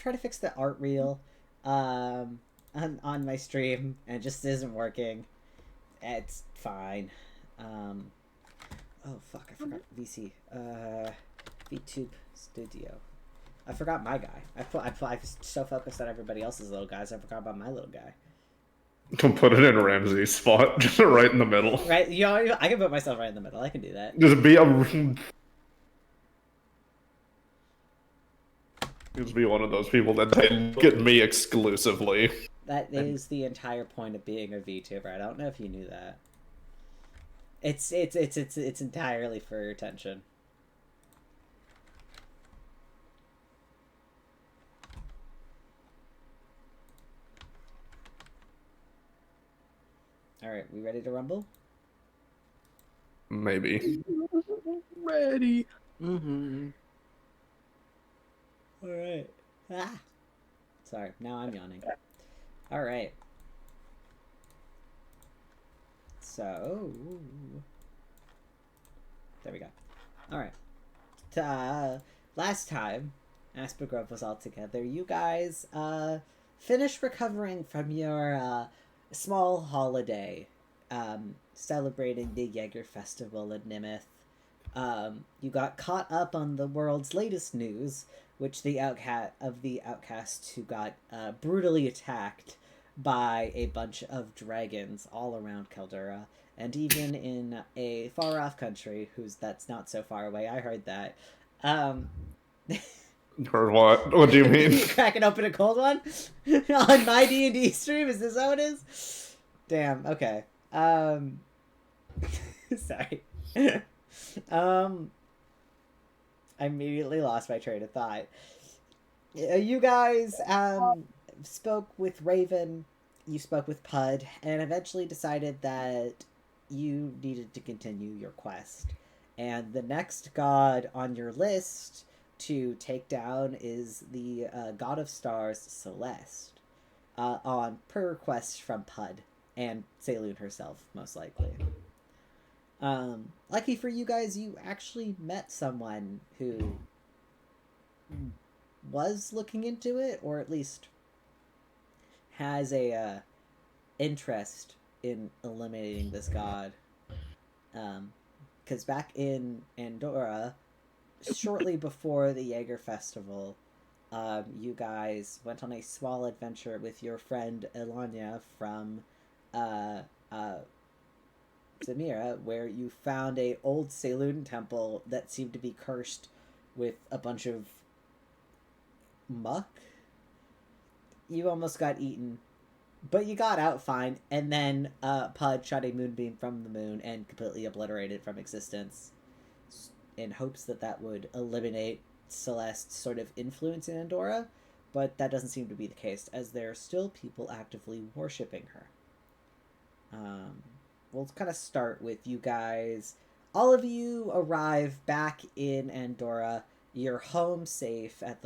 tried to fix the art reel on my stream, and it just isn't working. It's fine. Oh fuck, I forgot VC. VTube Studio. I forgot my guy. I was so focused on everybody else's little guys, I forgot about my little guy. Don't put it in Ramsey's spot, just right in the middle. Right, you know, I can put myself right in the middle. I can do that. Just be one of those people that they look at me exclusively. That is the entire point of being a VTuber. I don't know if you knew that. It's entirely for your attention. Alright, we ready to rumble? Maybe. Ready. Alright. Ah! Sorry, now I'm yawning. Alright. So... There we go. Alright. Last time Aspen Grove was all together, you guys finished recovering from your small holiday celebrating the Jaeger Festival at Nimeth. You got caught up on the world's latest news, which the outcasts who got brutally attacked by a bunch of dragons all around Caldera, and even in a far-off country that's not so far away. I heard that. Heard what? What do you mean? You cracking open a cold one? On my D&D stream? Is this how it is? Damn, okay. Sorry. I immediately lost my train of thought. You guys spoke with Raven, you spoke with Pud, and eventually decided that you needed to continue your quest. And the next god on your list to take down is the God of Stars, Celeste, on per request from Pud, and Saloon herself, most likely. Lucky for you guys, you actually met someone who was looking into it, or at least has a interest in eliminating this god. Because back in Andorra, shortly before the Jaeger Festival, you guys went on a small adventure with your friend Elanya from Zamira, where you found a old Saloon temple that seemed to be cursed with a bunch of muck. You almost got eaten, but you got out fine, and then Pud shot a moonbeam from the moon and completely obliterated it from existence, in hopes that that would eliminate Celeste's sort of influence in Andorra, but that doesn't seem to be the case, as there are still people actively worshipping her. We'll kind of start with you guys. All of you arrive back in Andorra. You're home safe at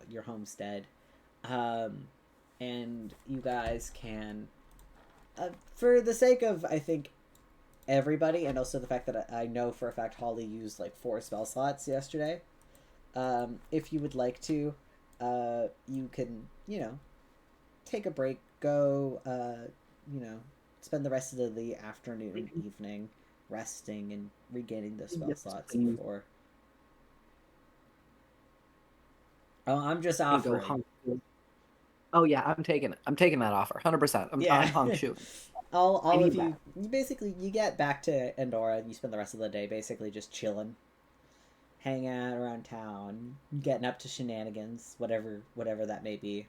your homestead, and you guys can, for the sake of I think everybody, and also the fact that I know for a fact Holly used like 4 spell slots yesterday. If you would like to, you can take a break, go spend the rest of the afternoon and evening resting and regaining those spell slots before. Oh, I'm just offering. Oh yeah, I'm taking that offer, 100%. I'm hung shoot. all of you basically, you get back to Andorra and you spend the rest of the day basically just chilling, hanging out around town, getting up to shenanigans, whatever that may be.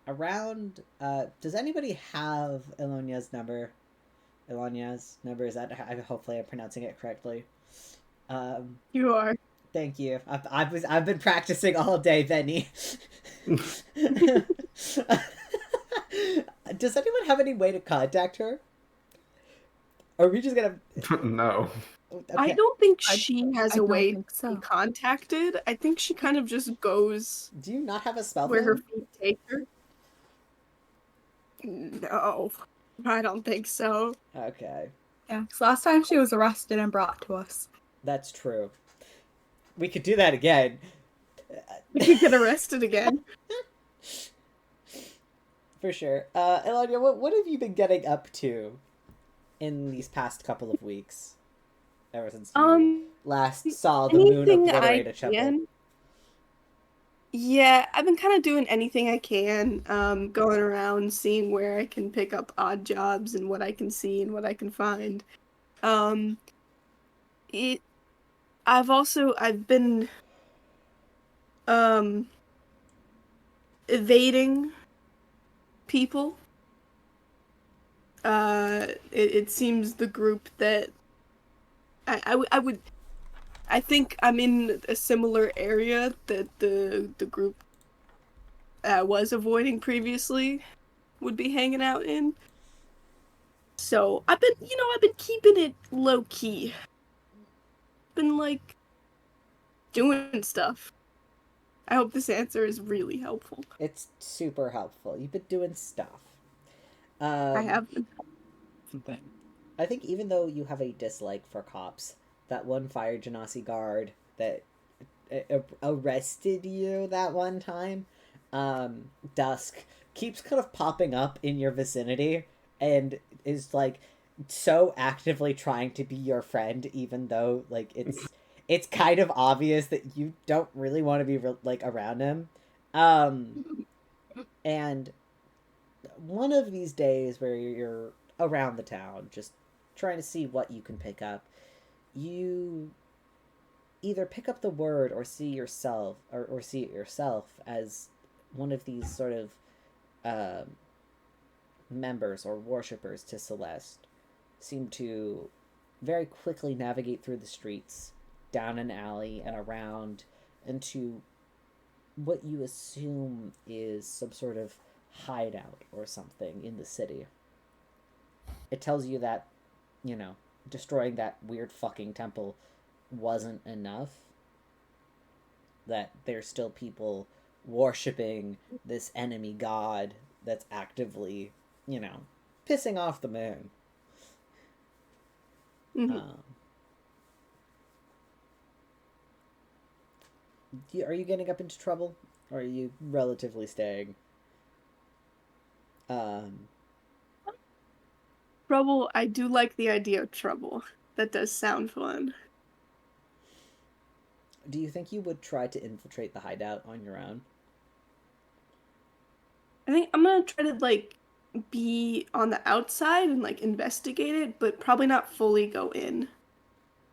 Around, does anybody have Elonia's number? Elonia's number, is that, hopefully I'm pronouncing it correctly. You are. Thank you. I've been practicing all day, Benny. Does anyone have any way to contact her? Or are we just gonna... No. Okay. I don't think she has a way to be contacted. I think she kind of just goes... Do you not have a spell where her feet take her? No, I don't think so. Okay. Yeah, because last time she was arrested and brought to us. That's true. We could do that again. We could get arrested again. For sure. Eladia, what have you been getting up to in these past couple of weeks? Ever since you last saw the moon obliterate a temple. Yeah, I've been kind of doing anything I can, going around seeing where I can pick up odd jobs and what I can see and what I can find. I've been evading people. It seems the group that I think I'm in a similar area that the group I was avoiding previously would be hanging out in. So I've been keeping it low key. Been like doing stuff. I hope this answer is really helpful. It's super helpful. You've been doing stuff. I have been. I think even though you have a dislike for cops, that one Fire Genasi guard that arrested you that one time, Dusk, keeps kind of popping up in your vicinity and is like so actively trying to be your friend, even though like it's kind of obvious that you don't really want to be like around him. And one of these days where you're around the town just trying to see what you can pick up, you either pick up the word or see yourself or see it yourself as one of these sort of members or worshippers to Celeste seem to very quickly navigate through the streets, down an alley and around into what you assume is some sort of hideout or something in the city. It tells you that, you know, destroying that weird fucking temple wasn't enough. That there's still people worshipping this enemy god that's actively, you know, pissing off the moon. Mm-hmm. Are you getting up into trouble? Or are you relatively staying? Trouble, I do like the idea of trouble. That does sound fun. Do you think you would try to infiltrate the hideout on your own? I think I'm gonna try to, like, be on the outside and, like, investigate it, but probably not fully go in.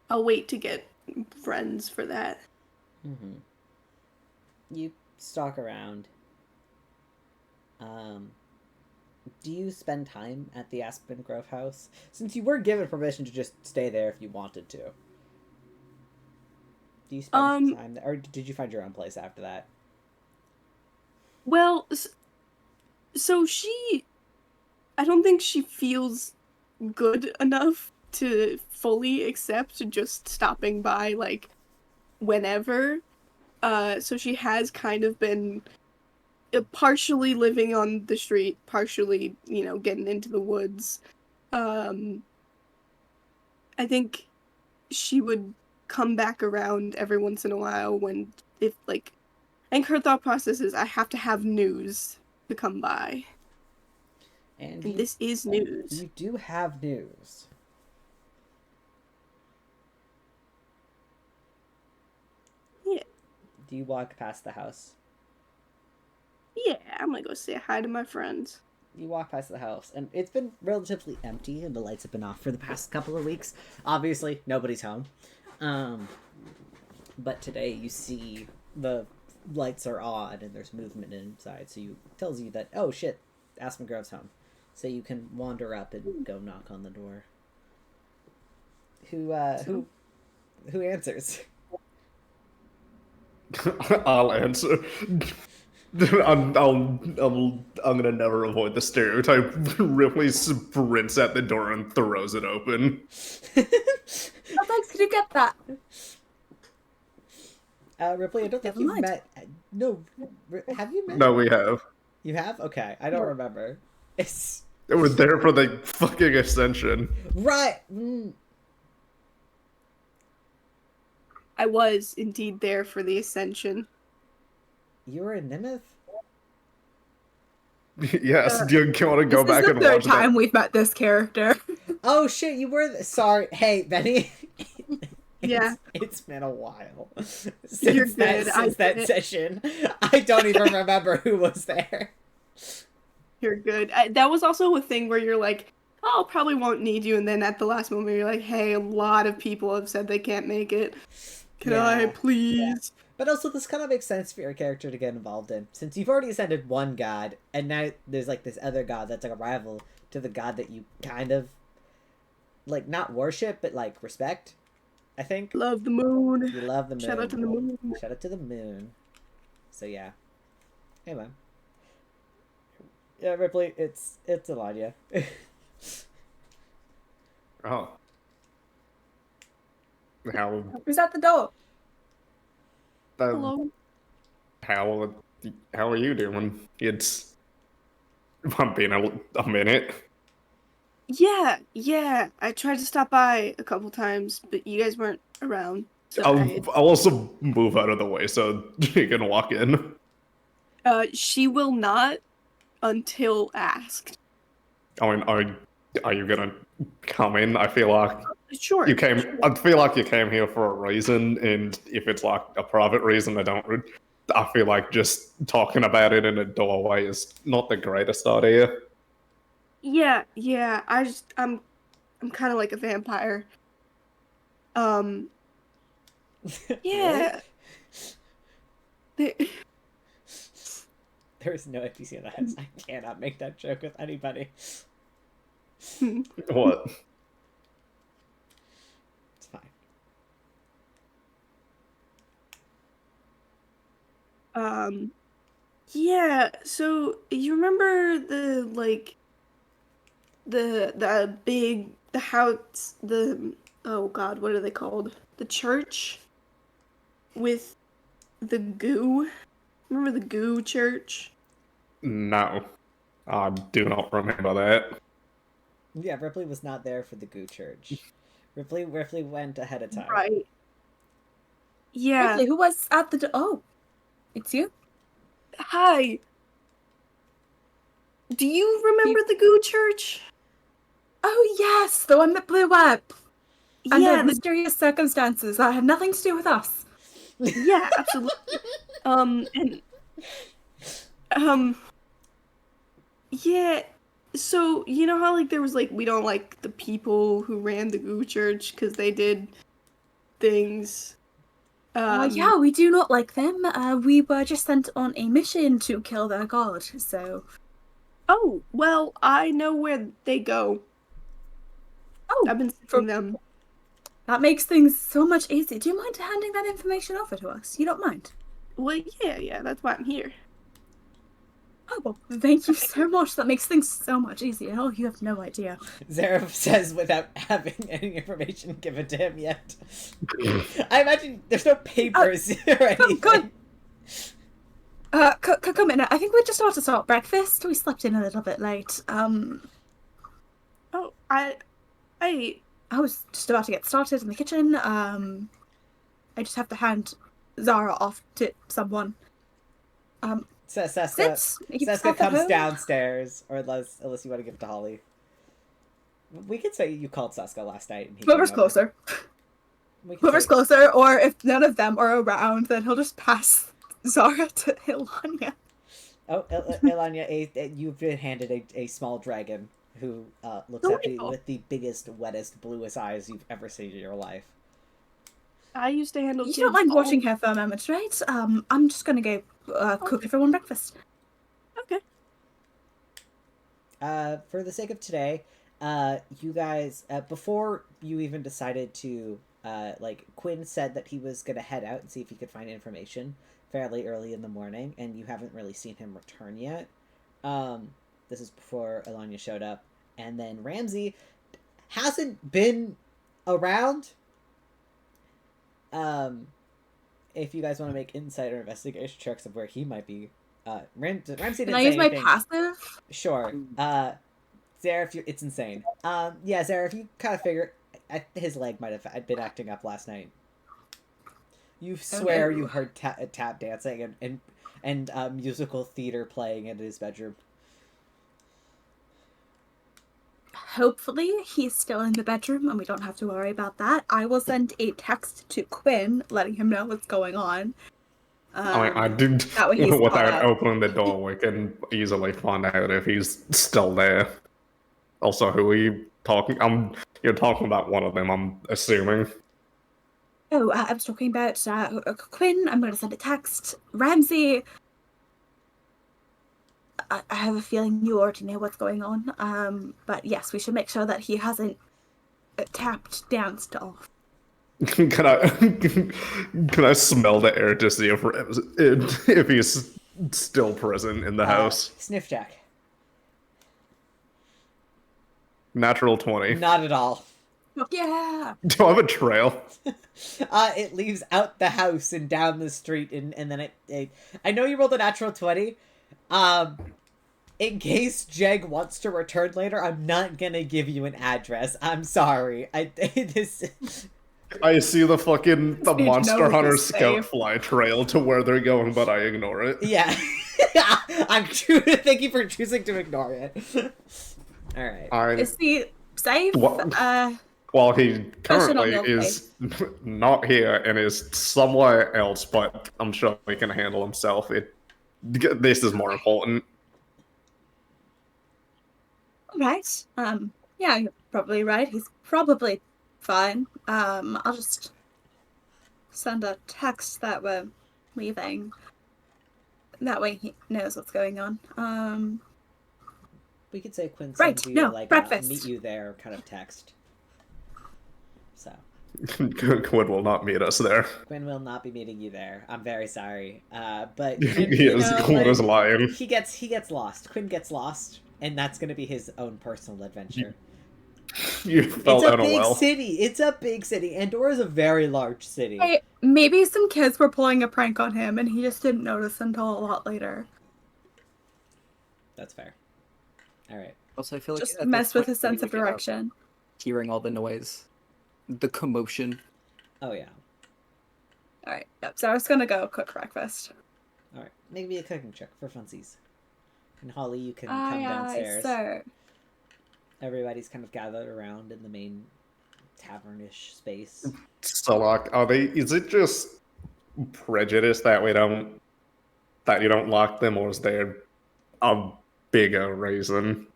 I'll wait to get friends for that. Mm-hmm. You stalk around. Do you spend time at the Aspen Grove house? Since you were given permission to just stay there if you wanted to. Do you spend time there? Or did you find your own place after that? Well, so I don't think she feels good enough to fully accept just stopping by, like, whenever. So she has kind of been partially living on the street, partially, you know, getting into the woods. I think she would come back around every once in a while I think her thought process is, I have to have news to come by. And this is news. You do have news. Yeah. Do you walk past the house? Yeah, I'm gonna go say hi to my friends. You walk past the house, and it's been relatively empty, and the lights have been off for the past couple of weeks. Obviously, nobody's home. But today you see the lights are on, and there's movement inside, so it tells you that, oh shit, Aspen Grove's home. So you can wander up and go knock on the door. Who answers? I'll answer. I'm gonna never avoid the stereotype. Ripley sprints at the door and throws it open. Oh, thanks. Could you get that? Ripley, I don't think you've met. No, have you met? No, we have. You have? Okay, I don't remember. They were there for the fucking ascension. Right. I was indeed there for the ascension. You were in Nimith? Yes, do you want to go This is back the and third watch time that? we've met this character. Oh shit, you were. Sorry. Hey, Benny. Yeah. It's been a while You're since that good, I get it. session. I don't even remember who was there. You're good. That was also a thing where you're like, oh, probably won't need you, and then at the last moment you're like, hey, a lot of people have said they can't make it. Can I Yeah. please? But also, this kind of makes sense for your character to get involved in, since you've already ascended one god, and now there's like this other god that's like a rival to the god that you kind of like not worship, but like respect. I think Love the moon. you love the moon. Shout out to the moon. Shout out to the moon. So yeah. Anyway. Yeah, Ripley, it's Elijah. Oh. How Who's at the door? Hello. how are you doing? It's been a minute. Yeah. I tried to stop by a couple times, but you guys weren't around. So I'll also move out of the way so you can walk in. she will not until asked. I mean, are you gonna come in? I feel like Sure. you came. I feel like you came here for a reason, and if it's like a private reason, I feel like just talking about it in a doorway is not the greatest idea. Yeah. I'm kind of like a vampire. Yeah. There- There's no NPC in the house. I cannot make that joke with anybody. What? It's fine. Yeah, so you remember the big the house the oh god, what are they called? The church with the goo. Remember the goo church? No, I do not remember that. Yeah, Ripley was not there for the Goo Church. Ripley went ahead of time. Right. Yeah. Ripley, who was at the door? Oh, it's you? Hi. Do you remember the goo church? Oh, yes, the one that blew up. Under Yeah, mysterious circumstances that had nothing to do with us. yeah, absolutely. And yeah, so you know how like there was like we don't like the people who ran the goo church because they did things. Yeah, we do not like them. We were just sent on a mission to kill their god, so... Oh, well, I know where they go. Oh, I've been seeing them. that makes things so much easier. Do you mind handing that information over to us? You don't mind? Well, yeah, that's why I'm here. Oh, well, thank you so much. That makes things so much easier. Oh, you have no idea. Zareth says without having any information given to him yet. I imagine there's no papers or anything. Come in. I think we're just about to start breakfast. We slept in a little bit late. Oh, I was just about to get started in the kitchen. I just have to hand Zara off to someone. Seska comes downstairs, or unless you want to give it to Holly. We could say you called Seska last night. And Whoever's closer. Whoever's closer, or if none of them are around, then he'll just pass Zara to Ilanya. Oh, Ilanya, you've been handed a small dragon who looks at you with the biggest, wettest, bluest eyes you've ever seen in your life. I used to handle. You don't mind watching her for a moment, right? I'm just gonna go cook everyone breakfast. Okay. For the sake of today, you guys, before you even decided to, Quinn said that he was gonna head out and see if he could find information fairly early in the morning, and you haven't really seen him return yet. This is before Ilanya showed up, and then Ramsey hasn't been around. If you guys want to make insight or investigation checks of where he might be, Ramsey didn't Can I say use my anything. passive? Sure. Zara, it's insane. Yeah, Zara, if you kind of figure, his leg might have been acting up last night. You swear you heard tap dancing and musical theater playing in his bedroom. Hopefully he's still in the bedroom and we don't have to worry about that. I will send a text to Quinn letting him know what's going on. I mean, I did, That way he's caught without up. opening the door, we can easily find out if he's still there. Also, who are you talking? You're talking about one of them, I'm assuming. Oh, I was talking about Quinn. I'm going to send a text. Ramsey. I have a feeling you already know what's going on. But yes, we should make sure that he hasn't tapped danced off. Can I smell the air to see if he's still present in the house? Sniff check. Natural 20. Not at all. Yeah. Do I have a trail? It leaves out the house and down the street, and then it I know you rolled a natural 20. In case Jeg wants to return later, I'm not gonna give you an address. I'm sorry. I see the Monster Hunter it's Scout safe. fly trail to where they're going, but I ignore it. Yeah. I'm true. Thank you for choosing to ignore it. All right. Is he safe? Well, he currently your is not here and is somewhere else, but I'm sure he can handle himself. This is more important. Right. Yeah, you're probably right. He's probably fine. I'll just send a text that we're leaving. That way he knows what's going on. We could say Quinn Right, sends you no, like breakfast. meet you there kind of text. So Quinn will not meet us there. Quinn will not be meeting you there. I'm very sorry. But Quinn is lying. He gets lost. Quinn gets lost, and that's gonna be his own personal adventure. You felt It's a LOL. big city. It's a big city. Andorra is a very large city. Hey, maybe some kids were pulling a prank on him and he just didn't notice until a lot later. That's fair. All right. Also, I feel like Just at this mess with point, his sense of we get up, direction. hearing all the noise, the commotion. Oh yeah. Alright, yep, so I was gonna go cook breakfast. All right. Make me a cooking check for funsies. And Holly, you can come downstairs. Sir. Everybody's kind of gathered around in the main tavernish space. So, like, is it just prejudice that you don't lock them, or is there a bigger reason?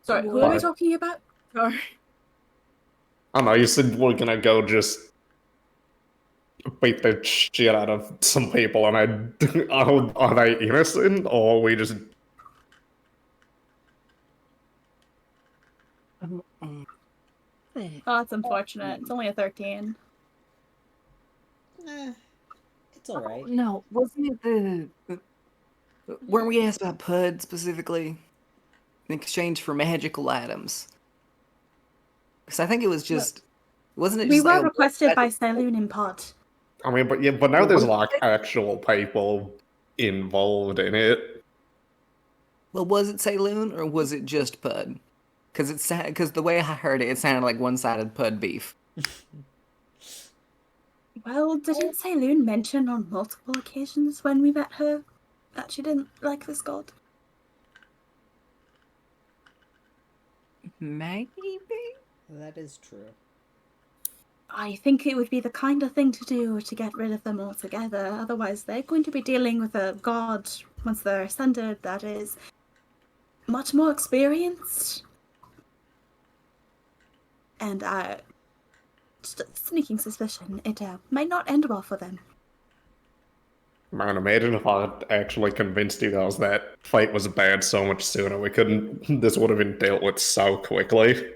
Sorry, who are we Why? talking about? Sorry. I don't know, you said we're gonna go just beat the shit out of some people, and are they innocent, or we just... Oh, that's unfortunate. It's only a 13. It's all right. No, wasn't it the weren't we asked about Pud specifically in exchange for magical items? Because I think it was just wasn't it? We Just were like a requested by magic- Saloon in Pod. I mean, but now there's like actual people involved in it. Well, was it Saloon or was it just Pud? Because the way I heard it, it sounded like one-sided Pud beef. Well, didn't Saloon mention on multiple occasions when we met her that she didn't like this god? Maybe. That is true. I think it would be the kinder thing to do to get rid of them altogether. Otherwise, they're going to be dealing with a god once they're ascended that is much more experienced. And just a sneaking suspicion, it might not end well for them. Man, imagine if I had actually convinced you guys that fight was bad so much sooner. This would have been dealt with so quickly.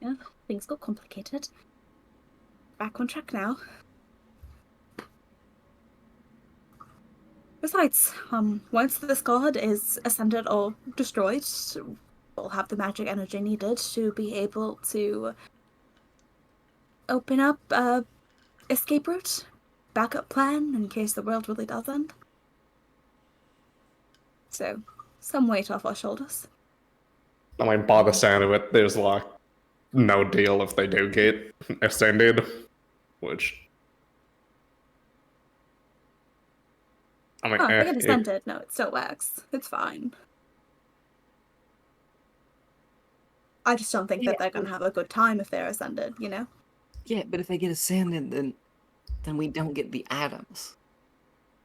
Yeah, things got complicated. Back on track now. Besides, once this god is ascended or destroyed, we'll have the magic energy needed to be able to open up a escape route, backup plan in case the world really does end. So, some weight off our shoulders. I mean, by the sound of it, there's like no deal if they do get ascended, which I mean, Oh, if they get it, ascended, no, it still works. It's fine. I just don't think that they're gonna have a good time if they're ascended, you know? Yeah, but if they get ascended, then we don't get the atoms.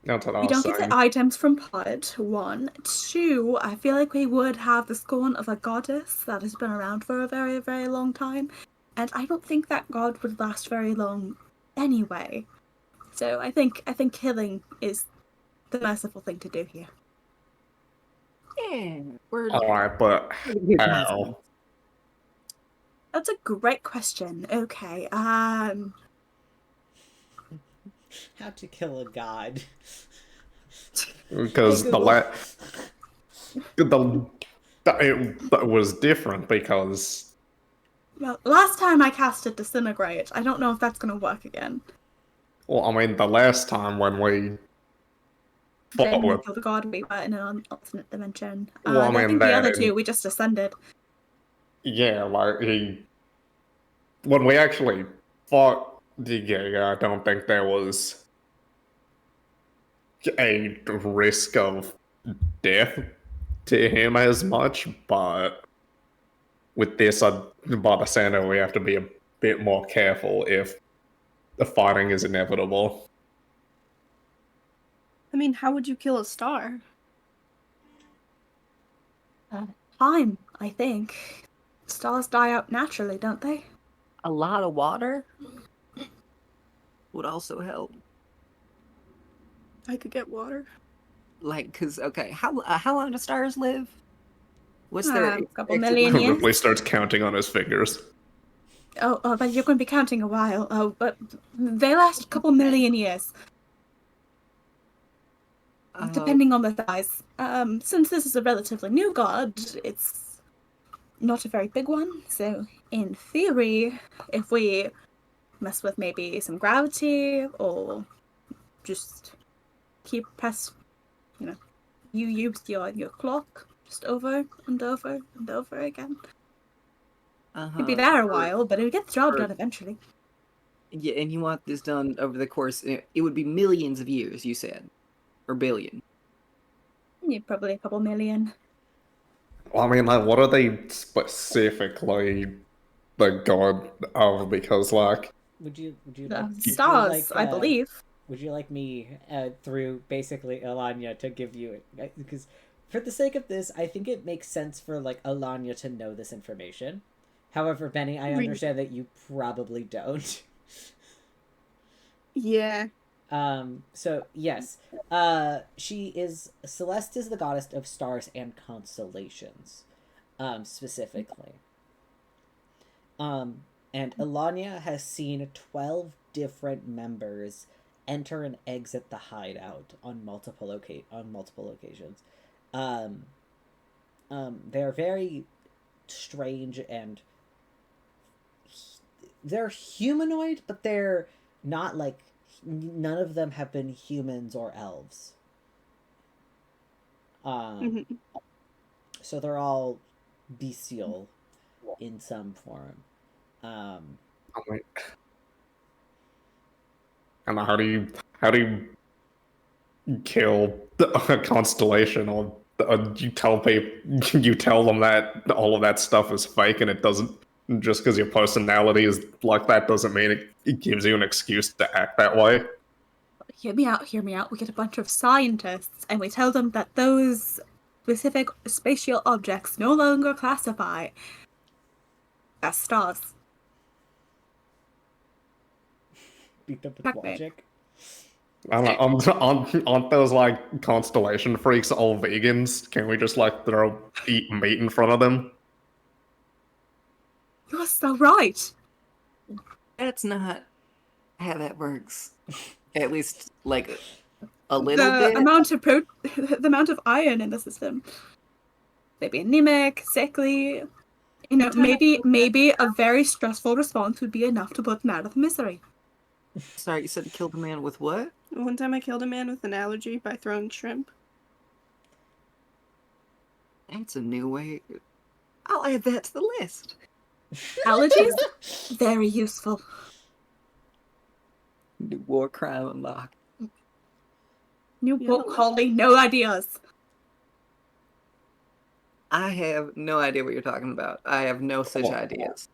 that's what I We was don't get saying. the items from Pod, 1. 2, I feel like we would have the scorn of a goddess that has been around for a very, very long time. And I don't think that god would last very long anyway. So I think killing is the merciful thing to do here. Yeah, we're Alright, but how? That's a great question. Okay, How to kill a god. Because Hey, the Google. it was different because well, last time I casted Disintegrate. I don't know if that's gonna work again. well, I mean, the last time when we fought Then we with killed a god, we were in an alternate dimension. well, I I mean think the that other two, and we just ascended. yeah, like when we actually fought Giga, I don't think there was a risk of death to him as much, but with this, by the center, we have to be a bit more careful if the fighting is inevitable. I mean, how would you kill a star? Time, I think. Stars die out naturally, don't they? a lot of water would also help. I could get water. Like, cause okay, how long do stars live? What's their A couple expected million life? years. Ripley starts counting on his fingers. Oh, but you're going to be counting a while. Oh, but they last a couple million years, depending on the size. Since this is a relatively new god, it's not a very big one. So, in theory, if we mess with maybe some gravity or just keep you use your clock just over and over and over again. You'd be there a while, but it would get the job done eventually. Yeah, and you want this done over the course. It would be millions of years, you said, or billion. Yeah, probably a couple million. Well, I mean, like, what are they specifically the god of? Because, like, Would you The like stars, I believe. would you like me through basically Alanya to give you because for the sake of this, I think it makes sense for like Alanya to know this information. However, Benny, I understand that you probably don't. Yeah. So yes, Celeste is the goddess of stars and constellations, specifically. And Alanya has seen 12 different members enter and exit the hideout on multiple occasions. Um, they're very strange and they're humanoid, but they're not like none of them have been humans or elves. So they're all bestial in some form. And how do you kill a constellation, or you tell people you tell them that all of that stuff is fake, and it doesn't just because your personality is like that doesn't mean it gives you an excuse to act that way. Hear me out, hear me out. We get a bunch of scientists and we tell them that those specific spatial objects no longer classify as stars. Beat them with Checkmate. logic. I don't know. Aren't those like constellation freaks all vegans? Can we just like eat meat in front of them? You're so right. That's not how that works. At least, like, a little bit. The amount of iron in the system. Maybe anemic, sickly. You know, Time I killed maybe a very stressful response would be enough to put them out of misery. Sorry, you said you killed a man with what? One time I killed a man with an allergy by throwing shrimp. That's a new way. I'll add that to the list. Allergies? Very useful. New war crime unlocked. New Yeah. book, Holly, no ideas. I have no idea what you're talking about. I have no such Well, ideas.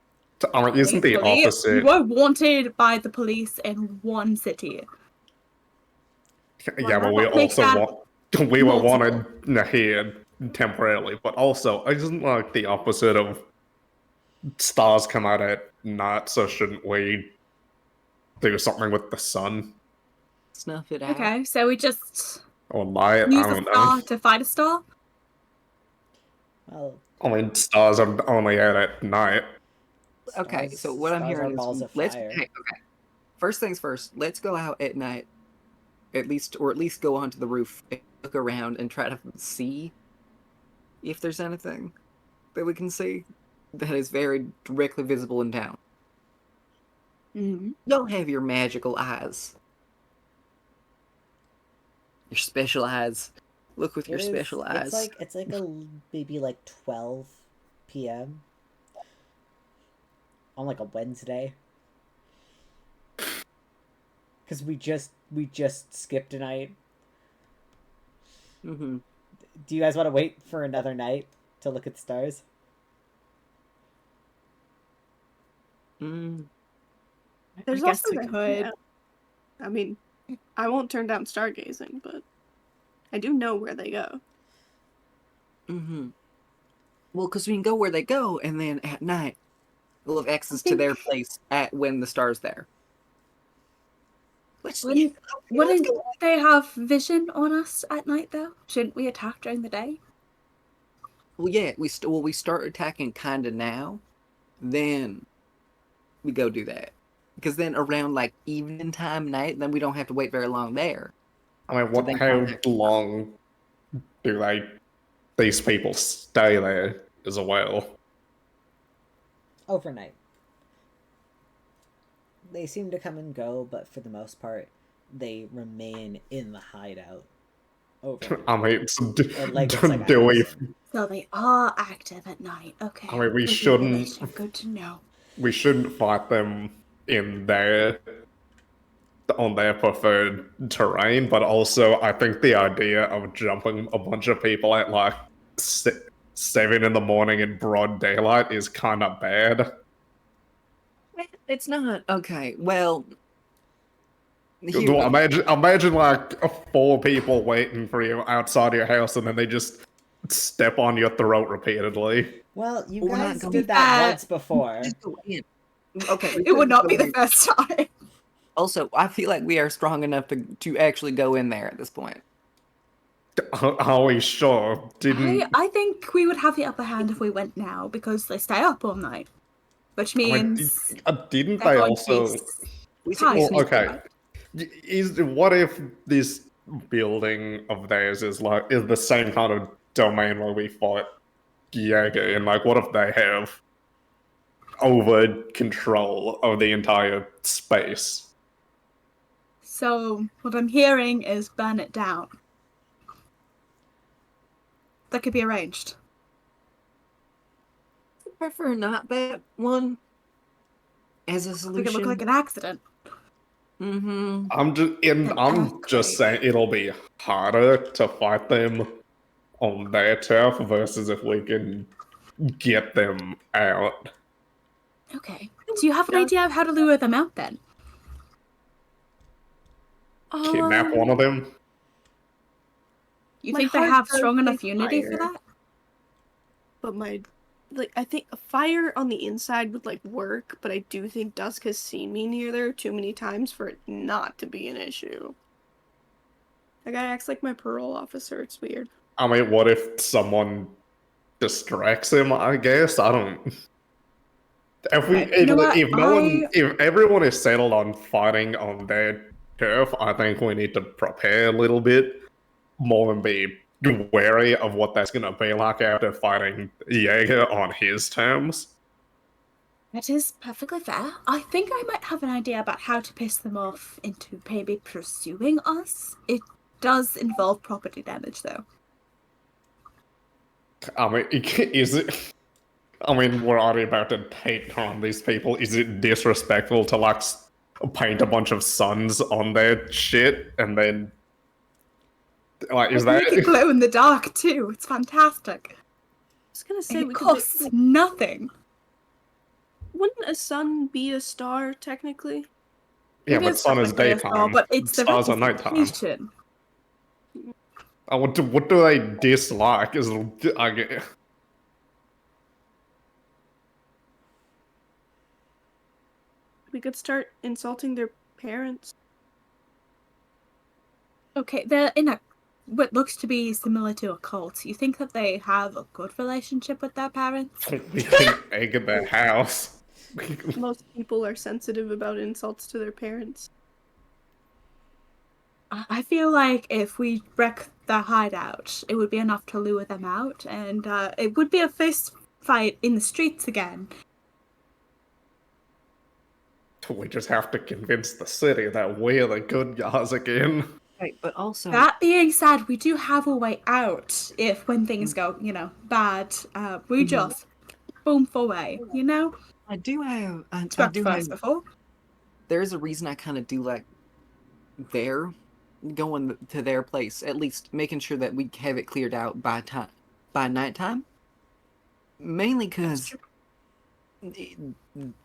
Isn't the Thankfully, opposite? You are wanted by the police in one city. Yeah, but we What makes also that we were multiple? wanted here temporarily, but also isn't like the opposite of stars come out at night, so shouldn't we do something with the sun Snuff it out. Okay, so we just or light? use I a don't know. star to fight a star? Well, I mean, stars are only out at night. Okay, so what I'm stars hearing are is balls of let's fire. okay. First things first, let's go out at night, at least go onto the roof and look around and try to see if there's anything that we can see that is very directly visible in town. Mm-hmm. Don't have your magical eyes. Your special eyes. Look with your special eyes. It's like maybe like 12 p.m. on like a Wednesday. Because we just skipped a night. Mm-hmm. Do you guys want to wait for another night to look at the stars? Mm. There's I guess also we the could. hood. I mean, I won't turn down stargazing, but I do know where they go. Mm-hmm. Well, because we can go where they go, and then at night, we'll have access to their place at when the star's there. Wouldn't they have vision on us at night, though? Shouldn't we attack during the day? Well, yeah, we start attacking kind of now, then we go do that. Because then around like evening time, night, then we don't have to wait very long there. I mean, how long do these people stay there as well? Overnight. They seem to come and go, but for the most part, they remain in the hideout. Overnight. I mean, Or like it's like do we? Allison. So they are active at night. Okay. I mean, we Good shouldn't. information, Good to know. We shouldn't fight them on their preferred terrain, but also I think the idea of jumping a bunch of people at like 7 in the morning in broad daylight is kind of bad. It's not. Okay, well... Imagine like 4 people waiting for you outside your house and then they just step on your throat repeatedly. Well, you We're not guys gonna did do that that. once before. Just go in. Okay, It would not be the first time. Also, I feel like we are strong enough to actually go in there at this point. Are we sure? I think we would have the upper hand if we went now because they stay up all night, which means Didn't they're they going to also? be Well, tired. Okay. What if this building of theirs is the same kind of domain where we fought Jaeger, and like what if they have over control of the entire space? So what I'm hearing is burn it down. That could be arranged. I prefer not that one as a It solution. could look like an accident. Mm-hmm. I'm just saying it'll be harder to fight them on their turf versus if we can get them out. Okay. Do you have an idea of how to lure them out then? Kidnap one of them. You My think they heart have does strong enough say unity for fire. that? But I think a fire on the inside would work, but I do think Dusk has seen me near there too many times for it not to be an issue. That guy acts like my parole officer. It's weird. I mean, what if someone distracts him? I guess I don't. If everyone is settled on fighting on their turf, I think we need to prepare a little bit more than be wary of what that's gonna be like after fighting Jaeger on his terms. That is perfectly fair. I think I might have an idea about how to piss them off into maybe pursuing us. It does involve property damage, though. I mean, is it? I mean, we're already about to hate on these people. Is it disrespectful to like paint a bunch of suns on their shit and then like is that? Make it glow in the dark too. It's fantastic. I was gonna say And we it could costs make, nothing. wouldn't a sun be a star technically? Yeah, It but sun is technically a star, daytime. but it's the Stars are nighttime. representation. What do they dislike? Is I get. We could start insulting their parents. Okay, they're in a what looks to be similar to a cult. You think that they have a good relationship with their parents? We can egg their house. Most people are sensitive about insults to their parents. I feel like if we wreck their hideout, it would be enough to lure them out, and it would be a fist fight in the streets again. We just have to convince the city that we're the good guys again. Right, but also That being said, we do have a way out if when things go, bad. We just boom away, I do have. I Struck do first have. before. There is a reason I kind of do like their going to their place, at least making sure that we have it cleared out by nighttime. Mainly because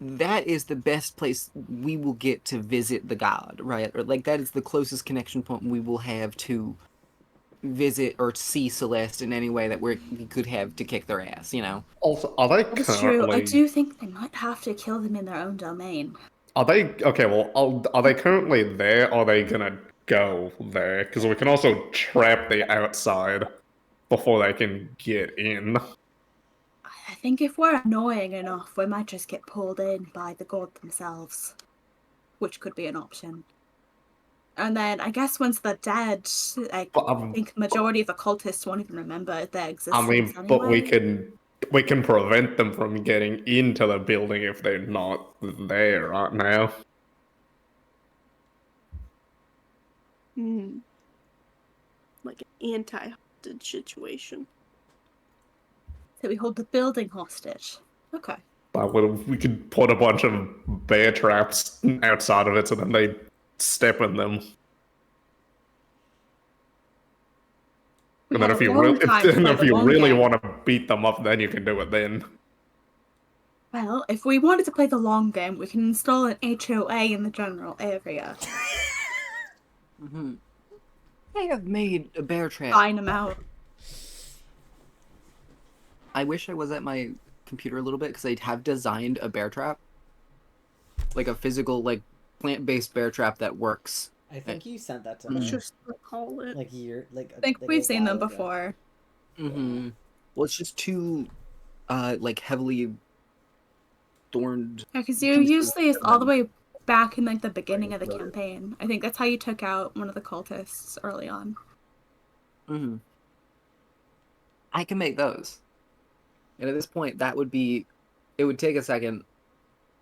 that is the best place we will get to visit the god, right? Or like that is the closest connection point we will have to visit or see Celeste in any way that we could have to kick their ass, Also, are they That's true. I currently? do think they might have to kill them in their own domain. Are they okay? Well, are they currently there? Or are they gonna go there? Because we can also trap the outside before they can get in. I think if we're annoying enough, we might just get pulled in by the god themselves, which could be an option. And then I guess once they're dead, I think the majority of the cultists won't even remember their existence. I mean, anyway. but we can prevent them from getting into the building if they're not there right now. Like an anti-hostage situation. So we hold the building hostage. Okay. But we could put a bunch of bear traps outside of it, so then they step in them. And then if you really want to beat them up, then you can do it then. Well, if we wanted to play the long game, we can install an HOA in the general area. I have made a bear trap. Fine them out. I wish I was at my computer a little bit because I have designed a bear trap, like a physical, like plant-based bear trap that works. I think you sent that to Let's me. just call it. Like I think we've seen them before. Well, it's just too, like heavily thorned. Yeah, because you usually it's all the way back in like the beginning of the campaign. I think that's how you took out one of the cultists early on. I can make those. And at this point, it would take a second,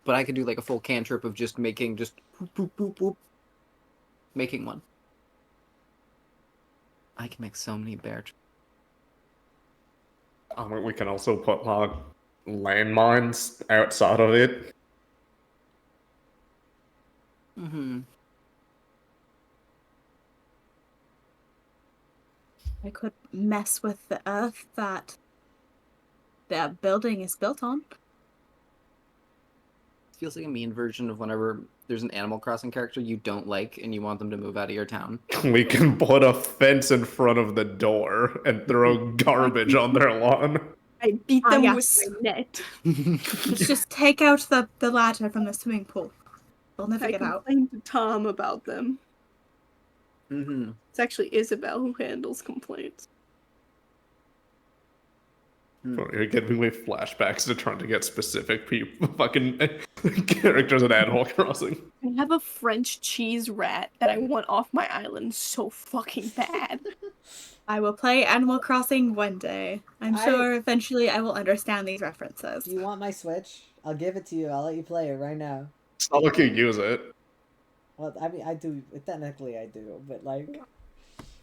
but I could do like a full cantrip of just making boop, boop, boop, boop, making one. I can make so many bear traps. I mean, we can also put like landmines outside of it. I could mess with the earth that the building is built on. It feels like a mean version of whenever there's an Animal Crossing character you don't like and you want them to move out of your town. We can put a fence in front of the door and throw garbage on their lawn. I beat them yes. with my net. Let's just take out the ladder from the swimming pool. They'll never I get out. complained to Tom about them. Mm-hmm. It's actually Isabel who handles complaints. You're giving me flashbacks to trying to get specific people, fucking characters in Animal Crossing. I have a French cheese rat that I want off my island so fucking bad. I will play Animal Crossing one day. I'm sure eventually I will understand these references. Do you want my Switch? I'll give it to you. I'll let you play it right now. It's not like you use it. Well, I mean, I do. Technically, I do, but like.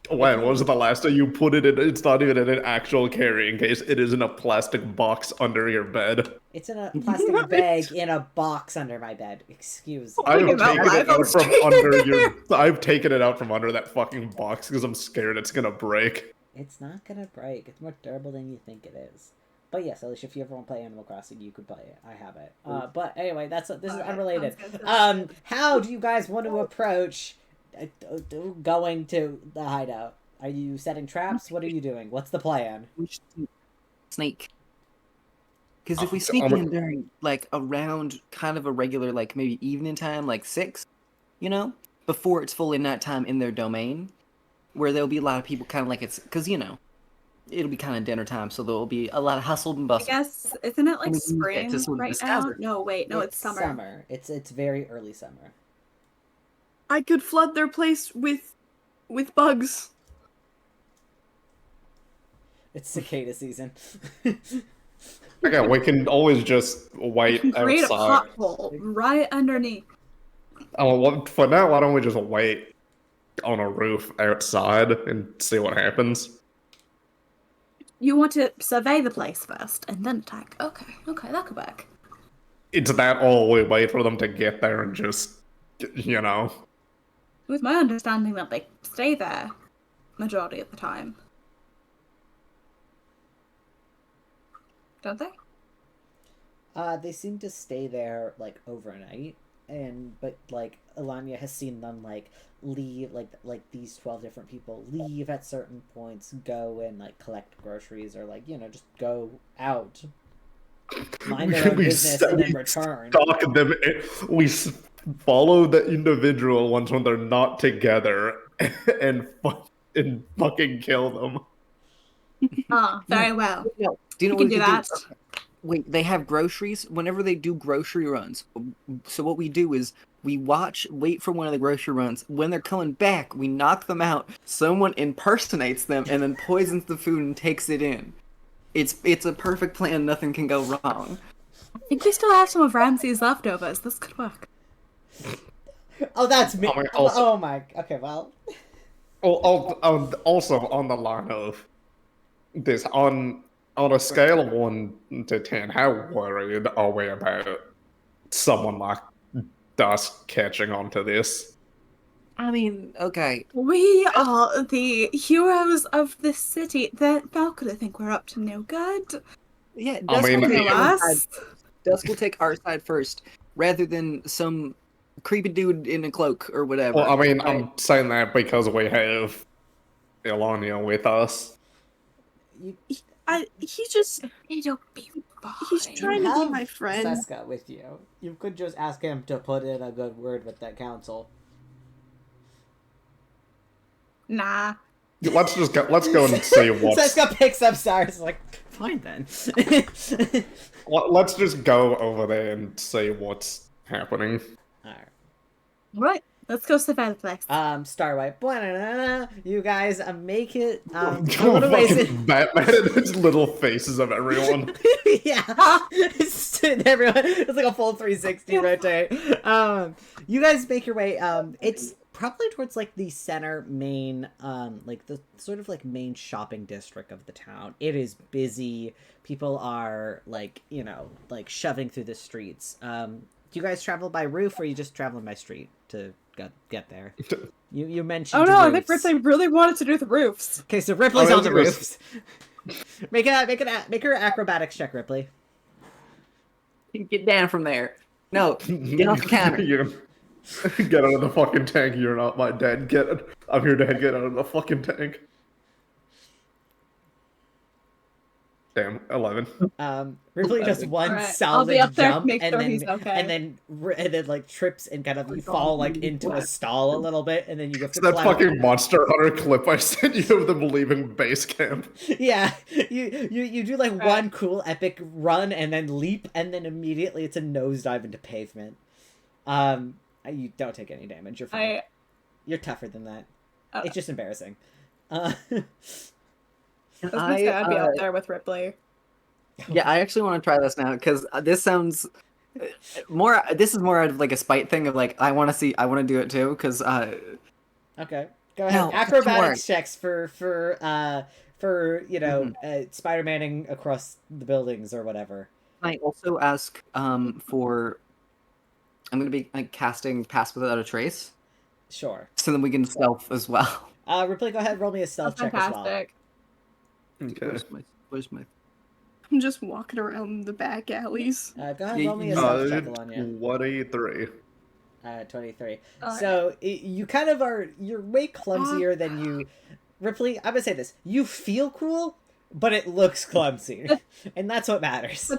When was the last time you put it in? It's not even in an actual carrying case. It is in a plastic box under your bed. It's in a plastic bag in a box under my bed. Excuse me. I've taken it out from under your. I've taken it out from under that fucking box because I'm scared it's gonna break. It's not gonna break. It's more durable than you think it is. But yes, Alicia, if you ever want to play Animal Crossing, you could play it. I have it. But anyway, this is unrelated. How do you guys want to approach going to the hideout? Are you setting traps? What are you doing? What's the plan? We should sneak. Because if we sneak in during, like, around kind of a regular, like, maybe evening time, like 6, you know? Before it's fully nighttime in their domain, where there'll be a lot of people kind of like it's... Because, you know, it'll be kind of dinner time, so there'll be a lot of hustle and bustle. I guess, isn't it like spring right now? No, wait, no, it's summer. Summer. It's very early summer. I could flood their place with bugs. It's cicada season. Okay, we can always just wait outside. Create a pothole right underneath. Oh, well, for now, why don't we just wait on a roof outside and see what happens? You want to survey the place first and then attack. Okay, that could work. It's that all we wait for them to get there and just, you know. It was my understanding that they stay there majority of the time. Don't they? They seem to stay there like overnight, but like Alanya has seen them like leave, like these 12 different people leave at certain points, go and like collect groceries or like just go out, mind their own business, and then return. Stalk them. We follow the individual ones when they're not together and fucking kill them. Very well. Do you know we can do that. Wait, they have groceries whenever they do grocery runs. So what we do is we wait for one of the grocery runs. When they're coming back, we knock them out. Someone impersonates them and then poisons the food and takes it in. It's a perfect plan. Nothing can go wrong. I think we still have some of Ramsey's leftovers. This could work. Oh, that's me. Oh my. Okay, well. Also on the line of this, on a scale of 1 to 10, how worried are we about someone like us catching on to this? I mean, okay. We are the heroes of this city. Falco, I think we're up to no good. Yeah, Dusk will take our side first, rather than some creepy dude in a cloak or whatever. Well, I mean, I'm saying that because we have Ilania with us. It'll be fine. He's trying to be my friend. Seska with you. You could just ask him to put in a good word with that council. Nah. Let's go and see what. Seska picks up Cyrus like, fine then. Let's just go over there and see what's happening. Right. Let's go survey the place. Starlight. You guys make it a little little ways Batman and his little faces of everyone. Yeah. Everyone. It's like a full 360 rotate. You guys make your way. It's probably towards like the center main, like the sort of like main shopping district of the town. It is busy. People are like, like shoving through the streets. Do you guys travel by roof or are you just traveling by street to get there? You mentioned. Oh no, roofs. I think Ripley really wanted to do the roofs. Okay, so Ripley's on the roofs. Make her acrobatics check, Ripley. Get down from there. No, get off the counter. Get out of the fucking tank. You're not my dad. I'm your dad. Get out of the fucking tank. Damn, 11. Ripley does one Right. solid jump and then like trips and kind of you fall like into a stall a little bit and then you have to That climb fucking Monster Hunter clip I sent you of them leaving base camp. Yeah, you do like one cool epic run and then leap and then immediately it's a nosedive into pavement. You don't take any damage. You're fine. You're tougher than that. It's just embarrassing. Can I was gonna say I'd be I, up there with Ripley. yeah, I actually want to try this now because this sounds more. This is more out of like a spite thing of like I want to do it too because Okay, go ahead. no, Acrobatics checks for Mhm. Spider-Maning across the buildings or whatever. I also ask for I'm gonna be like casting Pass Without a Trace, Sure. so then we can stealth as well. Ripley, go ahead. Roll me a Oh, stealth check as well. fantastic. Okay. Where's my I'm just walking around the back alleys. Go ahead. Roll me a stealth check, Alanya. 23. 23. Oh, So you kind of are. You're way clumsier than you. Ripley, I'm gonna say this. You feel cool, but it looks clumsy, and that's what matters. The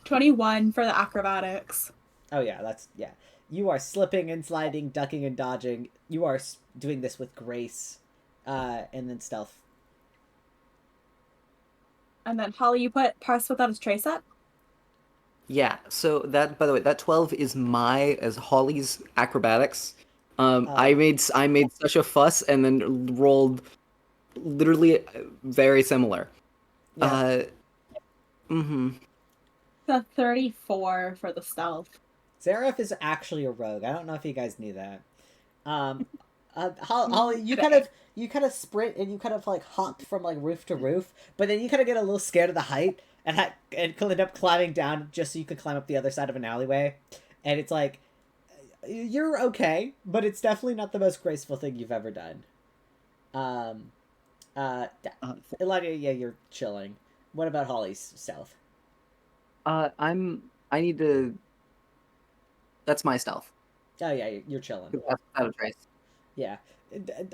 21 for the acrobatics. Oh yeah, yeah. You are slipping and sliding, ducking and dodging. You are doing this with grace, and then stealth. And then Holly, you put Pass Without a Trace up? Yeah, so that by the way, that 12 is as Holly's acrobatics. I made such a fuss and then rolled literally very similar. Yeah. The 34 for the stealth. Zareth is actually a rogue. I don't know if you guys knew that. Holly, you kind of sprint and you kind of like hop from like roof to roof, but then you kind of get a little scared of the height and end up climbing down just so you can climb up the other side of an alleyway, and it's like you're okay, but it's definitely not the most graceful thing you've ever done. Eladia, yeah, you're chilling. What about Holly's stealth? I need to. That's my stealth. Oh yeah, you're chilling. Without a trace. Yeah.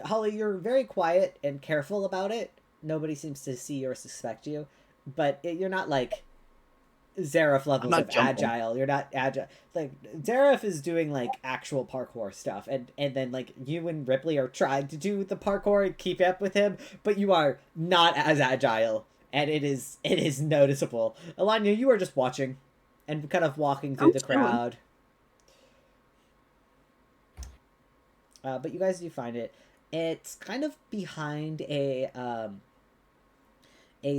Holly, you're very quiet and careful about it. Nobody seems to see or suspect you. But you're not like Zareth levels of jumping. agile. You're not agile. Like, Zareth is doing like actual parkour stuff. And then like you and Ripley are trying to do the parkour and keep up with him. But you are not as agile. And it is noticeable. Alanya, you are just watching and kind of walking through the crowd. But you guys do find it. It's kind of behind a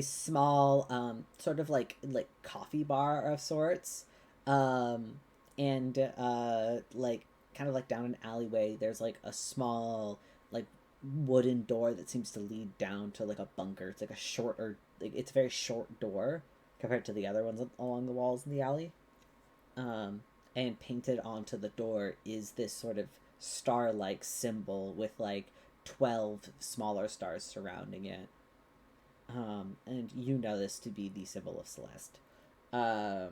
small sort of like coffee bar of sorts, and like kind of like down an alleyway. There's like a small like wooden door that seems to lead down to like a bunker. It's like it's a very short door compared to the other ones along the walls in the alley. And painted onto the door is this sort of star-like symbol with like 12 smaller stars surrounding it. And you know this to be the symbol of Celeste. At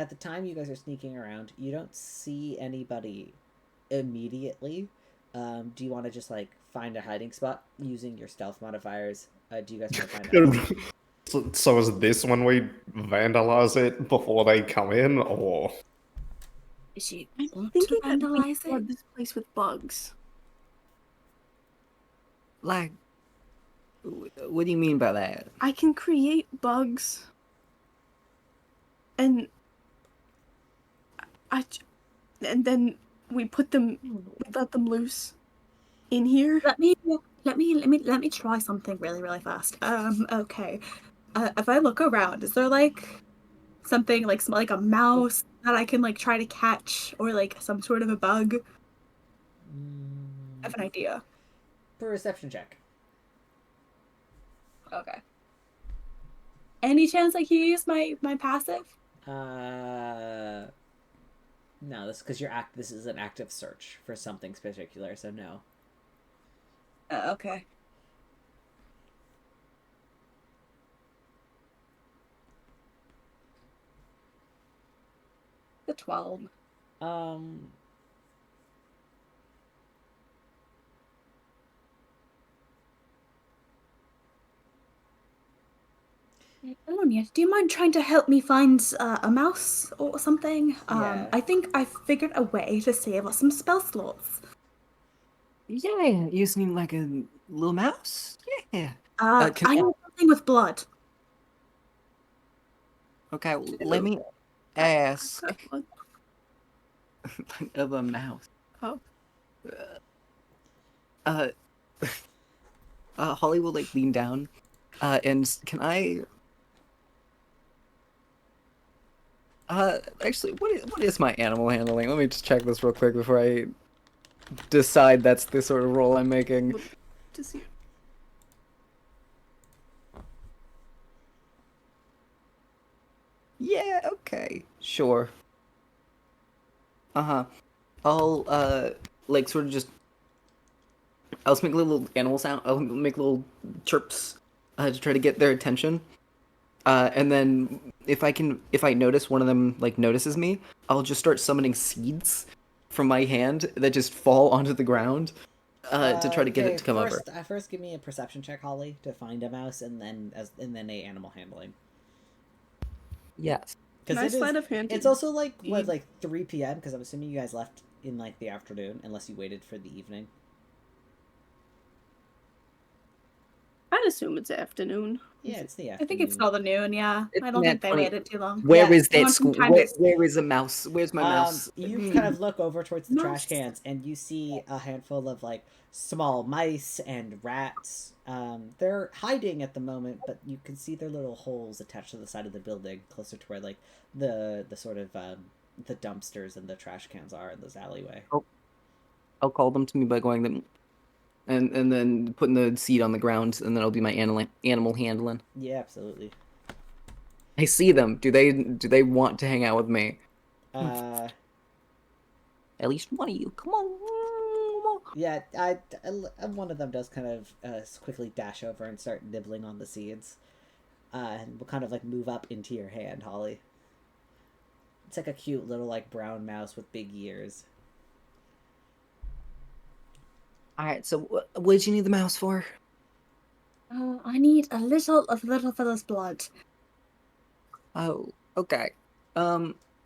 the time you guys are sneaking around, you don't see anybody immediately. Do you want to just like find a hiding spot using your stealth modifiers? Do you guys want to find out? So is this when we vandalize it before they come in, or? Is she I'm want thinking to that we vandalize flood it? this place with bugs. Like, what do you mean by that? I can create bugs, and and then we let them loose in here. Let me try something really fast. Okay. If I look around, is there like something like like a mouse that I can like try to catch, or like some sort of a bug? I have an idea. Perception check. Okay. Any chance I can use my passive? No, that's because this is an active search for something particular, so no. Okay. The 12. Alonia, do you mind trying to help me find a mouse or something? Yeah. I think I figured a way to save us some spell slots. Yeah, you seem like a little mouse. Yeah. I need something with blood. Okay, let me ask of a mouse. Oh. Holly will like lean down, and can I? Actually, what is my animal handling? Let me just check this real quick before I decide that's the sort of role I'm making. To see. Yeah, okay, sure. I'll like sort of just I'll just make little animal sound. I'll make little chirps to try to get their attention. And then if I notice one of them like notices me, I'll just start summoning seeds from my hand that just fall onto the ground to try to get it to come over. First, give me a perception check, Holly, to find a mouse, and then a animal handling. Yes. Nice sleight of hand. It's also like 3 p.m. because I'm assuming you guys left in like the afternoon, unless you waited for the evening. I'd assume it's afternoon. Yeah, it's the afternoon. I think it's still the noon, yeah. I don't think they waited too long. Where is Yeah, that school? Where is a mouse? Where's my mouse? You kind of look over towards the trash Mouse. cans, and you see a handful of like small mice and rats. They're hiding at the moment, but you can see their little holes attached to the side of the building, closer to where like the sort of the dumpsters and the trash cans are in this alleyway. I'll call them to me by going them, and then putting the seed on the ground, and then I'll do my animal handling. Yeah, absolutely. I see them. Do they want to hang out with me? At least one of you. Come on. Yeah, one of them does kind of quickly dash over and start nibbling on the seeds, and will kind of like move up into your hand, Holly. It's like a cute little like brown mouse with big ears. All right. So what did you need the mouse for? I need a little of little fella's blood. Oh, okay.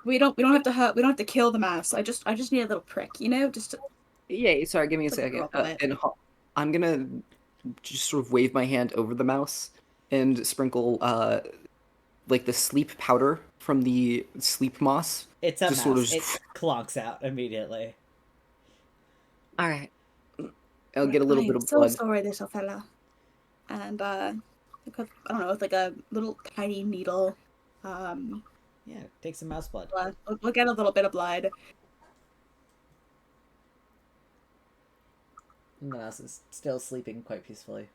We don't have to hurt. We don't have to kill the mouse. I just need a little prick, just to... Yeah. Sorry. Give me a Put the second. drop on it. And I'm gonna just sort of wave my hand over the mouse and sprinkle like the sleep powder from the sleep moss. It's a Just mouse. sort of It clonks out immediately. All right. I'll get a little bit of so blood. sorry, little fella. And I don't know, it's like a little tiny needle. Yeah, take some mouse blood. We'll get a little bit of blood. And the mouse is still sleeping quite peacefully.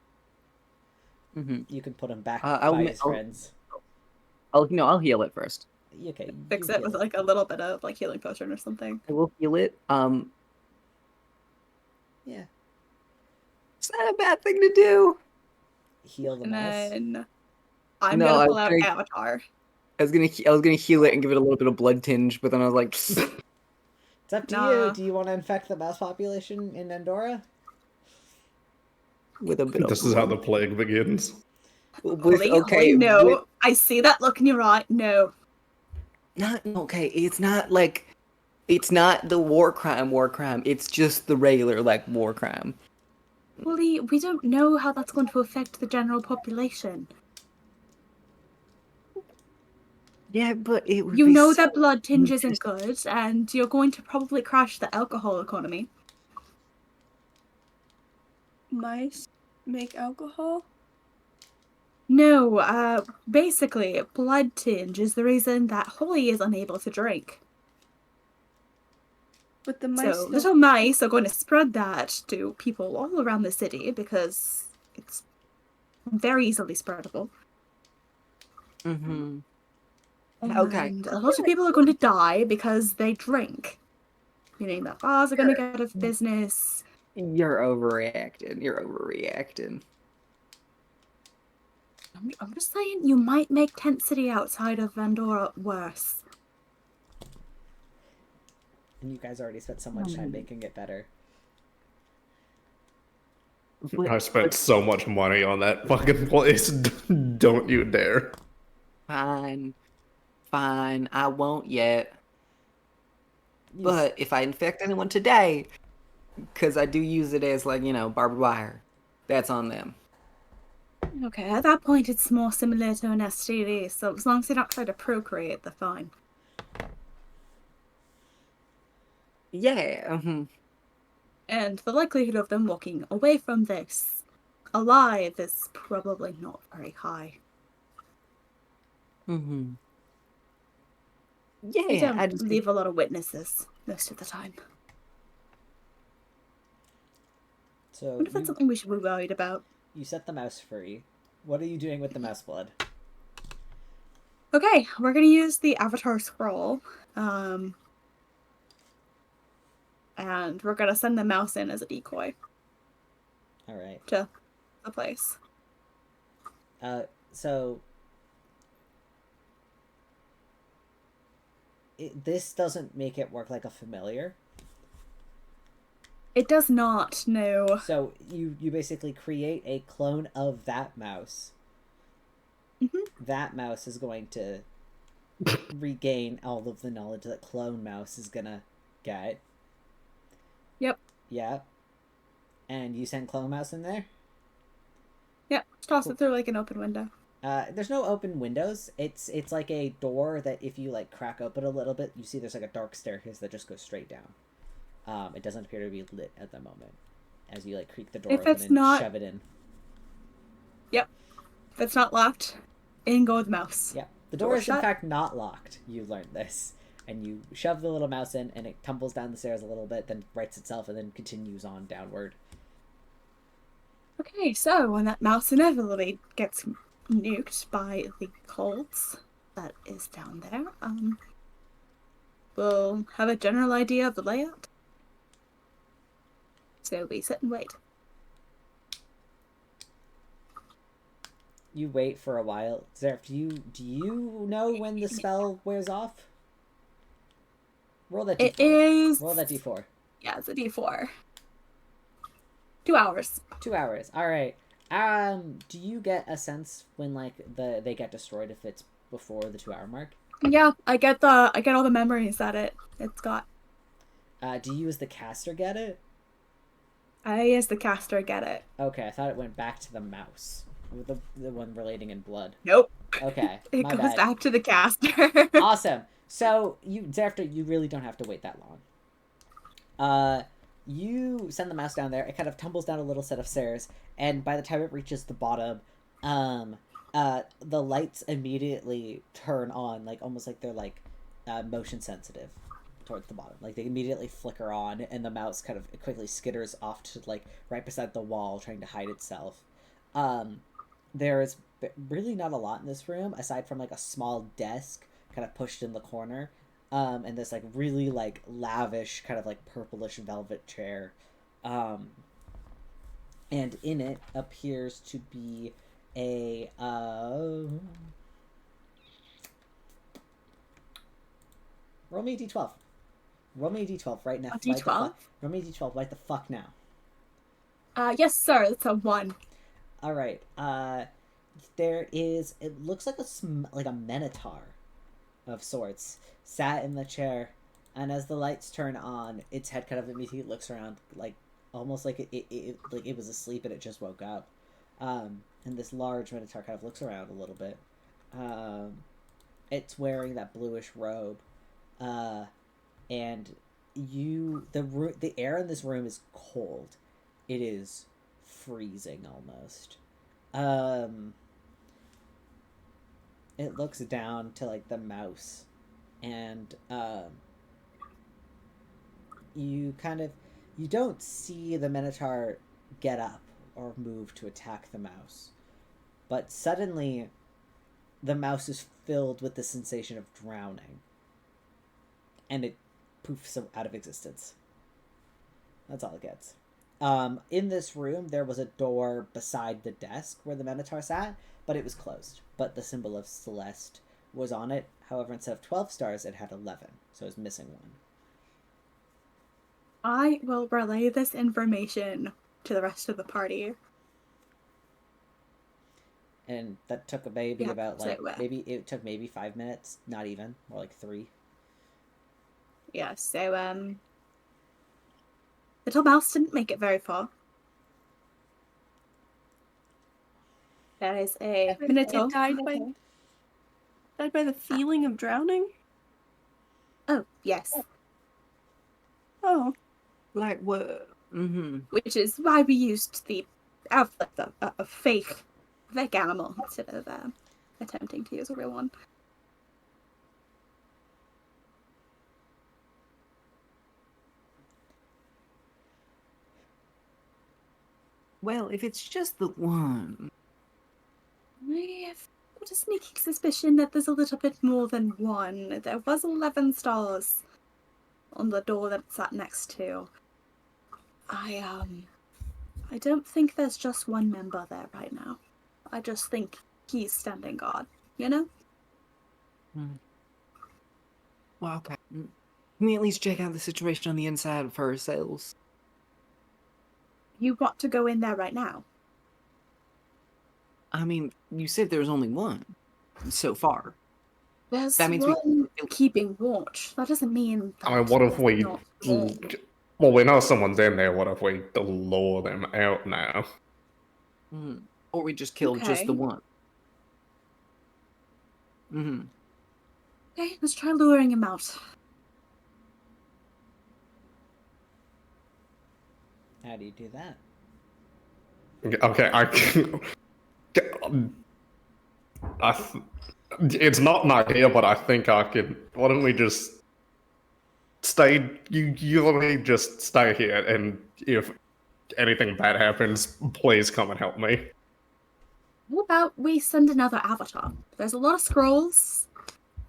Mm-hmm. You can put him back I'll by his friends. I'll heal it first. Okay. Fix you it heal with like a little bit of like healing potion or something. I will heal it. Yeah. Is that a bad thing to do? Heal the And mouse. then I'm No, gonna I pull out think- Avatar. I was gonna heal it and give it a little bit of blood tinge, but then I was like, It's up to Nah. you. Do you want to infect the mouse population in Andorra? with a bit of. This is how the plague begins. With, Holly, no. with- I see that look in your eye. No. not okay. It's not like, it's not the war crime. It's just the regular like war crime. Holly, we don't know how that's going to affect the general population. Yeah, but it would You be know so that blood tinge isn't good, and you're going to probably crash the alcohol economy. Mice make alcohol? No, basically, blood tinge is the reason that Holly is unable to drink. But the mice So don't- little mice are going to spread that to people all around the city because it's very easily spreadable. Mm-hmm. Okay. And a lot of people are going to die because they drink. Meaning that bars are going to get out of business. You're overreacting. I'm just saying, you might make Tent City outside of Vandora worse. And you guys already spent so much time making it better. I spent so much money on that fucking place. Don't you dare. Fine, I won't yet. You But if I infect anyone today, because I do use it as like, barbed wire, that's on them. Okay, at that point it's more similar to an STD, so as long as they don't try to procreate, they're fine. Yeah. And the likelihood of them walking away from this alive is probably not very high. Mm-hmm. They Yeah, don't I just leave a lot of witnesses most of the time. I So wonder if that's something we should be worried about. you set the mouse free. What are you doing with the mouse blood? Okay, we're gonna use the Avatar Scroll. And we're gonna send the mouse in as a decoy All right. to the place. So this doesn't make it work like a familiar. It does not, no. So you basically create a clone of that mouse. Mm-hmm. That mouse is going to regain all of the knowledge that clone mouse is gonna get. Yep. Yeah. And you send clone mouse in there? Yep. Toss Cool. it through like an open window. There's no open windows. It's like a door that if you like crack open a little bit, you see there's like a dark staircase that just goes straight down. It doesn't appear to be lit at the moment. As you like creak the door If open it's and not- shove it in. Yep. If it's not locked, in go the mouse. Yeah. The door Door is in shut. fact not locked. You learned this. And you shove the little mouse in and it tumbles down the stairs a little bit, then rights itself and then continues on downward. Okay, so when that mouse inevitably gets nuked by the cults that is down there, we'll have a general idea of the layout. So we sit and wait. You wait for a while. Zerf, do you know when the spell wears off? Roll that d4. It is... Roll that d4. Yeah, it's a d4. 2 hours. 2 hours. All right. Do you get a sense when like they get destroyed if it's before the 2 hour mark? Yeah, I get all the memories that it's got. Do you as the caster get it? I as the caster get it. Okay, I thought it went back to the mouse. The one relating in blood. Nope. Okay, It my goes bad. back to the caster. Awesome. So you really don't have to wait that long. You send the mouse down there. It kind of tumbles down a little set of stairs, and by the time it reaches the bottom, the lights immediately turn on, like almost like they're like motion sensitive towards the bottom. Like they immediately flicker on, and the mouse kind of quickly skitters off to like right beside the wall, trying to hide itself. There is really not a lot in this room aside from like a small desk kind of pushed in the corner, and this like really like lavish kind of like purplish velvet chair, and in it appears to be a roll me a d12. Roll me a d12 right now. A d12? Roll me a d12 right the fuck now. Yes, sir. It's a 1. All right. There is. It looks like like a minotaur of sorts sat in the chair, and as the lights turn on, its head kind of immediately looks around, like almost like it was asleep and it just woke up. And this large minotaur kind of looks around a little bit. It's wearing that bluish robe, and the air in this room is cold. It is freezing almost. It looks down to like the mouse, and you don't see the minotaur get up or move to attack the mouse, but suddenly the mouse is filled with the sensation of drowning, and it poofs out of existence. That's all it gets. In this room, there was a door beside the desk where the minotaur sat, but it was closed. But the symbol of Celeste was on it. However, instead of 12 stars, it had 11, so it was missing one. I will relay this information to the rest of the party. And that took maybe Yeah, about like so, it took maybe 5 minutes, not even, more like 3. Yeah, so little mouse didn't make it very far. There is a minotaur. It died by the feeling of drowning? Oh, yes. Oh. Like what? Mm-hmm. Which is why we used the have like a fake animal instead of attempting to use a real one. Well, if it's just the one. I've got a sneaking suspicion that there's a little bit more than one. There was 11 stars on the door that it sat next to. I don't think there's just one member there right now. I just think he's standing guard, you know? Well, okay. Can we at least check out the situation on the inside for ourselves? You want to go in there right now? I mean, you said there was only one so far. There's That means one keeping watch. That doesn't mean that I mean, what if there's we... not one. Well, we know someone's in there. What if we lure them out now? Or we just kill just the Okay. one. Okay, let's try luring him out. How do you do that? Okay, it's not an idea, but I think I could. Why don't we just stay? You let me just stay here, and if anything bad happens, please come and help me. What about we send another avatar? There's a lot of scrolls.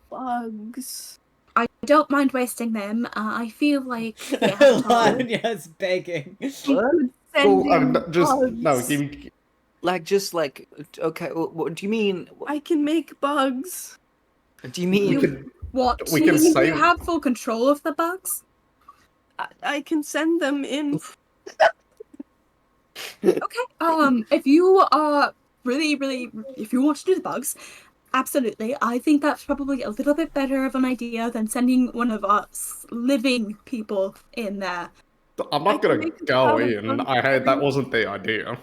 Bugs. I don't mind wasting them. I feel like the avatar... Lanya's begging. Sending Just bugs. no. Give me. Okay, what do you mean? I can make bugs. Do you mean What? We can You save- have full control of the bugs? I can send them in. Okay. If you are really, if you want to do the bugs, absolutely. I think that's probably a little bit better of an idea than sending one of us living people in there. I'm I not can gonna make a go cloud of in. bugs I had that every- wasn't the idea.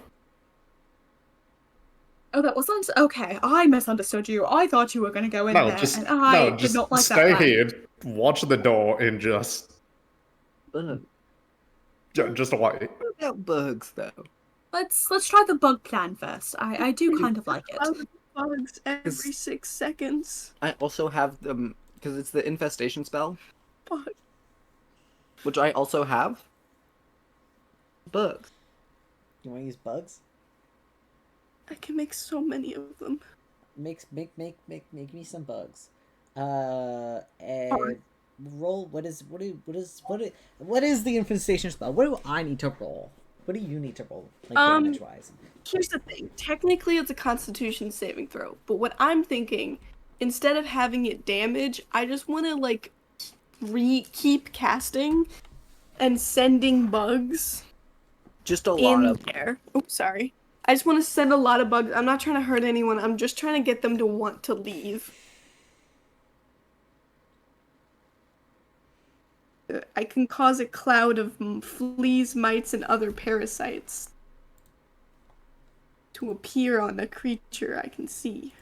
Oh, that wasn't okay. I misunderstood you. I thought you were going to go in No, there, just and I did just not like that stay plan. here, watch the door, and just bugs? wait. What about bugs, though? Let's try the bug plan first. I do kind of like it. Cloud of bugs every 6 seconds. I also have them because it's the infestation spell, Bug. which I also have. Bugs. You want to use bugs? I can make so many of them. Make me some bugs. And roll. What is the infestation spell? What do I need to roll? What do you need to roll? Like damage wise. Here's the thing. Technically, it's a Constitution saving throw. But what I'm thinking, instead of having it damage, I just want to like keep casting and sending bugs Just a lot in of. there. Oh, sorry. I just want to send a lot of bugs. I'm not trying to hurt anyone. I'm just trying to get them to want to leave. I can cause a cloud of fleas, mites, and other parasites to appear on a creature I can see.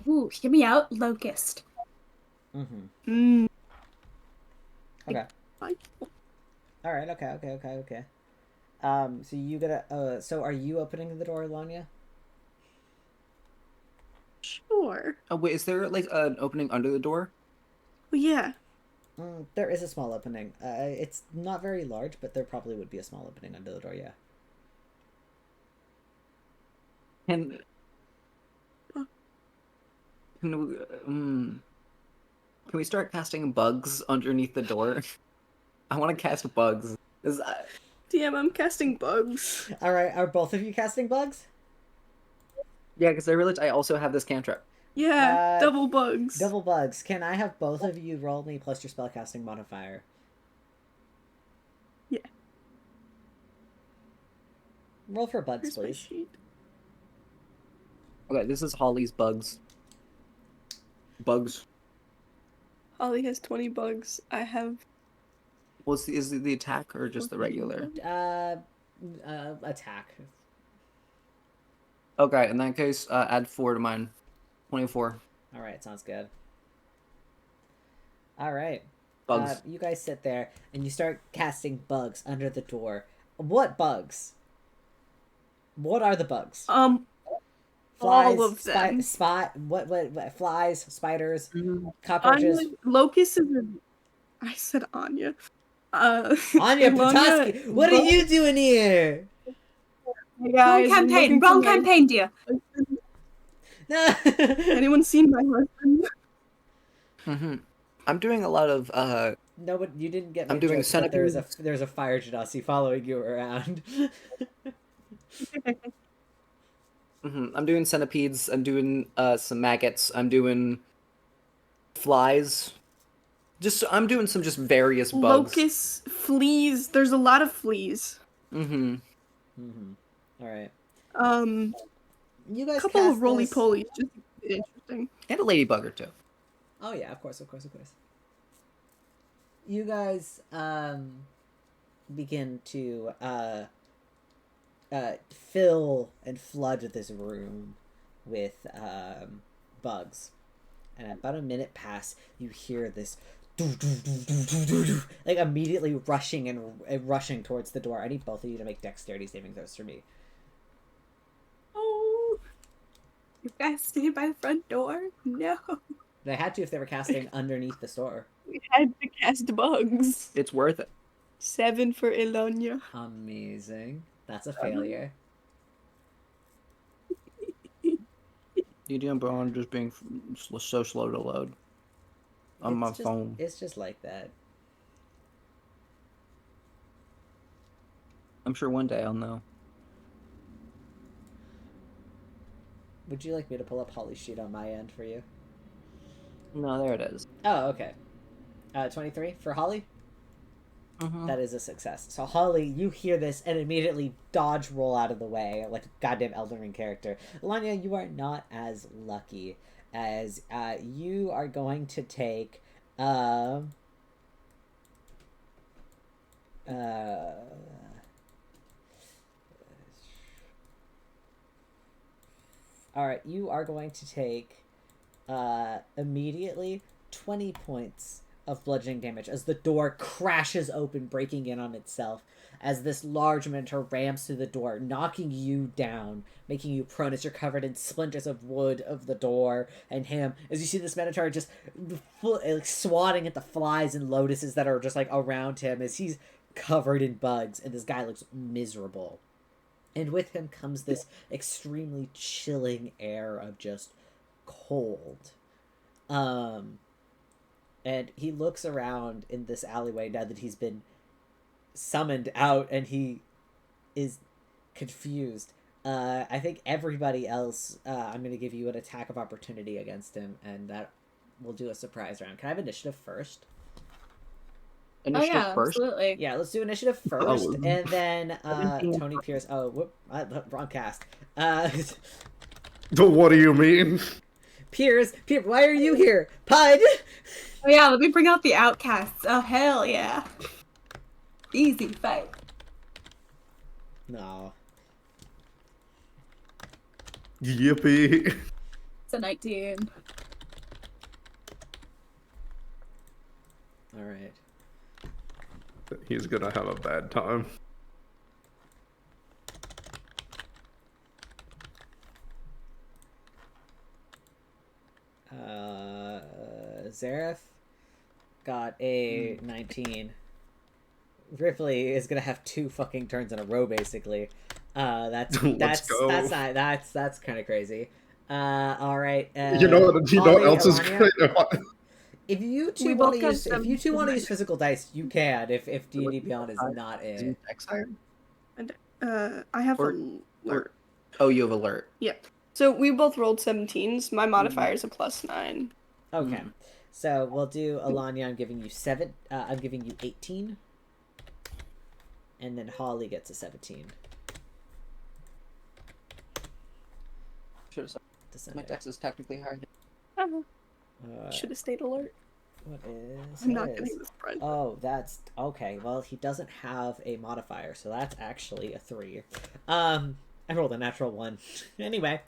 Ooh, hear me out, locust. Mm-hmm. Mm. Okay. I- All right. Okay. So you gotta. So are you opening the door, Lanya? Sure. Oh wait, is there like an opening under the door? Well, yeah. There is a small opening. It's not very large, but there probably would be a small opening under the door. Yeah. Can we start casting bugs underneath the door? I want to cast bugs. DM, I'm casting bugs. All right. Are both of you casting bugs? Yeah, because I realized I also have this cantrip. Yeah, double bugs. Double bugs. Can I have both of you roll me plus your spellcasting modifier? Yeah. Roll for bugs, Here's my please. sheet. Okay, this is Holly's bugs. Bugs. Holly has 20 bugs. I have Is it the attack or just the regular? Attack. Okay, in that case, add 4 to mine. 24. All right, sounds good. All right. Bugs. You guys sit there and you start casting bugs under the door. What bugs? What are the bugs? All of them. What flies, spiders, Mhm. cockroaches. Anya, Locust is a... I said Anya. Anya Ilanya, Petoskey, what are you doing here? Hey Wrong guys, I'm campaign. looking for Wrong my campaign, dear. husband. Anyone seen my husband? Mhm. I'm doing a lot of No, but you didn't get my I'm doing joke, but there's centipedes. a fire genasi following you around. I'm doing centipedes. I'm doing some maggots. I'm doing flies. I'm doing some just various bugs. Locusts, fleas. There's a lot of fleas. Mm-hmm. All right, A you guys couple of cast roly this. polies. Just interesting. And a ladybug or two. Oh yeah, of course. You guys begin to fill and flood this room with bugs, and about a minute pass, you hear this like immediately rushing and rushing towards the door. I need both of you to make dexterity saving throws for me. Oh, you guys stayed by the front door? No. They had to if they were casting underneath the store. We had to cast bugs. It's worth it. 7 for Ilanya. Amazing. That's a failure. DD and Brown just being so slow to load on my phone. It's just like that. I'm sure one day I'll know. Would you like me to pull up Holly's sheet on my end for you? No, there it is. Oh, okay. 23 for Holly? Mm-hmm. That is a success. So Holly, you hear this and immediately dodge roll out of the way like a goddamn Elden Ring character. Lanya, you are not as lucky as you are going to take all right, you are going to take immediately 20 points of bludgeoning damage as the door crashes open, breaking in on itself, as this large minotaur rams through the door, knocking you down, making you prone as you're covered in splinters of wood of the door and him, as you see this minotaur just like swatting at the flies and lotuses that are just like around him as he's covered in bugs, and this guy looks miserable. And with him comes this extremely chilling air of just cold. And he looks around in this alleyway now that he's been summoned out, and he is confused. I think everybody else, I'm going to give you an attack of opportunity against him, and that will do a surprise round. Can I have initiative first? Initiative first? Absolutely. Yeah, let's do initiative first, and then Tony Pierce. Oh, whoop, wrong cast. What do you mean? Pierce, why are you here? Pud! Oh yeah, let me bring out the outcasts. Oh hell yeah. Easy fight. No. Yippee. It's a 19. Alright. He's gonna have a bad time. Zareth got a 19. Ripley is gonna have 2 fucking turns in a row, basically. That's kind of crazy. All right. You know what else is Alania, great? If you two want to use physical dice, you can. If D&D Beyond is not in. And I have alert. Oh, you have alert. Yep. So we both rolled 17s. My modifier is a +9. Okay. So we'll do Alanya. I'm giving you 7. I'm giving you 18. And then Holly gets a 17. Should have. My dex is technically higher. Should have stayed alert. What is? I'm not getting this front. Oh, that's okay. Well, he doesn't have a modifier, so that's actually a 3. I rolled a natural 1. Anyway,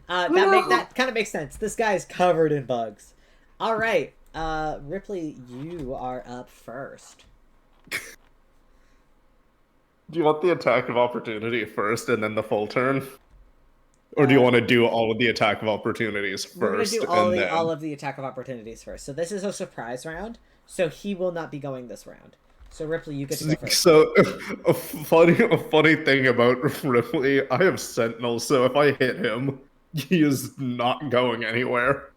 that kind of makes sense. This guy's covered in bugs. All right, Ripley, you are up first. Do you want the attack of opportunity first and then the full turn? Or do you want to do all of the attack of opportunities We're gonna first do and then... all of the attack of opportunities first. So this is a surprise round, so he will not be going this round. So Ripley, you get to go first. So, a funny thing about Ripley, I have Sentinel, so if I hit him, he is not going anywhere.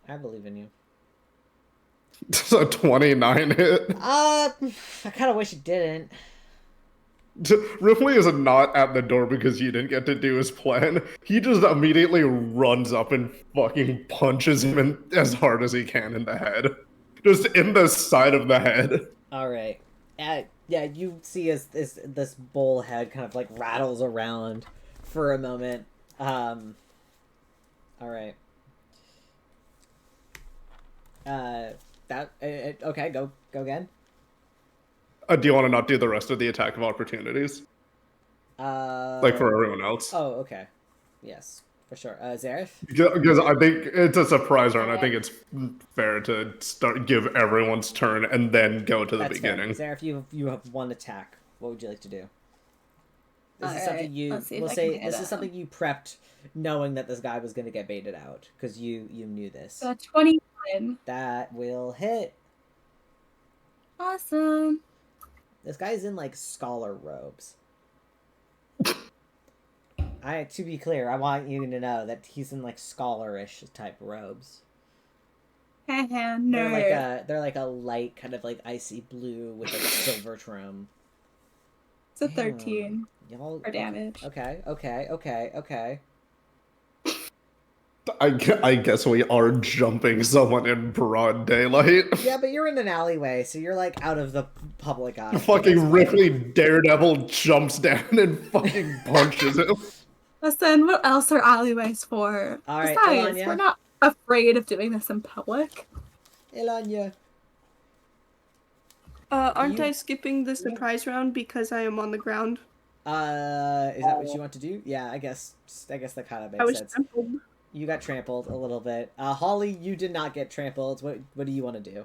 I believe in you. So 29 hit. I kind of wish it didn't. Ripley is not at the door because you didn't get to do his plan. He just immediately runs up and fucking punches him as hard as he can in the head. Just in the side of the head. All right. Yeah, you see as this bull head kind of like rattles around for a moment. All right. Okay, go again. Do you want to not do the rest of the attack of opportunities? Like for everyone else? Oh, okay. Yes, for sure. Zareth? Because I think it's a surprise round. I think it's fair to give everyone's turn and then go to the That's beginning. Fair. Zareth, you have one attack. What would you like to do? This is Alright, something you let's see if we'll I say can hit this is him. something you prepped knowing that this guy was going to get baited out because you knew this. 21. That will hit. Awesome. This guy's in like scholar robes. To be clear, I want you to know that he's in like scholarish type robes. Haha, They're like a light kind of like icy blue with like a silver trim. It's a 13 Y'all for damage. Okay. I guess we are jumping someone in broad daylight. Yeah, but you're in an alleyway, so you're like out of the public eye. Fucking Ripley Daredevil jumps down and fucking punches him. Listen, what else are alleyways for? All right, Besides, Elanya. we're not afraid of doing this in public. Elanya. Aren't You- I skipping the surprise round because I am on the ground? Is that what you want to do? Yeah, I guess that kind of I makes was sense. trampled. You got trampled a little bit. Holly, you did not get trampled. What do you want to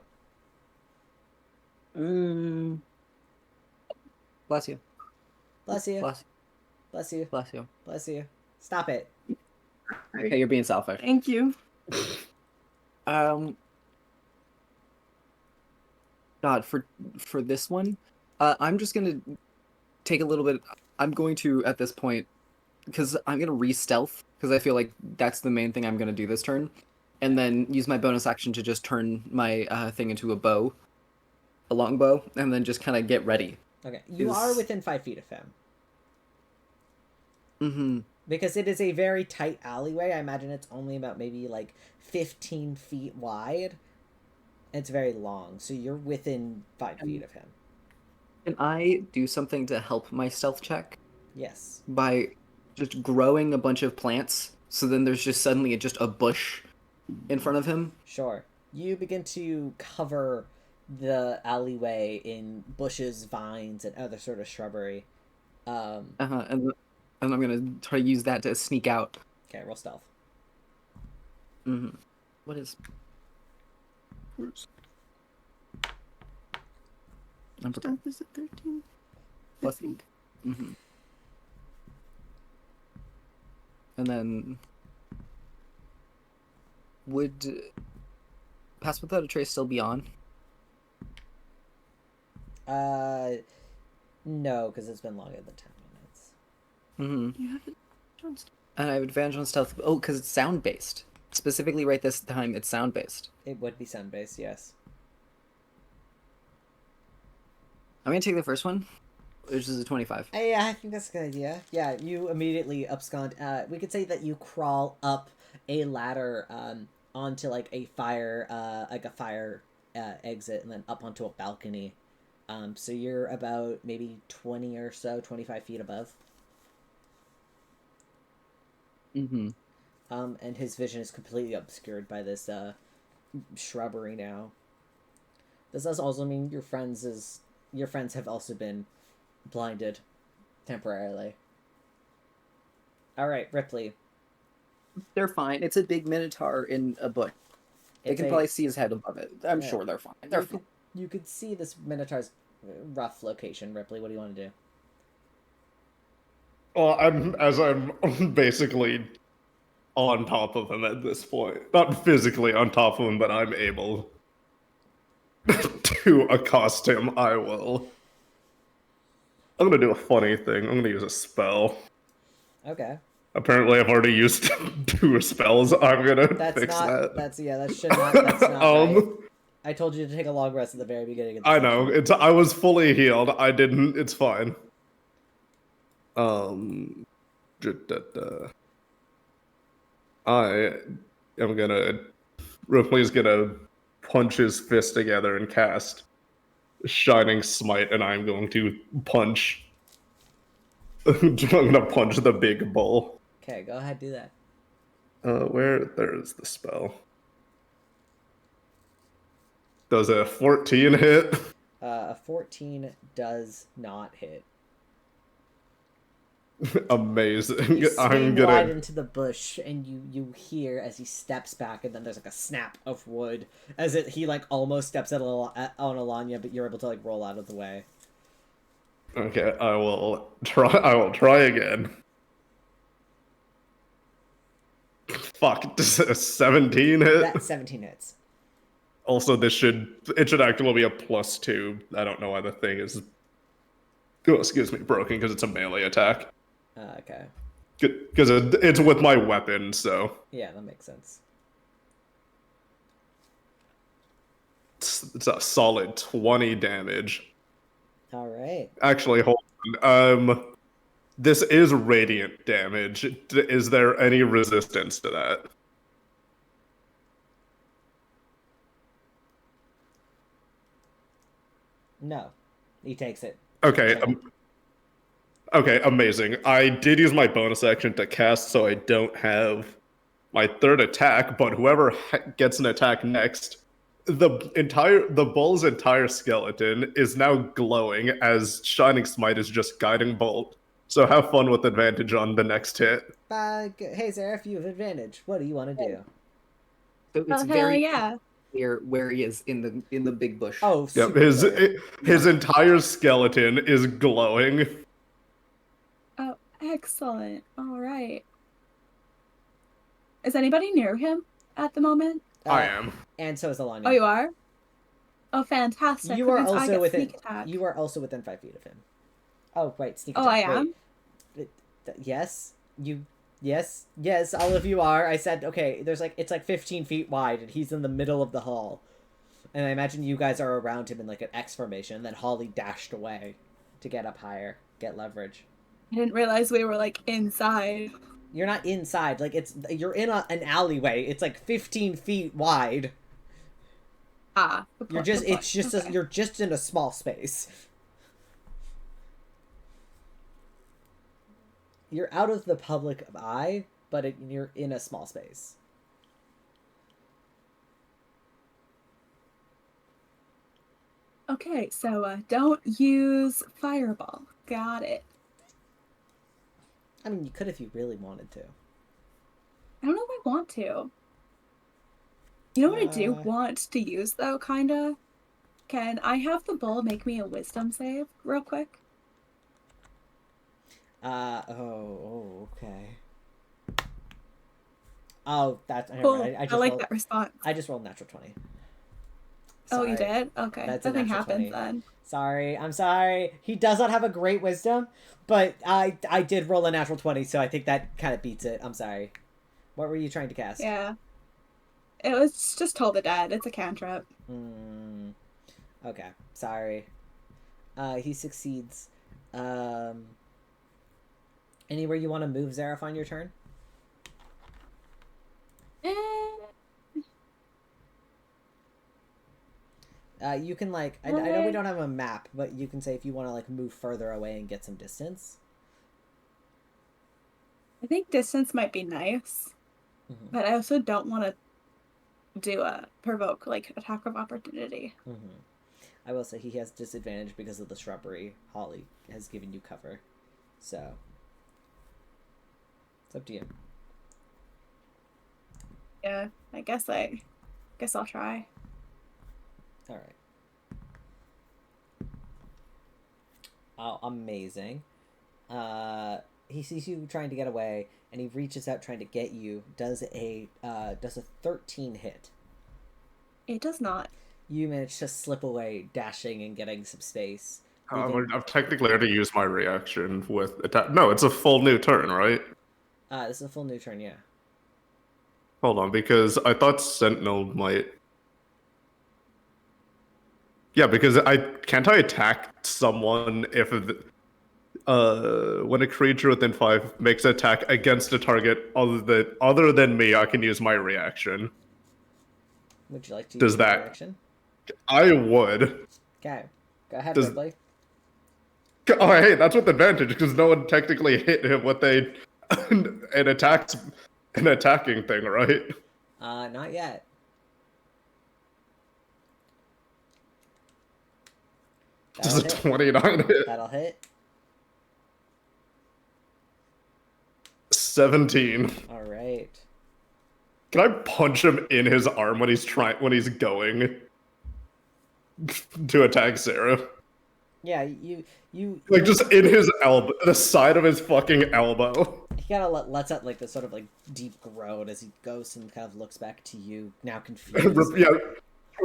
do? Bless you. Bless you. Bless you. Bless you. Bless you. Bless you. Stop it. Okay, you're being selfish. Thank you. God, for this one, I'm just gonna take a little bit. I'm going to at this point because I'm gonna re-stealth because I feel like that's the main thing I'm gonna do this turn, and then use my bonus action to just turn my thing into a bow, a longbow, and then just kind of get ready. Okay, you are within 5 feet of him. Mm-hmm. Because it is a very tight alleyway. I imagine it's only about maybe like 15 feet wide. It's very long, so you're within 5 feet of him. Can I do something to help my stealth check Yes. by just growing a bunch of plants? So then there's just suddenly just a bush in front of him. Sure. You begin to cover the alleyway in bushes, vines, and other sort of shrubbery. And I'm gonna try to use that to sneak out. Okay, roll stealth. Mm-hmm. What is? I'm Stealth is a 13. plus 8. Mm-hmm. And then would Pass Without a Trace still be on? No, because it's been longer than 10 minutes. Mm-hmm. You have it. John's- And I have advantage on stealth. Oh, because it's sound based. Specifically, right this time, it's sound based. It would be sun-based, yes. I'm gonna take the first one, which is a 25. Yeah, I think that's a good idea. Yeah, you immediately abscond. We could say that you crawl up a ladder onto like a fire exit, and then up onto a balcony. So you're about maybe 20 or so, 25 feet above. Mm-hmm. And his vision is completely obscured by this shrubbery now. This does also mean your friends have also been blinded temporarily. All right, Ripley. They're fine. It's a big minotaur in a bush. They It's can a- probably see his head above it. I'm Yeah. sure they're fine. They're you fine. could see this minotaur's rough location. Ripley, what do you want to do? Well, I'm basically on top of him at this point. Not physically on top of him, but I'm able to accost him. I'm gonna do a funny thing. I'm gonna use a spell. Okay. Apparently, I've already used 2 spells. I'm gonna That's fix not. that. That should not. That's not right. um, I told you to take a long rest at the very beginning of the I session. know. I was fully healed. I didn't. It's fine. Um, I am gonna. Ripley's gonna punch his fist together and cast Shining Smite, and I'm going to punch. I'm gonna punch the big bull. Okay, go ahead, do that. There's the spell. Does a 14 hit? A 14 does not hit. Amazing. You I'm swing wide gonna. into the bush, and you hear as he steps back, and then there's like a snap of wood as he like almost steps on Alanya, but you're able to like roll out of the way. Okay, I will try again. Fuck, does a 17 hit? That 17 hits. Also, it should actually be a +2. I don't know why the thing is. Oh, excuse me, broken because it's a melee attack. Okay. Because it's with my weapon, so Yeah, that makes sense. it's a solid 20 damage. All right. Actually, hold on. This is radiant damage. Is there any resistance to that? No, he takes it. Okay. Sure. Okay, amazing. I did use my bonus action to cast, so I don't have my 3rd attack. But whoever gets an attack next, the bull's entire skeleton is now glowing as Shining Smite is just guiding bolt. So have fun with advantage on the next hit. Hey, Zareth, you have advantage. What do you want to do? So it's Hell very yeah. clear where he is in the big bush. Oh, Yep, super clear. his entire skeleton is glowing. Oh, excellent. All right. Is anybody near him at the moment? I am. And so is Alanya. Oh, you are? Oh, fantastic. You are That means I also get within. sneak attack. You are also within 5 feet of him. Oh, wait, sneak Oh, attack. I am? Wait. Yes, you. Yes, all of you are. I said okay. It's like 15 feet wide, and he's in the middle of the hall. And I imagine you guys are around him in like an X formation. And then Holly dashed away to get up higher, get leverage. I didn't realize we were like inside. You're not inside. Like you're in an alleyway. It's like 15 feet wide. Ah, You're just. You're just in a small space. You're out of the public eye, but you're in a small space. Okay, so don't use fireball. Got it. I mean, you could if you really wanted to. I don't know if I want to. You know what I do want to use though, kinda? Can I have the bull make me a wisdom save real quick? Okay. Oh, that's Cool. I just I like rolled, that response. I just rolled natural 20. Oh, you Sorry. did? Okay. That's a Nothing natural happens 20. then. Sorry, I'm sorry. He does not have a great wisdom, but I did roll a natural 20, so I think that kind of beats it. I'm sorry. What were you trying to cast? Yeah. It was just Toll the Dead. It's a cantrip. Okay, sorry. He succeeds. Anywhere you want to move Zareth on your turn? You can like I know we don't have a map, but you can say if you want to like move further away and get some distance. I think distance might be nice, but I also don't want to do a provoke like attack of opportunity. I will say he has disadvantage because of the shrubbery. Holly has given you cover, so it's up to you. Yeah, I guess I'll try. All right. Oh, amazing. He sees you trying to get away, and he reaches out trying to get you. Does a 13 hit. It does not. You manage to slip away, dashing and getting some space. I've technically already used my reaction with attack. No, it's a full new turn, right? This is a full new turn, yeah. Hold on, because I thought Sentinel might. Yeah, because can't I attack someone if when a creature within 5 makes an attack against a target other than me, I can use my reaction. Would you like to Does use your that? reaction? I would. Okay. Go ahead, Does- Ripley. Oh, hey, that's with advantage because no one technically hit him with an attacking thing, right? Not yet. Does a That'll hit. 29 hit? That'll hit. 17. All right. Can I punch him in his arm when he's going to attack Sarah? Yeah, you Like just in his elbow, the side of his fucking elbow. he kind of lets out like this sort of like deep groan as he goes and kind of looks back to you, now confused. Yeah,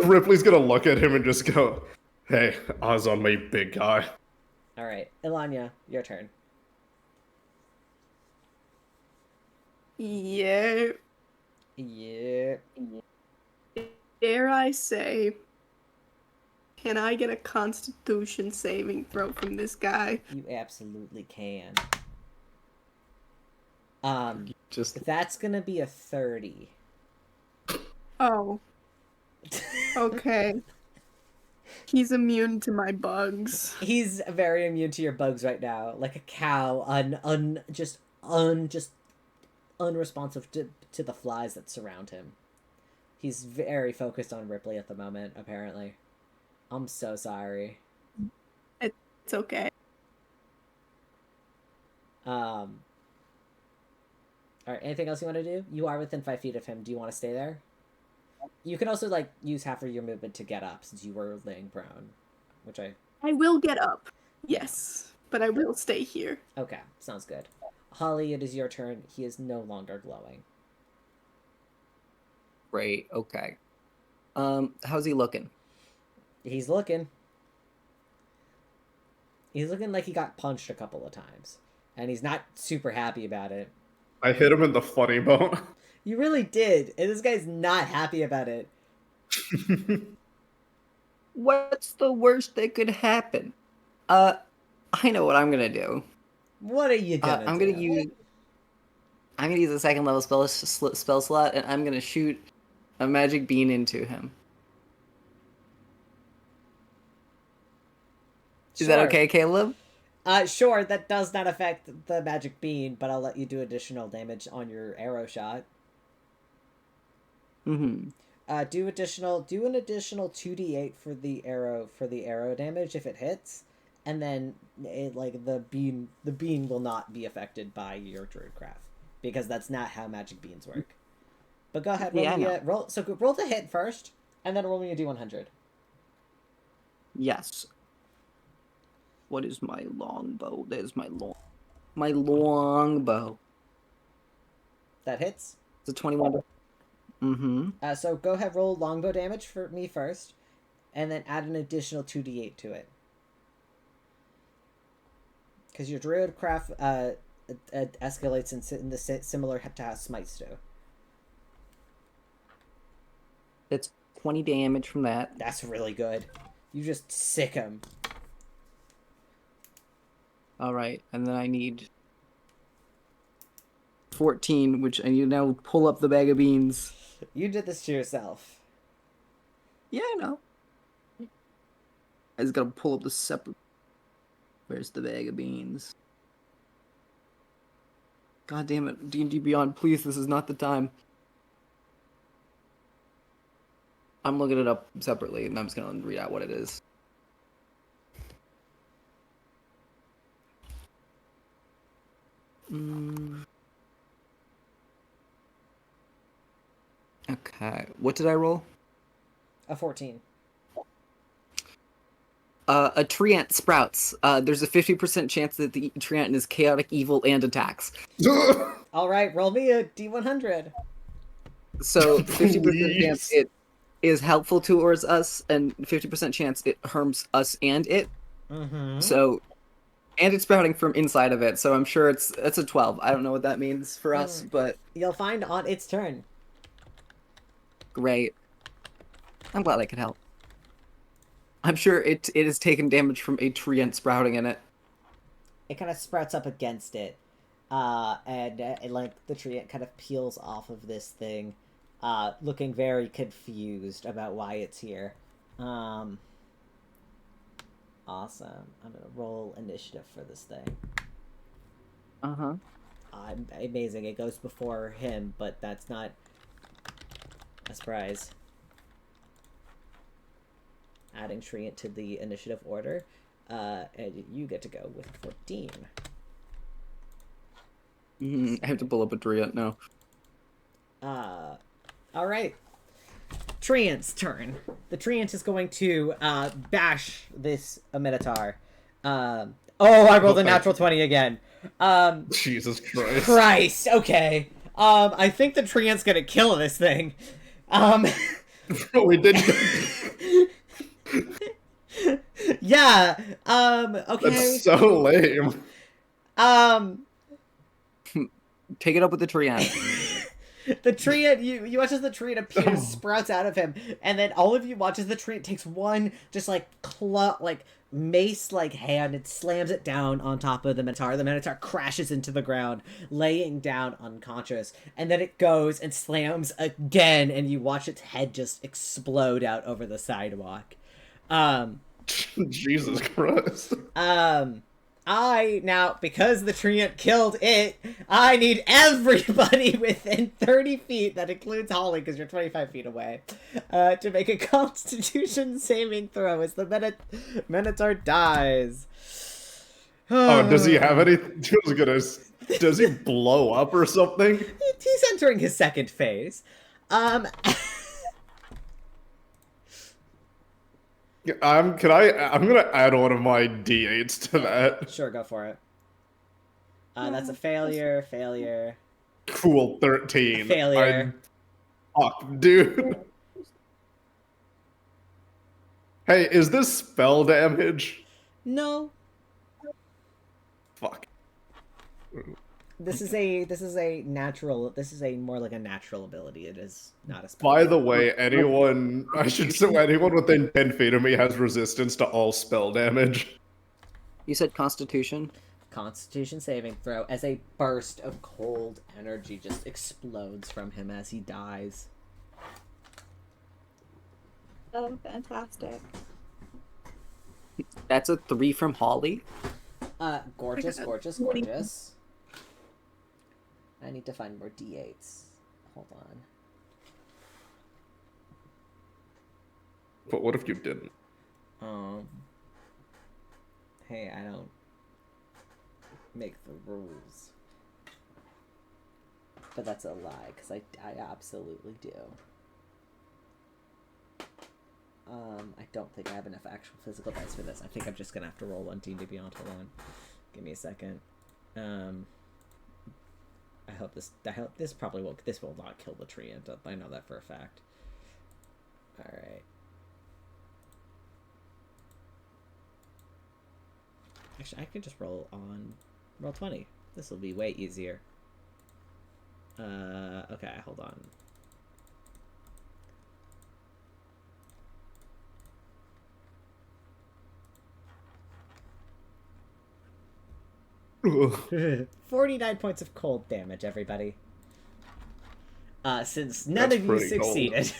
Ripley's gonna look at him and just go, "Hey, eyes on me, big guy." All right, Ilanya, your turn. Yeah. Yeah. Dare I say, can I get a Constitution saving throw from this guy? You absolutely can. Just That's gonna be a 30. Oh, okay. He's immune to my bugs. He's very immune to your bugs right now, like a cow, just unresponsive to the flies that surround him. He's very focused on Ripley at the moment, apparently. I'm so sorry. It's okay. All right, anything else you want to do? You are within 5 feet of him. Do you want to stay there? You can also, like, use half of your movement to get up, since you were laying prone. Which I will get up. Yes, but I will stay here. Okay, sounds good. Holly, it is your turn. He is no longer glowing. great. Okay. How's he looking? He's looking. He's looking like he got punched a couple of times. And he's not super happy about it. I hit him in the funny bone. You really did. And this guy's not happy about it. What's the worst that could happen? I know what I'm gonna do. What are you gonna do? I'm gonna use a second level spell slot, and I'm gonna shoot a magic bean into him. Is that Sure. okay, Caleb? Sure, that does not affect the magic bean, but I'll let you do additional damage on your arrow shot. Mm-hmm. Do an additional 2d8 for the arrow damage if it hits, and then the bean will not be affected by your druidcraft because that's not how magic beans work. But go ahead, roll the hit first, and then roll me a d100. Yes. What is my longbow? There's my longbow. That hits. It's a 21. Mm-hmm. So go ahead, roll longbow damage for me first, and then add an additional 2d8 to it. Because your druidcraft escalates in the similar to how smites do. It's 20 damage from that. That's really good. You just sick him. All right, and then I need 14, which I need to now pull up the bag of beans. You did this to yourself. Yeah, I know. I just gotta pull up the separate. Where's the bag of beans? God damn it, D&D Beyond, please, this is not the time. I'm looking it up separately, and I'm just gonna read out what it is. Okay, what did I roll? A 14. A treant sprouts. There's a 50% chance that the treant is chaotic, evil, and attacks. All right, roll me a d100. So 50% Please. chance it is helpful towards us, and 50% chance it harms us and it. Mm-hmm. So, and it's sprouting from inside of it. So I'm sure it's a 12. I don't know what that means for us, but You'll find on its turn. great. I'm glad I could help. I'm sure it has taken damage from a treant sprouting in it. It kind of sprouts up against it, and like the tree, it kind of peels off of this thing, looking very confused about why it's here. Awesome. I'm gonna roll initiative for this thing. Amazing. It goes before him, but that's not a surprise. Adding Treant to the initiative order. And you get to go with 14. I have to pull up a treant now. Alright. Treant's turn. The Treant is going to bash this Minotaur. I rolled a natural 20 again. Jesus Christ. Christ, okay. I think the Treant's gonna kill this thing. We didn't. Yeah. Okay. That's so lame. Take it up with the treant. The tree, you watch as the tree appears, sprouts out of him, and then all of you watch as the tree takes one just like mace like hand and slams it down on top of the Minotaur. The Minotaur crashes into the ground, laying down unconscious, and then it goes and slams again, and you watch its head just explode out over the sidewalk. Jesus Christ. Because the treant killed it, I need everybody within 30 feet, that includes Holly, because you're 25 feet away, to make a Constitution saving throw as the Minotaur dies. Does he have any? Does he blow up or something? He's entering his second phase. I'm gonna add one of my d8s to that. Sure, go for it. That's a failure. Cool, 13. Failure. Fuck, dude. Hey, is this spell damage? No. Fuck. This is more like a natural ability. It is not a spell. By the way, anyone within 10 feet of me has resistance to all spell damage. You said Constitution? Constitution saving throw as a burst of cold energy just explodes from him as he dies. Oh, fantastic. That's a 3 from Holly. Gorgeous. I need to find more d8s. Hold on. But what if you didn't? Hey, I don't make the rules. But that's a lie, because I absolutely do. I don't think I have enough actual physical dice for this. I think I'm just gonna have to roll 1d to be on. Hold on. Give me a second. I hope this will not kill the tree. I know that for a fact. Alright. Actually, I could just roll 20. This will be way easier. Okay, hold on. Ugh. 49 points of cold damage, everybody. Since none That's of you pretty succeeded.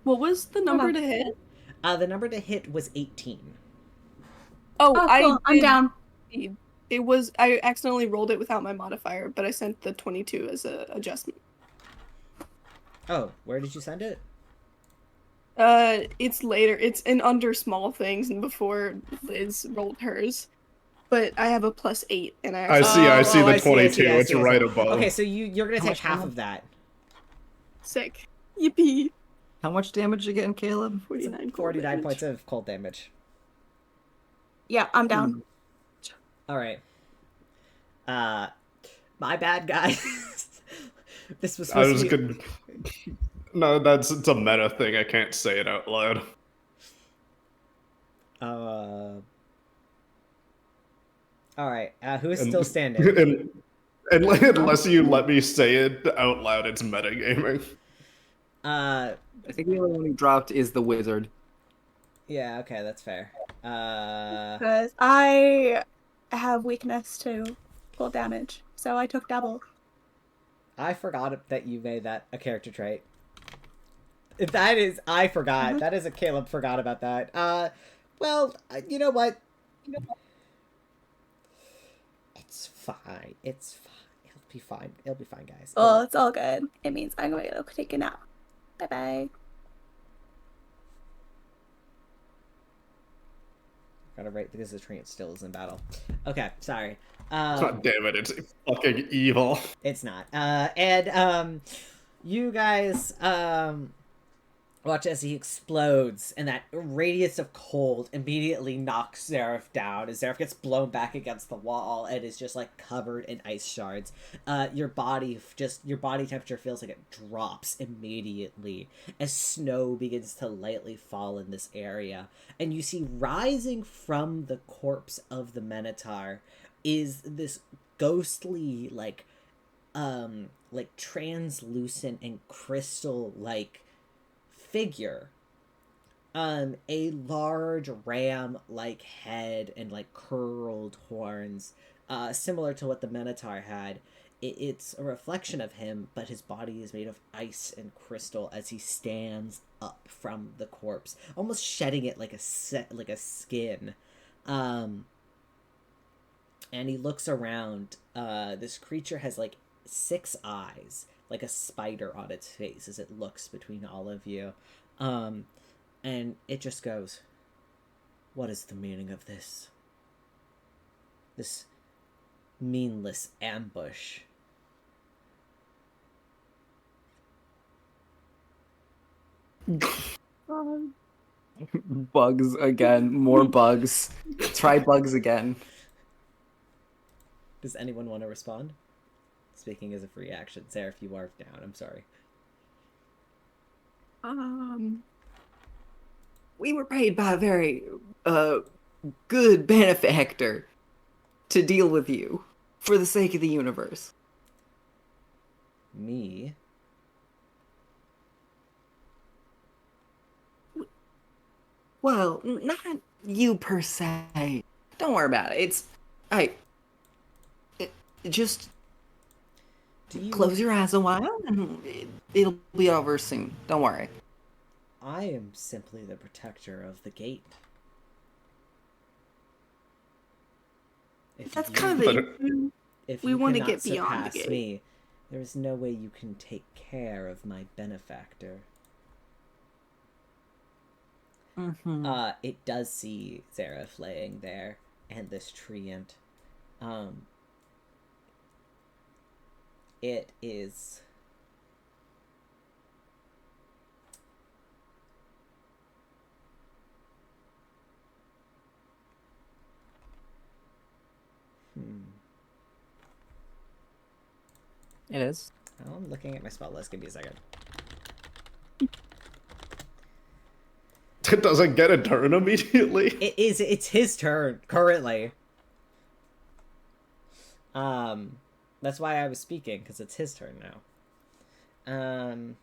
What was the number to hit? The number to hit was 18. Oh, cool. I'm down. It was, I accidentally rolled it without my modifier, but I sent the 22 as a adjustment. Oh, where did you send it? It's later. It's in under small things and before Liz rolled hers. But I have a +8, and I see the 22. It's right above. Okay, so you're gonna How take much half damage? of that. Sick. Yippee. How much damage you getting, Caleb? 49 49 points of cold damage. Yeah, I'm down. All right. My bad, guys. This was I supposed was to be. good. No, it's a meta thing. I can't say it out loud. All right. Who is And, still standing? unless you let me say it out loud, it's metagaming. Uh, I think the only one who dropped is the wizard. yeah. Okay, that's fair. Because I have weakness to cold damage, so I took double. I forgot that you made that a character trait. That is, I forgot. That is a Caleb forgot about that. Well, you know what? It's fine. It's fine. It'll be fine. It'll be fine, guys. Oh, it's all good. It means I'm going to go take a nap. Bye-bye. Gotta write because the train still is in battle. Okay, sorry. God damn it! It's fucking evil. It's not. You guys watch as he explodes, and that radius of cold immediately knocks Zareth down as Zareth gets blown back against the wall and is just like covered in ice shards. Your body temperature feels like it drops immediately as snow begins to lightly fall in this area, and you see rising from the corpse of the Minotaur is this ghostly like translucent and crystal like figure. A large ram like head and like curled horns, similar to what the Minotaur had. It's a reflection of him, but his body is made of ice and crystal as he stands up from the corpse, almost shedding it like a skin. And he looks around. This creature has like 6 eyes, like a spider on its face as it looks between all of you. And it just goes, "What is the meaning of this? This meaningless ambush?" Bugs again. More bugs. Try bugs again. Does anyone want to respond? Speaking as a free action. Sarah, if you are down, I'm sorry. We were paid by a very good benefactor to deal with you for the sake of the universe. Me? Well, not you per se. Don't worry about it. Just close your eyes a while and it'll be over soon. Don't worry. I am simply the protector of the gate. If That's you- kind of If we you wanna cannot get beyond the surpass gate. me, there is no way you can take care of my benefactor. Mm-hmm. It does see Zareth laying there, and this treant. It is... It is. Oh, I'm looking at my spell list. Give me a second. It doesn't get a turn immediately. It's his turn, currently. That's why I was speaking, because it's his turn now.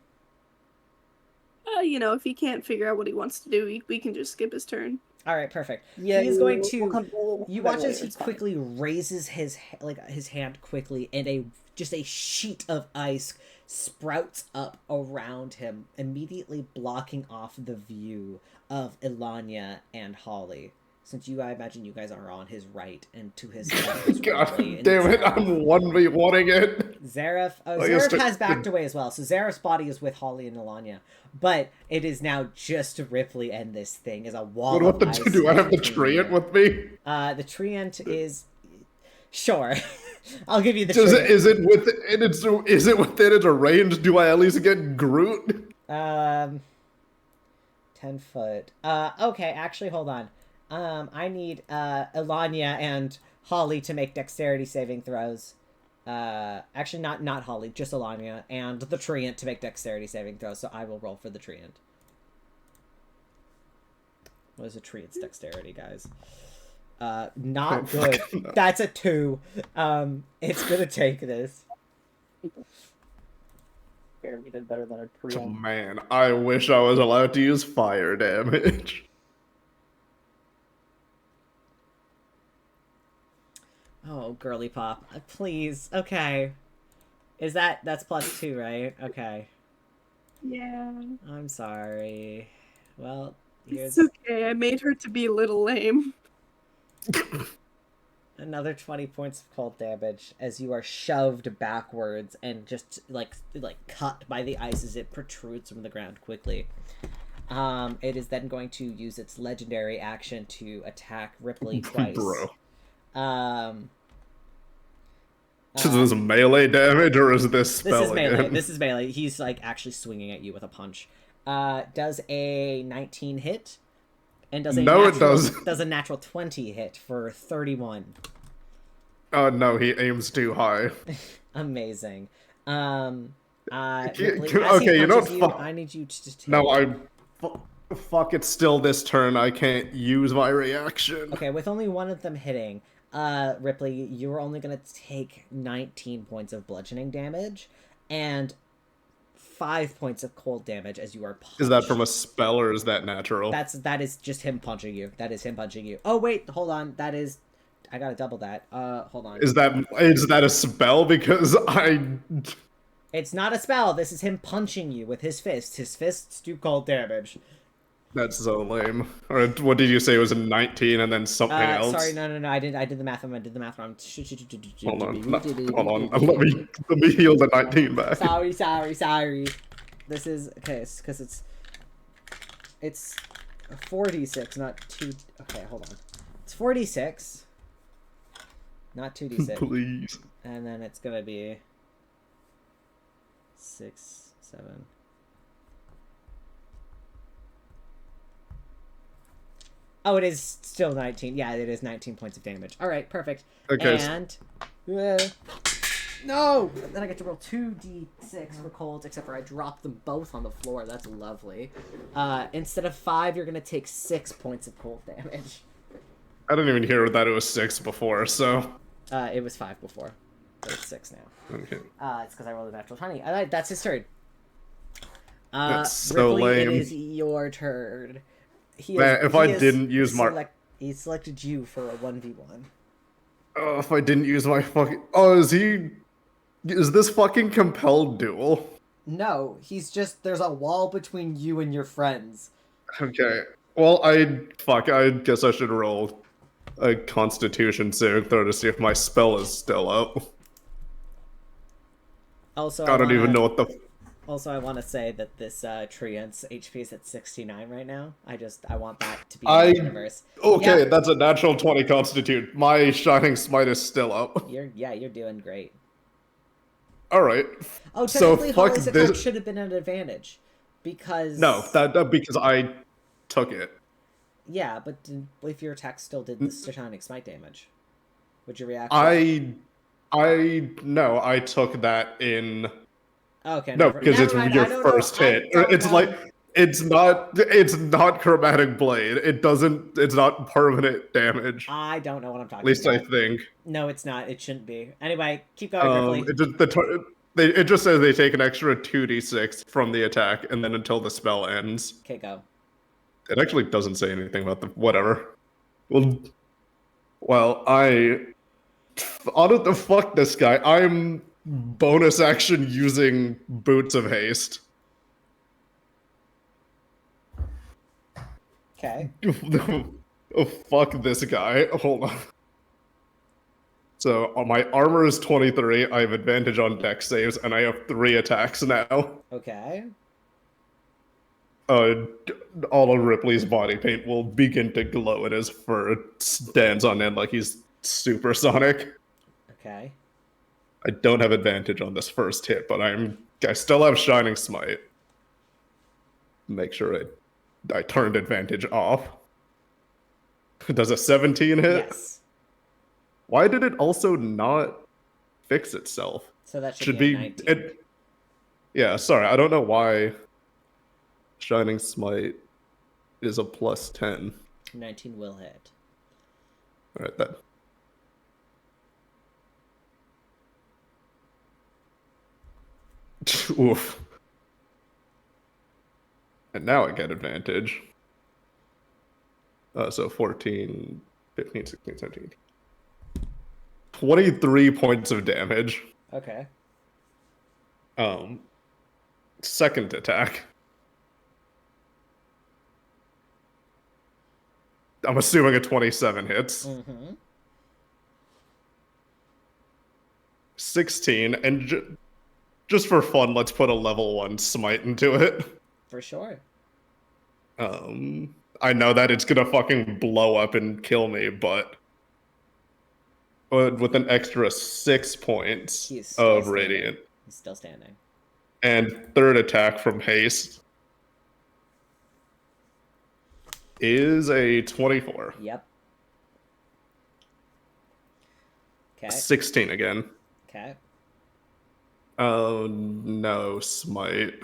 if he can't figure out what he wants to do, we can just skip his turn. Alright, perfect. Yeah, He is going we'll to... come You right watch as later, he it's fine. quickly raises his hand quickly, and just a sheet of ice sprouts up around him, immediately blocking off the view of Ilanya and Holly. Since I imagine you guys are on his right, and to his left is God Ridley, and damn it! Zareth. I'm 1v1ing it. Zareth guess has backed away as well, so Zareth's body is with Holly and Ilanya. But it is now just Ripley and this thing is a wall What of about ice. do I have the between treant you. with me? The treant is... Sure. I'll give you the Is treant. is it within its range? Do I at least get Groot? 10 foot. Okay, actually, hold on. I need Elanya and Holly to make dexterity saving throws. Actually, not Holly, just Elanya and the Treant to make dexterity saving throws. So I will roll for the Treant. What is a Treant's dexterity, guys? Not good. That's a 2. It's gonna take this. Barely did better than a Oh, Treant. man, I wish I was allowed to use fire damage. Oh, girly pop. Please. Okay. That's +2, right? Okay. Yeah. I'm sorry. Well, here's It's okay. I made her to be a little lame. another 20 points of cold damage as you are shoved backwards and just like cut by the ice as it protrudes from the ground quickly. It is then going to use its legendary action to attack Ripley twice. Bro. Uh, Is this melee damage or is this spell This is melee. again? This is melee. He's like actually swinging at you with a punch. Does a 19 hit? And does a No, it natural, doesn't. Does a natural 20 hit for 31. Oh no, he aims too high. Amazing. Okay, Ripley, as he you know punches what? I need you to take... No, fuck it. Still, this turn I can't use my reaction. Okay, with only one of them hitting, Ripley, you're only gonna take 19 points of bludgeoning damage and 5 points of cold damage as you are punched. Is that from a spell or is that natural? That is just him punching you. That is him punching you. Oh wait, hold on. That is... I gotta double that. Hold on. Is that a spell? Because It's not a spell. This is him punching you with his fists. His fists do cold damage. That's so lame. Or what did you say? It was a 19 and then something else? Sorry, no. I did the math. I did the math wrong. Hold on. Let me heal the 19 back. Sorry. This is okay. It's because it's 4d6, not 2. Okay, hold on. It's 4d6, not 2d6. Please. And then it's gonna be 6, 7. Oh, it is still 19. Yeah, it is 19 points of damage. All right, perfect. Okay. And no, then I get to roll 2d6 for colds, except for I dropped them both on the floor. That's lovely. Instead of 5, you're gonna take 6 points of cold damage. I didn't even hear that it was 6 before, so. It was 5 before, but it's 6 now. Okay. It's because I rolled a natural 20. That's his turn. That's so Ripley, lame. it is your turn. Man, if I didn't use my... He selected you for a 1v1. Oh, if I didn't use my fucking... Oh, is this fucking compelled duel? No, he's just... There's a wall between you and your friends. Okay. Well, I guess I should roll a Constitution saving throw to see if my spell is still up. Also, I don't even know what the... Also, I want to say that this Treant's HP is at 69 right now. I want that to be in the universe. Okay, Yeah. that's a natural 20 Constitute. My Shining Smite is still up. You're doing great. Alright. Oh, So technically, fuck Holly's attack this... should have been an advantage. Because... No, that because I took it. Yeah, but if your attack still did the Shining Smite damage, would you react? No, I took that in... Okay. No, because it's your first hit. It's not chromatic blade. It's not permanent damage. I don't know what I'm talking about. At least I think. No, it's not. It shouldn't be. Anyway, keep going, Ripley. It just says they take an extra 2d6 from the attack, and then until the spell ends. Okay, go. It actually doesn't say anything about the whatever. Well, fuck this guy. I'm bonus action using Boots of Haste. Okay. Oh, fuck this guy. Hold on. So my armor is 23. I have advantage on dex saves, and I have 3 attacks now. Okay. All of Ripley's body paint will begin to glow, and his fur stands on end like he's supersonic. Okay. I don't have advantage on this first hit, but I still have Shining Smite. Make sure I turned advantage off. Does a 17 hit? Yes. Why did it also not fix itself? So that should Should be a be 19. it. Yeah, sorry, I don't know why Shining Smite is a plus 10. 19 will hit. All right, that. Oof. And now I get advantage. So 14, 15, 16, 17. 23 points of damage. Okay. Second attack. I'm assuming a 27 hits. Mm-hmm. 16, and just for fun, let's put a level 1 smite into it. For sure. I know that it's gonna fucking blow up and kill me, but with an extra 6 points He's still of standing. radiant He's still standing. and third attack from haste is a 24. Yep. Okay. 16 again. Okay. Oh no, smite.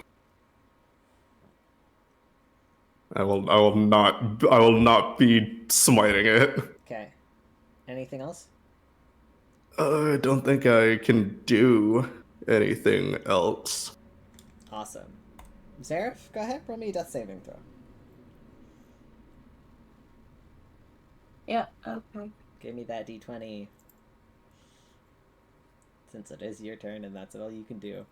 I will not be smiting it. Okay. Anything else? I don't think I can do anything else. Awesome. Zareth, go ahead. Roll me a death saving throw. Yeah, okay. Give me that d20. Since it is your turn and that's all you can do.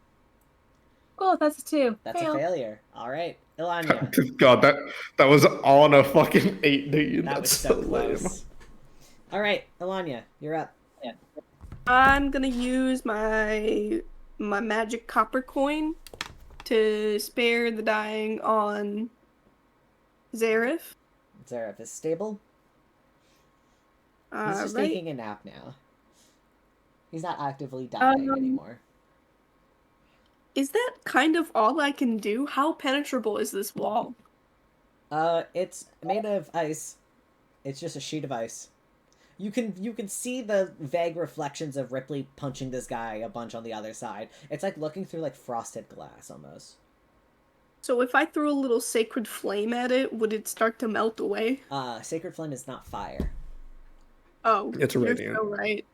Cool, that's a 2. That's Fail. a failure. All right. Ilanya. God, that was on a fucking 18. That was That's so lame. close. All right, Ilanya, you're up. I'm gonna use my magic copper coin to spare the dying on Zareth. Zareth is stable. He's just taking a nap now. He's not actively dying anymore. Is that kind of all I can do? How penetrable is this wall? It's made of ice. It's just a sheet of ice. You can see the vague reflections of Ripley punching this guy a bunch on the other side. It's like looking through like frosted glass almost. So if I threw a little sacred flame at it, would it start to melt away? Sacred flame is not fire. Oh, It's you're radiant. so right.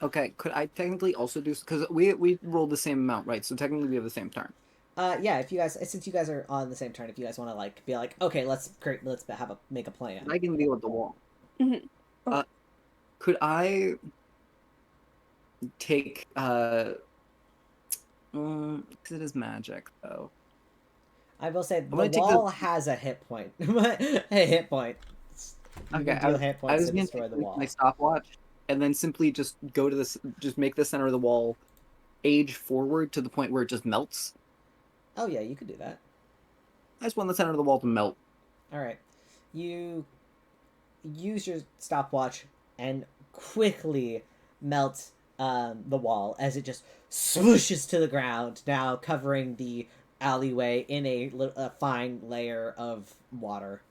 Okay, could I technically also do, because we rolled the same amount, right? So technically we have the same turn. Yeah. If you guys, since you guys are on the same turn, if you guys want to like be like, okay, let's make a plan. I can deal with the wall. Mhm. Could I take because it is magic though. I will say the gonna take wall has a hit point. A hit point. You Okay, can deal hit I points was to gonna destroy take the wall. my stopwatch and then simply just go to this, just make the center of the wall age forward to the point where it just melts. Oh yeah, you could do that. I just want the center of the wall to melt. All right, you use your stopwatch and quickly melt the wall as it just swooshes to the ground, now covering the alleyway in a fine layer of water.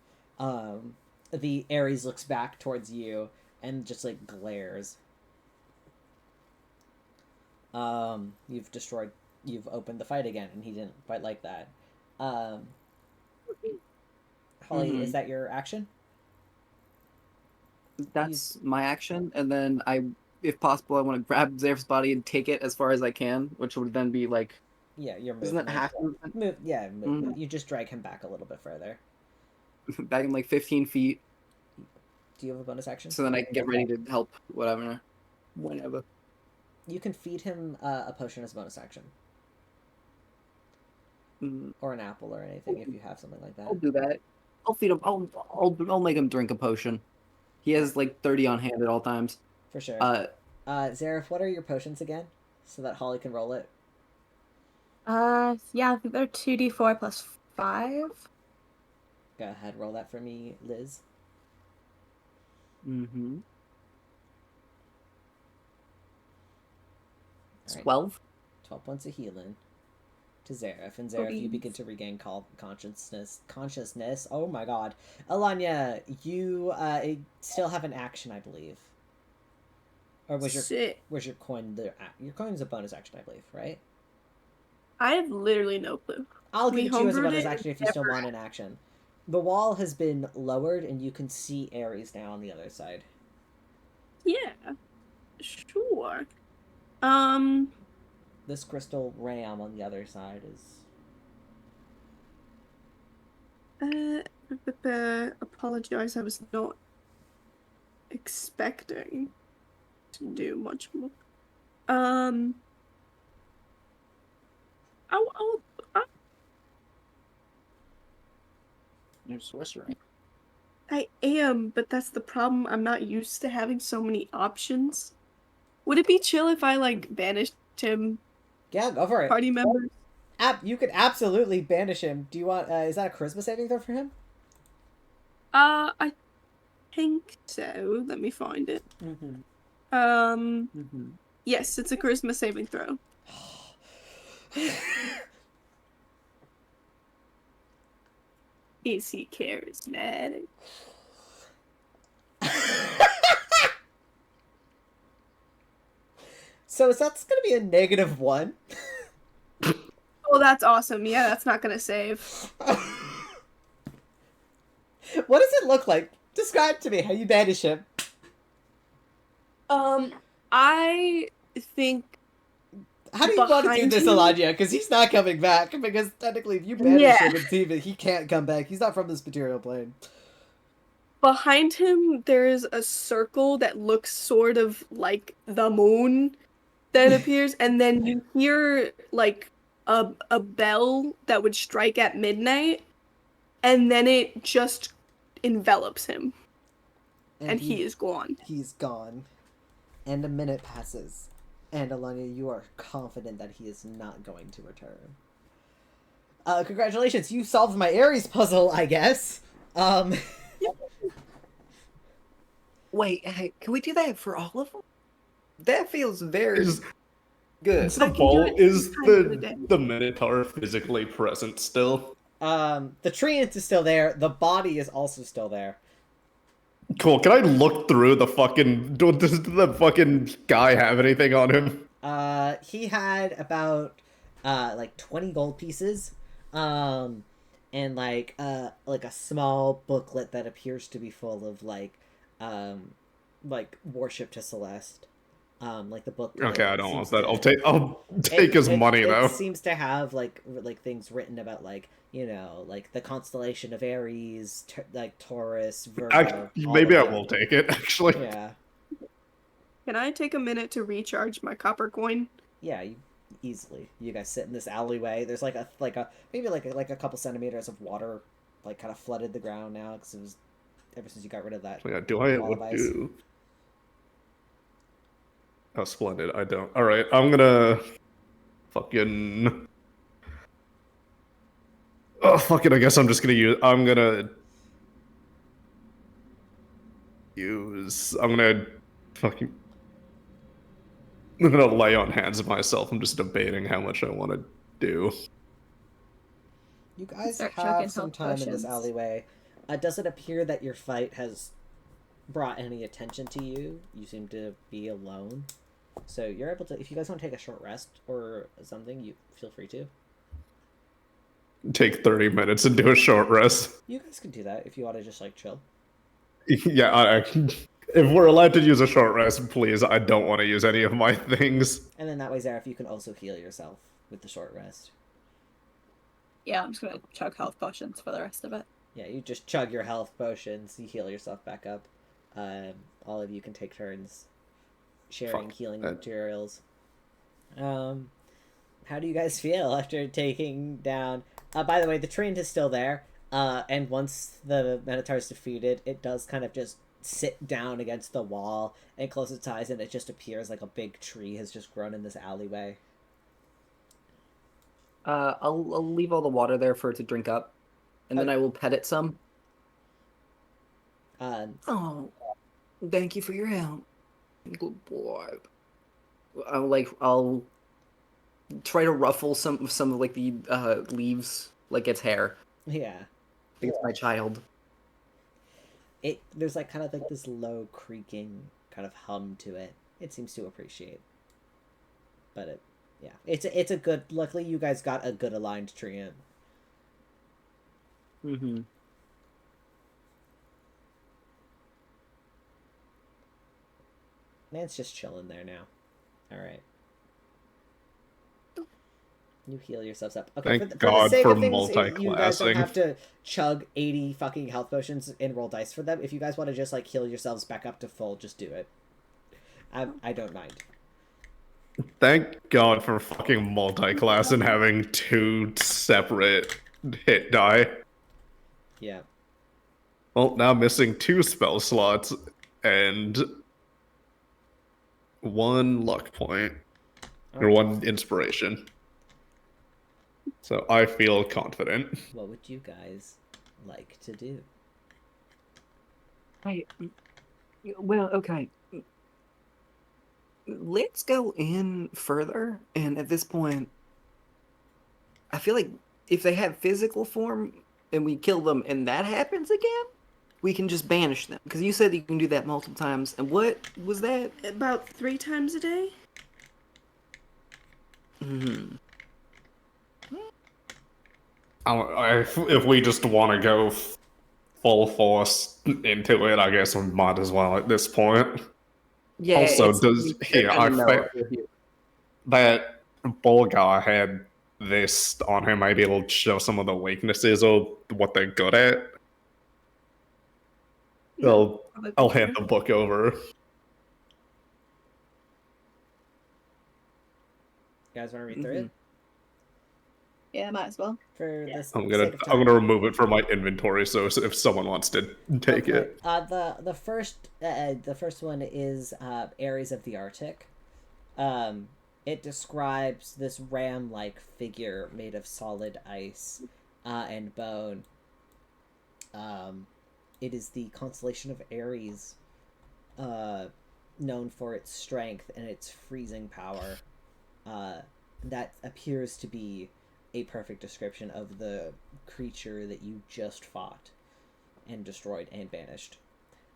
The Ares looks back towards you and just like glares. You've opened the fight again, and he didn't quite like that. Holly, is that your action? That's my action, and then if possible, I want to grab Zaref's body and take it as far as I can, which would then be like, Yeah, your isn't movement. that half movement? Movement. You just drag him back a little bit further. Back in like 15 feet, Do you have a bonus action? so then I can get ready to help whatever, whenever. You can feed him a potion as a bonus action, or an apple or anything if you have something like that. I'll do that. I'll feed him. I'll make him drink a potion. He has like 30 on hand at all times. For sure. Zareth, what are your potions again, so that Holly can roll it? Yeah, I think they're 2d4 plus 5. Go ahead, roll that for me, Liz. Mm-hmm. All right. 12. 12 points of healing. to Zareth, and Zareth, you begin to regain consciousness. Oh my god. Alanya, you still have an action, I believe. Or was your coin your coin's a bonus action, I believe, right? I have literally no clue. I'll give it to you as a homebrewed bonus it action if you still want an action. The wall has been lowered, and you can see Ares now on the other side. Yeah, sure. This crystal ram on the other side is... Apologize, I was not expecting to do much more. You're sorcery. I am, but that's the problem. I'm not used to having so many options. Would it be chill if I, like, banished him? Yeah, go for it. Party members? You could absolutely banish him. Do you want... is that a charisma saving throw for him? I think so. Let me find it. Yes, it's a charisma saving throw. Is he charismatic? So is that going to be a -1? Oh, that's awesome. Yeah, that's not going to save. What does it look like? Describe to me how you banish him. I think... How do you want to do this, Alanya? Because he's not coming back. Because technically, if you banish him, it's even, he can't come back. He's not from this material plane. Behind him, there is a circle that looks sort of like the moon that appears, and then you hear, like, a bell that would strike at midnight, and then it just envelops him. And he is gone. He's gone. And a minute passes. And Alanya, you are confident that he is not going to return. Congratulations, you solved my Ares puzzle, I guess. Wait, hey, can we do that for all of them? That feels very good. Is the Minotaur physically present still? The treant is still there. The body is also still there. Cool. Can I look through the fucking... Does the fucking guy have anything on him? He had about, like 20 gold pieces. And like a small booklet that appears to be full of, like worship to Celeste. Like the book. Okay, I don't want that. I'll take his money though. It seems to have like things written about, like, you know, like the constellation of Aries, like Taurus, Virgo. Maybe I will take it, actually. Yeah. Can I take a minute to recharge my copper coin? Yeah, easily. You guys sit in this alleyway. There's maybe a couple centimeters of water, like, kind of flooded the ground now, because it was ever since you got rid of that. Yeah, do I have what do? Oh, splendid. I don't. Alright, I'm gonna... Fucking... Oh, fuck it, I guess I'm just gonna use... I'm gonna fucking... I'm gonna lay on hands of myself. I'm just debating how much I want to do. You guys have some time in this alleyway. Does it appear that your fight has brought any attention to you? You seem to be alone. So you're able to... If you guys want to take a short rest or something, you feel free to. Take 30 minutes and do a short rest. You guys can do that if you want to just, like, chill. Yeah, if we're allowed to use a short rest, please. I don't want to use any of my things. And then that way, Zareth, you can also heal yourself with the short rest. Yeah, I'm just gonna chug health potions for the rest of it. Yeah, you just chug your health potions, you heal yourself back up. All of you can take turns sharing healing materials. How do you guys feel after taking down... by the way, the treant is still there. And once the Minotaur is defeated, it does kind of just sit down against the wall and close its eyes, and it just appears like a big tree has just grown in this alleyway. I'll leave all the water there for it to drink up, and then I will pet it some. Oh, thank you for your help. Good boy. I'll try to ruffle some of like the leaves, like its hair. Yeah. It's my child. There's like kind of like this low creaking kind of hum to it. It seems to appreciate. But it's a good. Luckily, you guys got a good aligned tree in. Mm-hmm. Man's just chilling there now. All right. You heal yourselves up. Okay, Thank for the God sake for of things, you guys don't multi-classing. have to chug 80 fucking health potions and roll dice for them. If you guys want to just like heal yourselves back up to full, just do it. I don't mind. Thank God for fucking multi-class and having 2 separate hit die. Yeah. Well, now I'm missing 2 spell slots and 1 luck point. All Or right. 1 inspiration. So I feel confident. What would you guys like to do? Well, okay. Let's go in further, and at this point, I feel like if they have physical form and we kill them and that happens again, we can just banish them. Because you said you can do that multiple times. And what was that? About 3 times a day? Hmm. If we just want to go full force into it, I guess we might as well at this point. Yeah, Also, it's does here I that bull guy had this on him? Maybe it'll show some of the weaknesses or what they're good at. Well, Probably I'll true. hand the book over. You guys want to read through it? Yeah, might as well. For this I'm sake of gonna time. remove it from my inventory. So if someone wants to take Go for it, the first one is Ares of the Arctic. It describes this ram-like figure made of solid ice and bone. It is the constellation of Ares, known for its strength and its freezing power. That appears to be a perfect description of the creature that you just fought and destroyed and banished.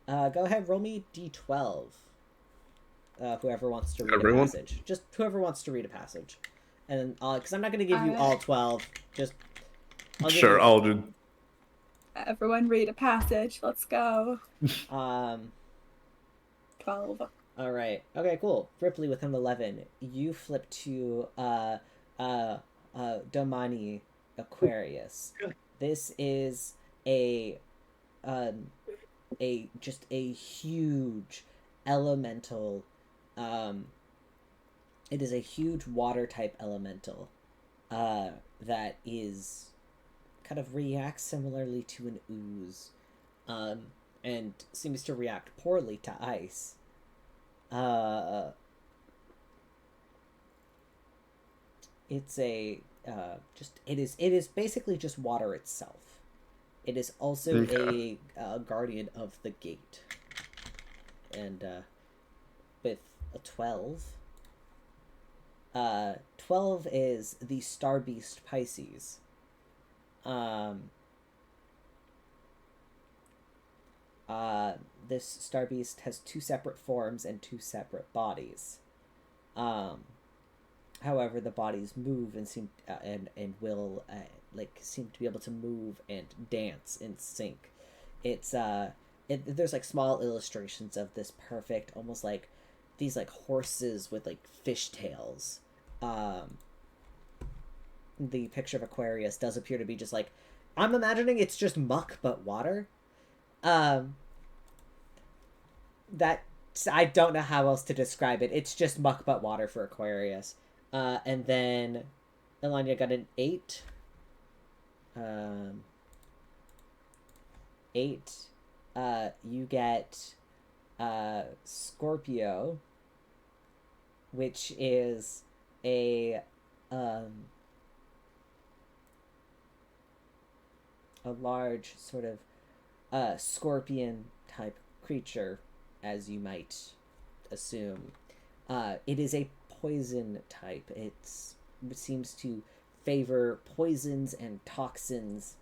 Go ahead, roll me d12. Whoever wants to read Everyone? a passage. Just whoever wants to read a passage. And because I'm not going to give you all 12. Just sure, I'll do. Everyone read a passage. Let's go. 12. 12. All right. Okay, cool. Ripley with an 11. You flip to Domani Aquarius. This is a just a huge elemental. It is a huge water type elemental that is kind of reacts similarly to an ooze, and seems to react poorly to ice. It's a it is basically just water itself. It is also Okay. a guardian of the gate, and with a 12. 12 is the Star Beast Pisces. This Star Beast has 2 separate forms and 2 separate bodies. However, the bodies move and seem and will seem to be able to move and dance in sync. It's there's like small illustrations of this perfect, almost like these like horses with like fishtails. The picture of Aquarius does appear to be just like, I'm imagining it's just muck but water. That I don't know how else to describe it. It's just muck but water for Aquarius. And then Elanya got an 8. 8. You get Scorpio, which is a large sort of scorpion type creature, as you might assume. It is a poison type. It's seems to favor poisons and toxins.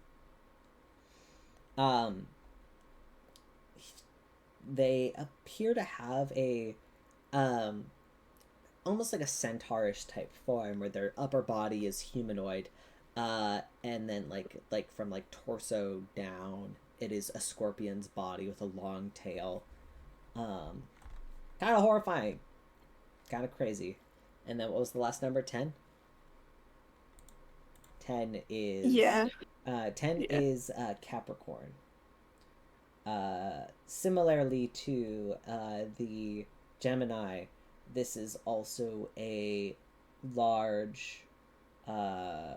They appear to have a almost like a centaurish type form, where their upper body is humanoid, and then like from like torso down, it is a scorpion's body with a long tail. Kind of horrifying, kind of crazy. And then what was the last number? 10. 10 is 10 is Capricorn. Similarly to the Gemini, this is also a large kind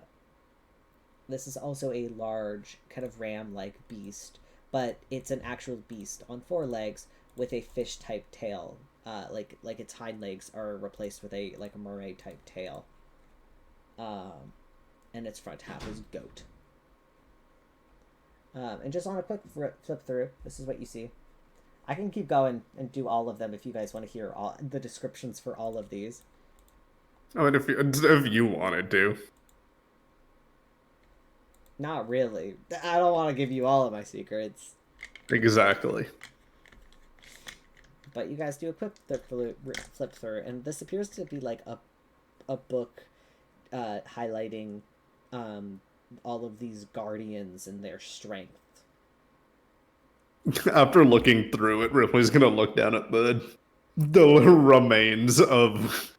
of ram-like beast, but it's an actual beast on 4 legs with a fish-type tail. Like its hind legs are replaced with a mermaid-type tail. And its front half is goat. And just on a quick flip through, this is what you see. I can keep going and do all of them if you guys want to hear all the descriptions for all of these. I mean, if you wanted to. Not really. I don't want to give you all of my secrets. Exactly. But you guys do a quick flip through, and this appears to be like a book highlighting all of these guardians and their strength. After looking through it, Ripley's gonna look down at the remains of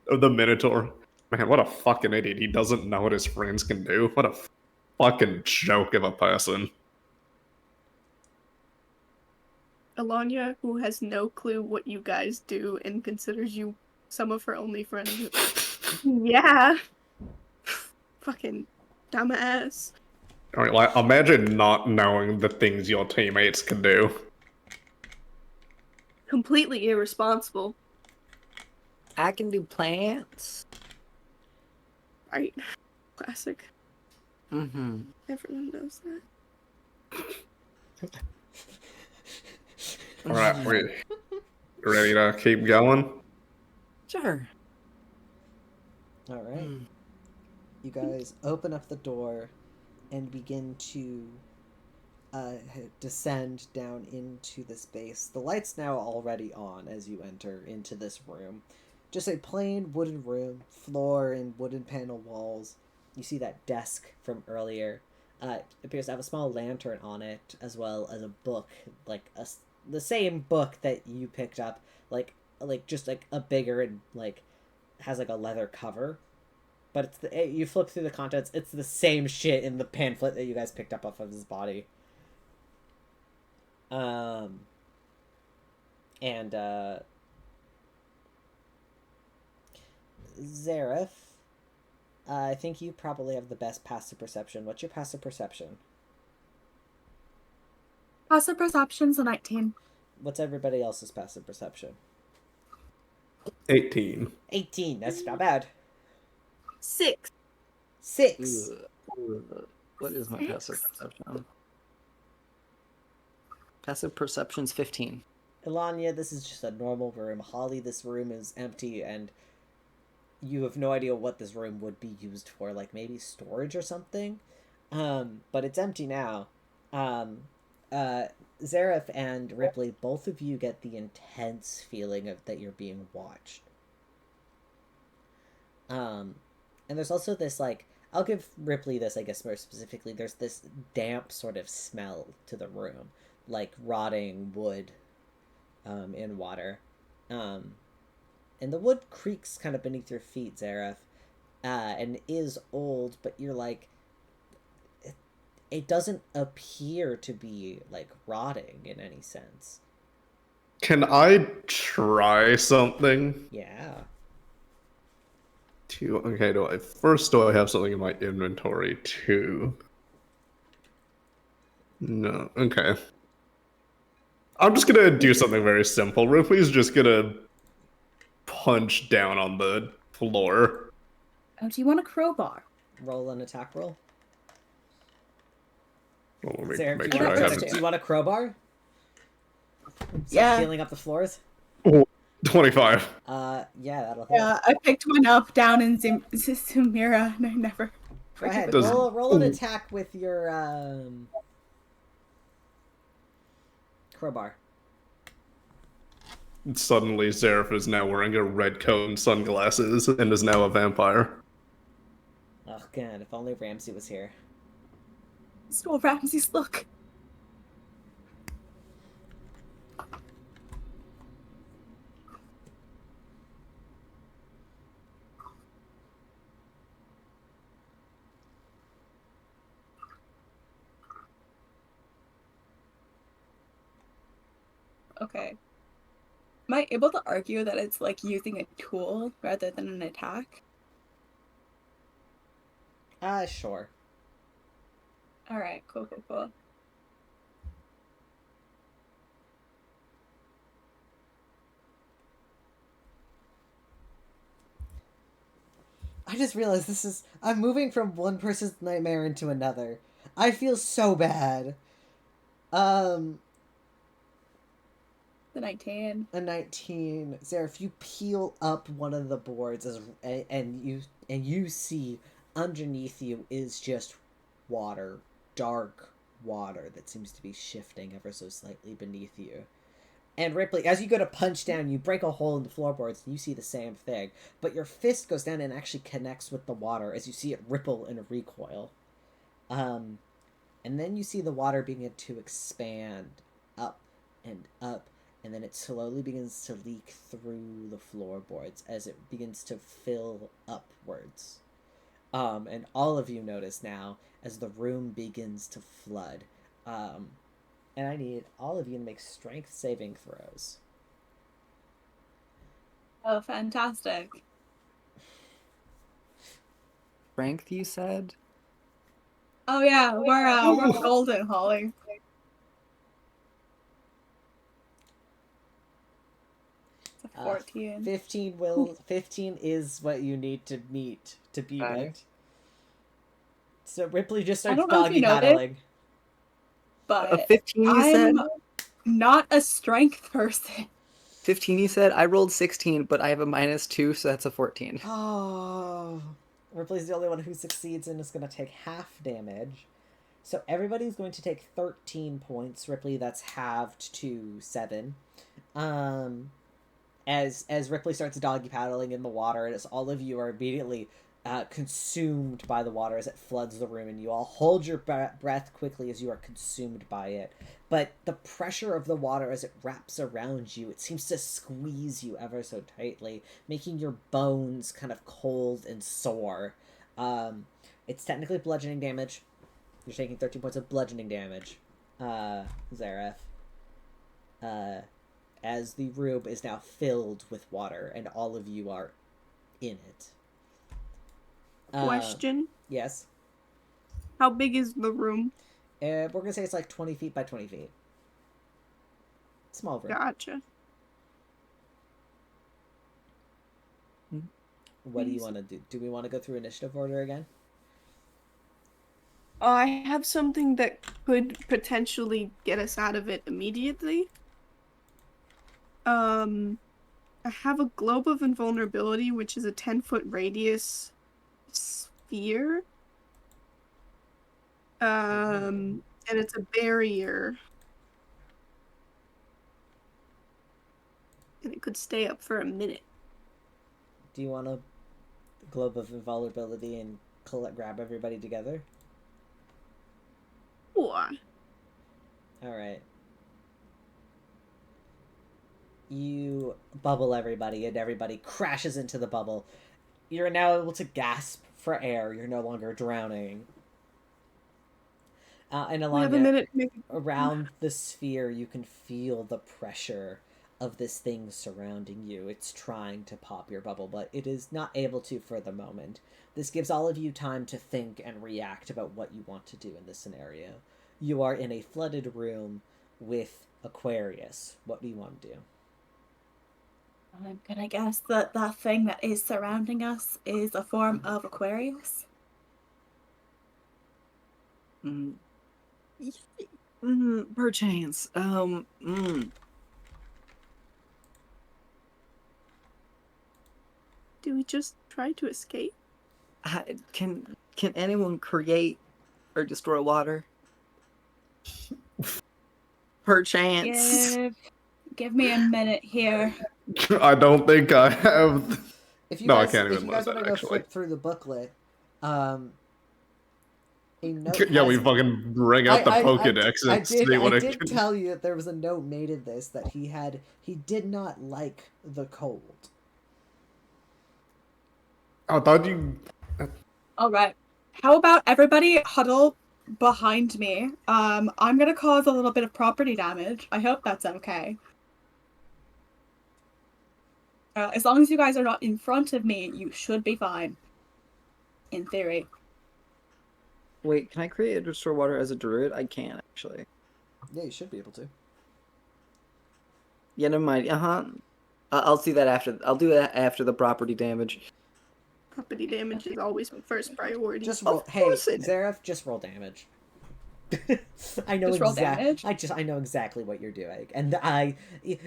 the Minotaur. Man, what a fucking idiot. He doesn't know what his friends can do. What a fucking joke of a person. Alanya, who has no clue what you guys do and considers you some of her only friends. Yeah. Fucking dumbass. I mean, like, imagine not knowing the things your teammates can do. Completely irresponsible. I can do plants. Right. Classic. Mm-hmm. Everyone knows that. Alright, we ready to keep going? Sure. Alright. You guys open up the door and begin to descend down into the space. The light's now already on as you enter into this room. Just a plain wooden room, floor and wooden panel walls. You see that desk from earlier. It appears to have a small lantern on it, as well as a book, like the same book that you picked up, like just like a bigger and like has like a leather cover. But you flip through the contents, it's the same shit in the pamphlet that you guys picked up off of his body. Zareth, I think you probably have the best passive perception. What's your passive perception? Passive perception's a 19. What's everybody else's passive perception? 18. 18, that's not bad. 6. 6. What is my passive perception? Passive perception's 15. Ilanya, this is just a normal room. Holly, this room is empty, and you have no idea what this room would be used for, like maybe storage or something. But it's empty now. Zareth and Ripley, both of you get the intense feeling of that you're being watched. And there's also this, like, I'll give Ripley this, I guess, more specifically. There's this damp sort of smell to the room, like rotting wood in water. And the wood creaks kind of beneath your feet, Zareth, and is old, but you're like, it doesn't appear to be, like, rotting in any sense. Can I try something? Yeah. Okay, do I have something in my inventory too? No, okay. I'm just gonna do something very simple. Ripley's just gonna punch down on the floor. Oh, do you want a crowbar? Roll an attack roll. Well, let me Zareth, make sure I have do you want a crowbar? Yeah. Feeling up the floors? 25. Yeah, that'll hit. Yeah, I picked one up down in Zumira, and I never. Go forget ahead. what Does- that- Roll an attack with your crowbar. Suddenly, Zareth is now wearing a red coat and sunglasses and is now a vampire. Oh god, if only Ramsey was here. Stole Ramsey's look. Okay. Am I able to argue that it's like using a tool rather than an attack? Sure. Alright, cool. I just realized I'm moving from one person's nightmare into another. I feel so bad. The 19. A 19. Sarah, if you peel up one of the boards and you see underneath you is just water, dark water that seems to be shifting ever so slightly beneath you. And Ripley, as you go to punch down, you break a hole in the floorboards and you see the same thing. But your fist goes down and actually connects with the water as you see it ripple in a recoil. And then you see the water begin to expand up and up, and then it slowly begins to leak through the floorboards as it begins to fill upwards. And all of you notice now as the room begins to flood. And I need all of you to make strength saving throws. Oh, fantastic. Strength, you said? Oh yeah, we're golden, Holly. It's a 14. 15 is what you need to meet to beat Okay. it. So Ripley just I starts don't know if doggy you know this, paddling. But 15, you said? I'm not a strength person. 15, you said? I rolled 16, but I have a -2, so that's a 14. Oh, Ripley's the only one who succeeds and is going to take half damage. So everybody's going to take 13 points. Ripley, that's halved to 7. As Ripley starts doggy paddling in the water, and as all of you are immediately consumed by the water as it floods the room, and you all hold your breath quickly as you are consumed by it. But the pressure of the water as it wraps around you, it seems to squeeze you ever so tightly, making your bones kind of cold and sore. It's technically bludgeoning damage. You're taking 13 points of bludgeoning damage, Zareth. As the room is now filled with water, and all of you are in it. Question: Yes. How big is the room? We're gonna say it's like 20 feet by 20 feet. Small room. Gotcha. What do you want to do? Do we want to go through initiative order again? I have something that could potentially get us out of it immediately. I have a globe of invulnerability, which is a 10-foot radius sphere. And it's a barrier. And it could stay up for a minute. Do you want a globe of invulnerability and grab everybody together? Or Alright. You bubble everybody, and everybody crashes into the bubble. You're now able to gasp for air. You're no longer drowning. And we along have a minute to make around the sphere, you can feel the pressure of this thing surrounding you. It's trying to pop your bubble, but it is not able to for the moment. This gives all of you time to think and react about what you want to do in this scenario. You are in a flooded room with Aquarius. What do you want to do? I'm gonna guess that that thing that is surrounding us is a form of Aquarius. Perchance. Do we just try to escape? Can anyone create or destroy water? Perchance. Give me a minute here. I don't think I have. If you No, I guys, can't if even you load guys want that, to go actually. flip through the booklet, a note Yeah, we has- fucking bring out the Pokedex and see what I it did can. tell you that there was a note made in this that he did not like the cold. I thought you. All right. How about everybody huddle behind me? I'm gonna cause a little bit of property damage. I hope that's okay. As long as you guys are not in front of me, you should be fine. In theory. Wait, can I create or destroy water as a druid? I can actually. Yeah, you should be able to. Yeah, never mind. I'll see that after. I'll do that after the property damage. Property damage is always my first priority. Just roll. Of Hey, course it is. Zareth, just roll damage. I know Just roll exactly. damage? I know exactly what you're doing, and you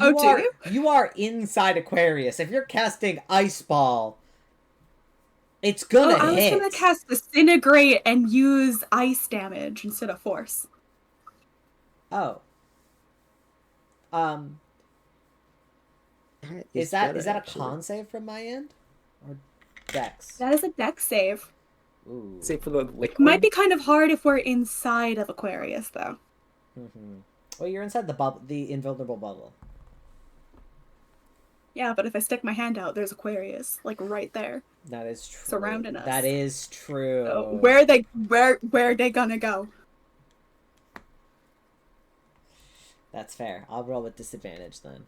Oh, do are you? you are inside Aquarius. If you're casting Ice Ball, it's gonna I was hit. gonna cast Disintegrate and use ice damage instead of force. Oh. Is that a con save from my end, or Dex? That is a dex save. Ooh. Save for the liquid. Might be kind of hard if we're inside of Aquarius, though. Mm-hmm. Well, you're inside the bubble, the invulnerable bubble. Yeah, but if I stick my hand out, there's Aquarius, like right there, That is true. surrounding us. That is true. So where are they gonna go? That's fair. I'll roll with disadvantage then.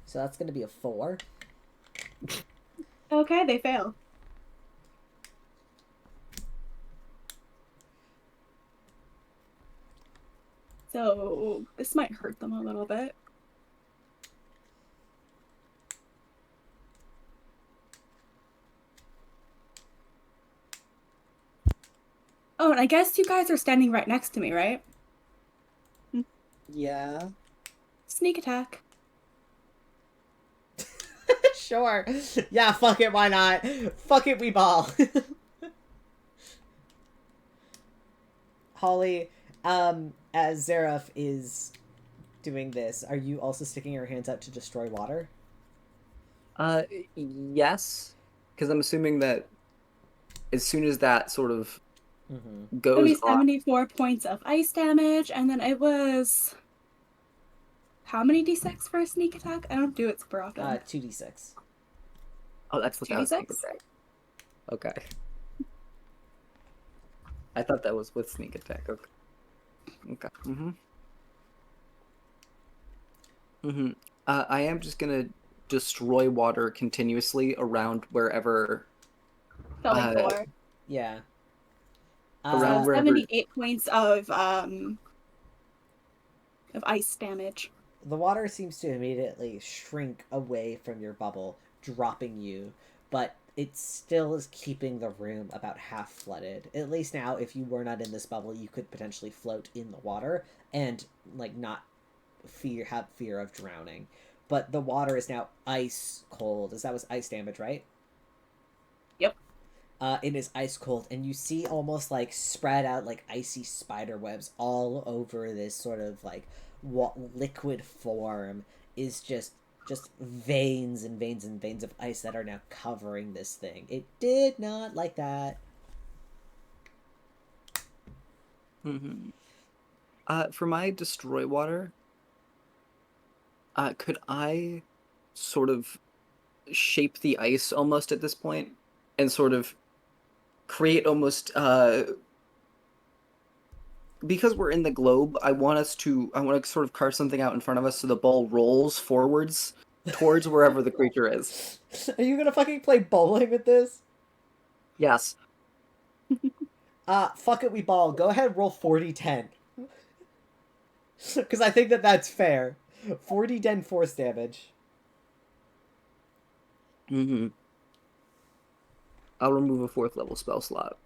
So that's going to be a 4. Okay, they fail. So this might hurt them a little bit. Oh, and I guess you guys are standing right next to me, right? Yeah. Sneak attack. Sure. Yeah, fuck it, why not? Fuck it, we ball. Holly, as Zareth is doing this, are you also sticking your hands out to destroy water? Yes. Because I'm assuming that as soon as that sort of Mm-hmm. goes Only off, 74 points of ice damage, and then it was... How many d6 for a sneak attack? I don't do it super often. 2d6. oh, that's what that was. 2d6? Okay. I thought that was with sneak attack. Okay. Okay. I am just gonna destroy water continuously around wherever. Felt like 4. Yeah. Around wherever. 78 points of ice damage. The water seems to immediately shrink away from your bubble, dropping you, but it still is keeping the room about half flooded. At least now, if you were not in this bubble, you could potentially float in the water and, like, not have fear of drowning. But the water is now ice cold, as that was ice damage, right? Yep. It is ice cold, and you see almost, like, spread out, like, icy spider webs all over this sort of, like, liquid form is just veins and veins and veins of ice that are now covering this thing. It did not like that. For my destroy water, could I sort of shape the ice almost at this point and sort of create almost because we're in the globe, I want to sort of carve something out in front of us so the ball rolls forwards towards wherever the creature is. Are you gonna fucking play bowling with this? Yes. Fuck it, we ball. Go ahead, roll 40-10. Because I think that's fair. 40-10 force damage. I'll remove a 4th level spell slot.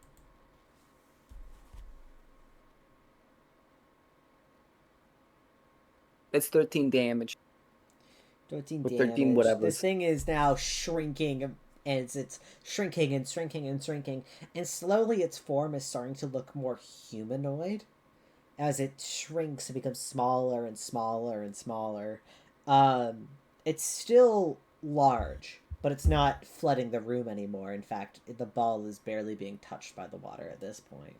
It's 13 damage. 13 With damage. 13 whatever. This thing is now shrinking, and it's shrinking and shrinking and shrinking, and slowly its form is starting to look more humanoid. As it shrinks, it becomes smaller and smaller and smaller. It's still large, but it's not flooding the room anymore. In fact, the ball is barely being touched by the water at this point.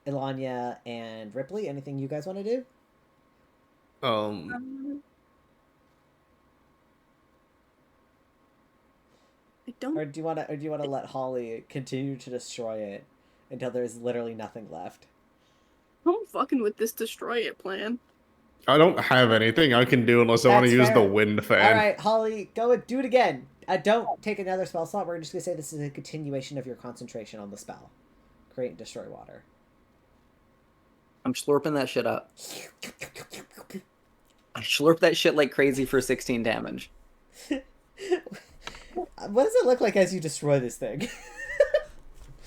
Ilanya and Ripley, anything you guys want to do? I don't. Or do you want to let Holly continue to destroy it until there's literally nothing left? I'm fucking with this destroy it plan. I don't have anything I can do unless I want to That's use the fair. wind fan. All right, Holly, go and do it again. Don't take another spell slot. We're just gonna say this is a continuation of your concentration on the spell. Create and destroy water. I'm slurping that shit up. I slurp that shit like crazy for 16 damage. What does it look like as you destroy this thing?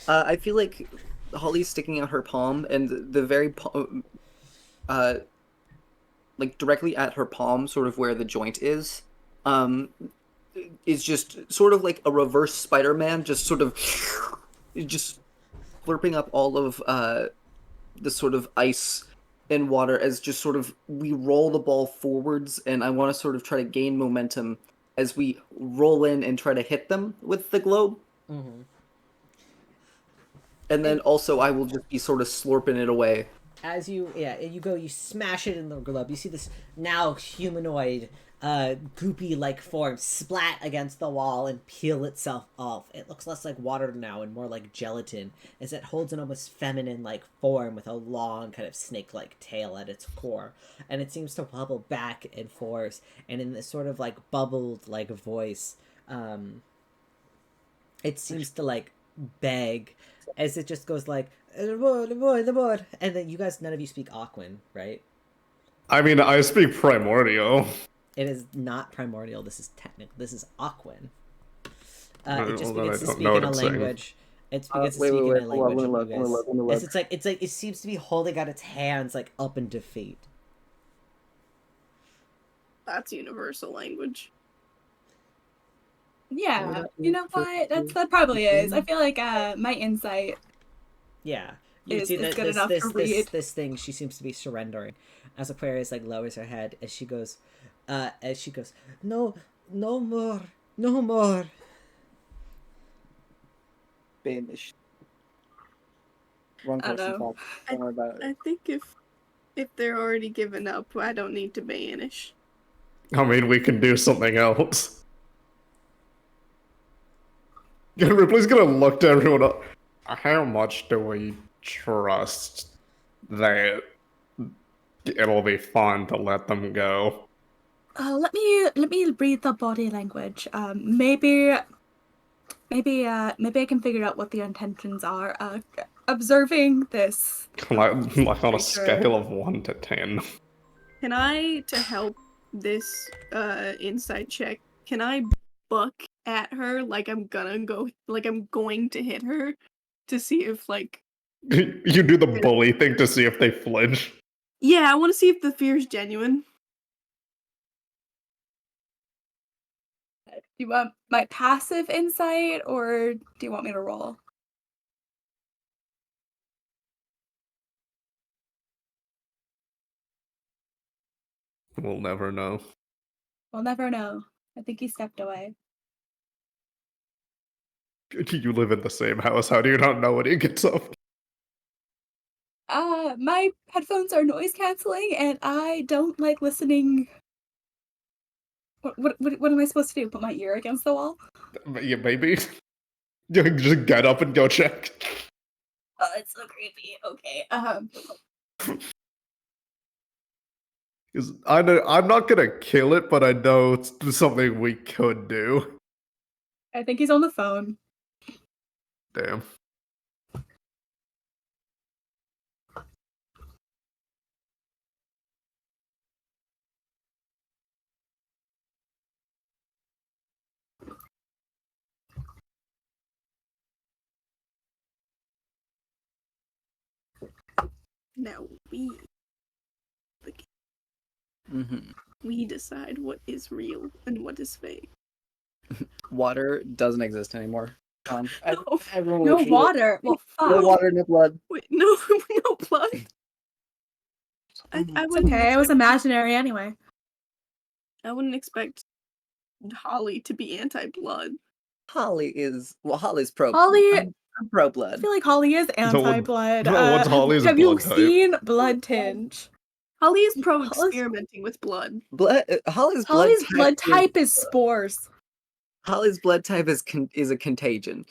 I feel like Holly's sticking out her palm, and the very like directly at her palm, sort of where the joint is just sort of like a reverse Spider-Man, just sort of just slurping up all of the sort of ice and water as just sort of we roll the ball forwards, and I want to sort of try to gain momentum as we roll in and try to hit them with the globe. Mm-hmm. And then also I will just be sort of slurping it away. As you smash it in the globe. You see this now humanoid, goopy like form splat against the wall and peel itself off. It looks less like water now and more like gelatin, as it holds an almost feminine like form with a long kind of snake like tail at its core, and it seems to bubble back and forth, and in this sort of like bubbled like voice, it seems to like beg, as it just goes like the more, and then you guys, none of you speak Aquan, right? I mean, I speak primordial. It is not primordial. This is technical. This is Aquan. Well, It just then I begins to don't speak know in what a it's saying. language. It begins to Wait, speak wait, in wait. a Hold on, language. let me look. It's like it seems to be holding out its hands like up in defeat. That's universal language. Yeah, you know what? That probably is. I feel like my insight Yeah, you is see good that enough to read. this thing. She seems to be surrendering. As Aquarius like lowers her head as she goes, no, no more, no more. Banish. Wrong I don't person, know. Paul. Don't worry about it. I think if they're already given up, I don't need to banish. I mean, we can do something else. Ripley's gonna look to everyone up. How much do we trust that it'll be fun to let them go? Let me read the body language. Maybe I can figure out what the intentions are. Observing this. Like on a creature. scale of 1 to 10. Can I, to help this insight check, can I buck at her like I'm going to hit her to see if like You do the bully thing to see if they flinch. yeah, I want to see if the fear's genuine. Do you want my passive insight, or do you want me to roll? We'll never know. We'll never know. I think he stepped away. You live in the same house. How do you not know when he gets up? My headphones are noise canceling, and I don't like listening. What am I supposed to do? Put my ear against the wall? Yeah, maybe. You just get up and go check. Oh, it's so creepy. Okay. 'Cause I know I'm not gonna kill it, but I know it's something we could do. I think he's on the phone. Damn. Now we Mm-hmm. We decide what is real and what is fake. Water doesn't exist anymore. Everyone No will hate it. water. Well, No fuck. water, no blood. Wait, no, no blood. I It's wouldn't. okay. It was expect- imaginary anyway. I wouldn't expect Holly to be anti-blood. Holly's pro. Holly, I'm pro I blood. feel like Holly is anti-blood. what's Holly's have you blood type? seen Blood Tinge? Holly is pro Holly's- experimenting with blood. Holly's blood type is spores. Holly's blood type is a contagion.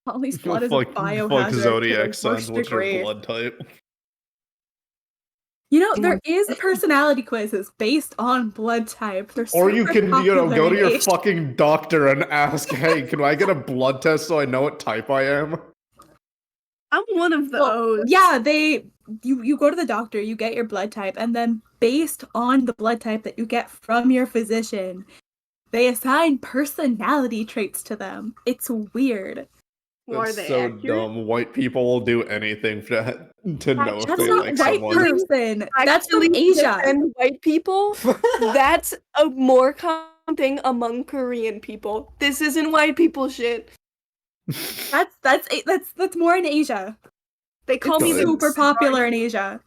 Holly's blood is a Fuck biohazard to zodiac the signs. worst What's your degree. blood type? You know, there is personality quizzes based on blood type. They're Or you super can, popular go to in your Asia. fucking doctor and ask, hey, can I get a blood test so I know what type I am? I'm one of Well, those. yeah, you go to the doctor, you get your blood type, and then based on the blood type that you get from your physician, they assign personality traits to them. It's weird. Well, are That's they so accurate? dumb. White people will do anything to know if That's they not like white someone. person. That's from Actually Asia. defend white people. That's a more common thing among Korean people. This isn't white people shit. That's more in Asia. They call It's me the super popular in Asia.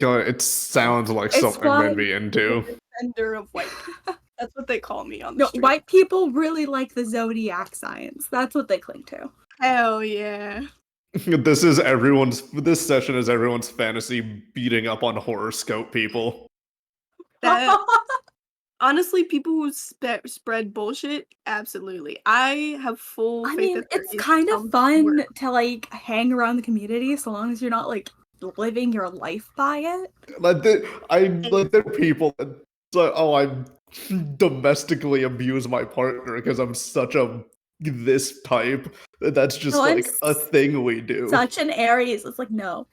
God, it sounds like It's something why- they'd be into. Defender of white people. That's what they call me on the No, street. white people really like the zodiac signs. That's what they cling to. Hell yeah. This session is everyone's fantasy beating up on horoscope people. That honestly, people who spread bullshit, absolutely. I have full I faith mean, that there it's is kind of some fun word. to like hang around the community so long as you're not like living your life by it. There are people that say, oh, I domestically abuse my partner because I'm such a this type. That's just No, I'm like a thing we do. Such an Aries. It's like no.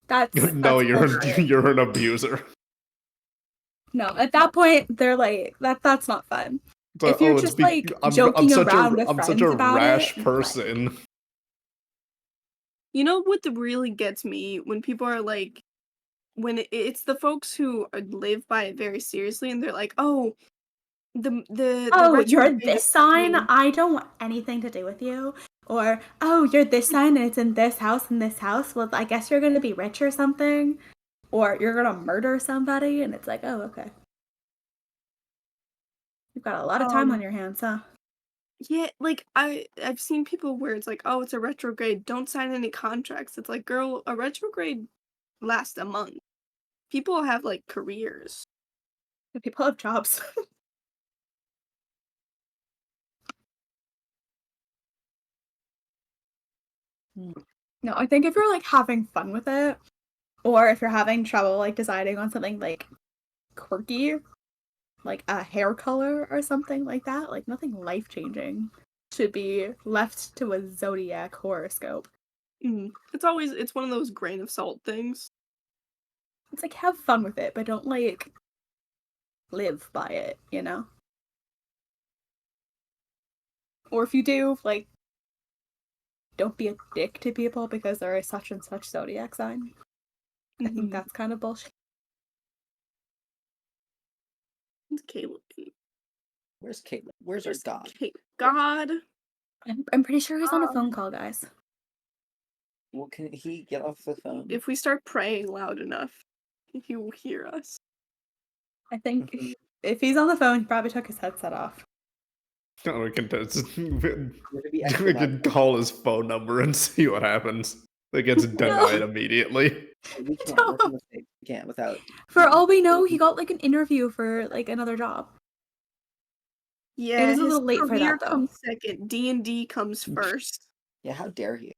That's No, that's bullshit. you're an abuser. No, at that point they're like that's not fun. So, If you're it's just like I'm joking such around with I'm friends such a about rash it, person. You know what really gets me when people are like, when it's the folks who live by it very seriously, and they're like, "Oh, the oh, you're retrograde this is sign, coming." I don't want anything to do with you. Or, oh, you're this sign and it's in this house and this house. Well, I guess you're gonna be rich or something. Or you're gonna murder somebody, and it's like, oh, okay. You've got a lot of time on your hands, huh? Yeah, like I've seen people where it's like, "Oh, it's a retrograde. Don't sign any contracts." It's like, girl, a retrograde lasts a month. People have like careers. People have jobs. No, I think if you're like having fun with it, or if you're having trouble like deciding on something like quirky, like a hair color or something like that, like nothing life changing should be left to a zodiac horoscope. It's one of those grain of salt things. It's like have fun with it, but don't like live by it, you know? Or if you do, like don't be a dick to people because they're a such and such zodiac sign. I think that's kind of bullshit. It's Caleb. Where's Caitlin? Where's our god? God. I'm pretty sure he's on a phone call, guys. Well, can he get off the phone? If we start praying loud enough, he will hear us. I think if he's on the phone, he probably took his headset off. No, we can Would be we can call his phone number and see what happens. It gets denied immediately. We can't. We're from the States. We can't without. For all we know, he got like an interview for like another job. Yeah, It is a his little late for career that, though. comes second. D&D comes first. Yeah, how dare you?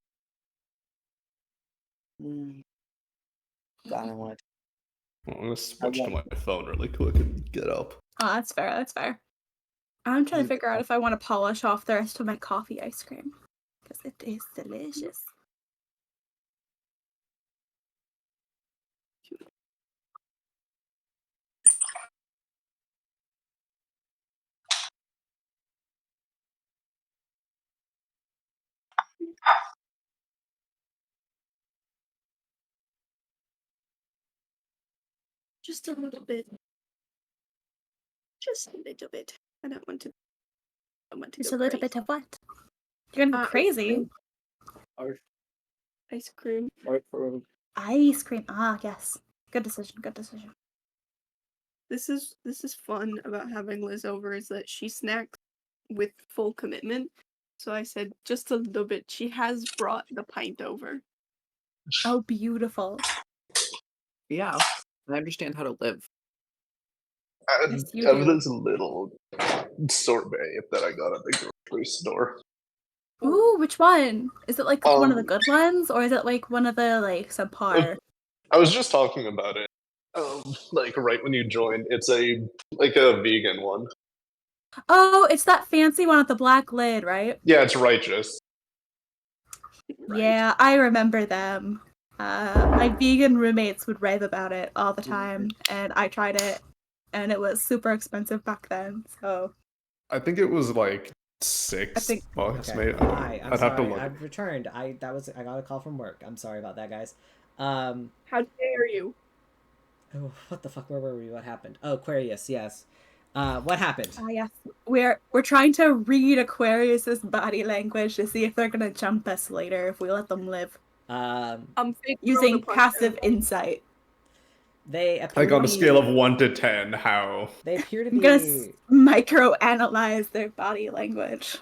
God, I want to. I'm gonna switch to my phone really quick and get up. Oh, that's fair. That's fair. I'm trying to figure out if I want to polish off the rest of my coffee ice cream because it is delicious. Just a little bit. Just a little bit. I don't want to. I want to Just go a little crazy. bit of what? You're gonna go crazy. Ice cream. Ice cream. Ah, yes. Good decision. Good decision. This is fun about having Liz over is that she snacks with full commitment. So I said just a little bit. She has brought the pint over. Oh, beautiful. Yeah, I understand how to live. Yes, you do. this little sorbet that I got at the grocery store. Ooh, which one? Is it like one of the good ones, or is it like one of the like subpar? I was just talking about it. Like right when you joined, it's a vegan one. Oh, it's that fancy one with the black lid, right? Yeah, it's righteous. Right. Yeah, I remember them. My vegan roommates would rave about it all the time, and I tried it, and it was super expensive back then. So I think it was like $6, Okay. maybe. Hi, I'm I'd have to sorry. look. I've returned. I got a call from work. I'm sorry about that, guys. How dare you? Oh, what the fuck? Where were we? What happened? Oh, Aquarius. Yes. What happened? yes, we're trying to read Aquarius's body language to see if they're gonna jump us later if we let them live Um, using passive insight. they appear Like on to a be, scale of 1 to 10, how? They appear to I'm be. gonna micro-analyze their body language.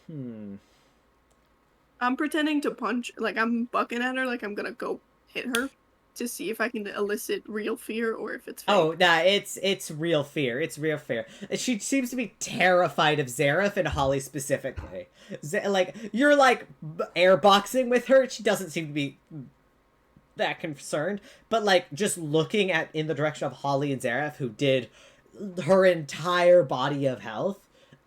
I'm pretending to punch, like I'm bucking at her, like I'm gonna go hit her to see if I can elicit real fear or if it's fake. Oh, nah, it's real fear. It's real fear. She seems to be terrified of Zareth and Holly specifically. Like, you're like airboxing with her. She doesn't seem to be that concerned, but like just looking in the direction of Holly and Zareth, who did her entire body of health.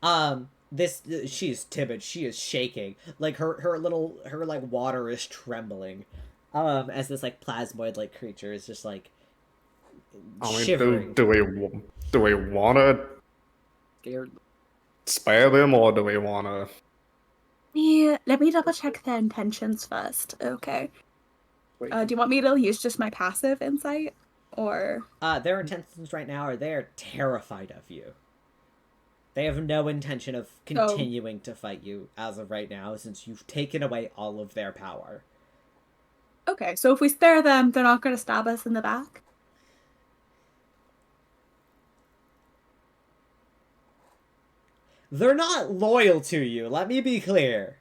She is timid. She is shaking. Like her like water is trembling. As this like plasmoid like creature is just like shivering. Do we want to Scared. spare them, or do we want to? Yeah, let me double check their intentions first. Okay. Do you want me to use just my passive insight, or? Their intentions right now are they are terrified of you. They have no intention of continuing to fight you as of right now, since you've taken away all of their power. Okay, so if we spare them, they're not going to stab us in the back? They're not loyal to you, let me be clear.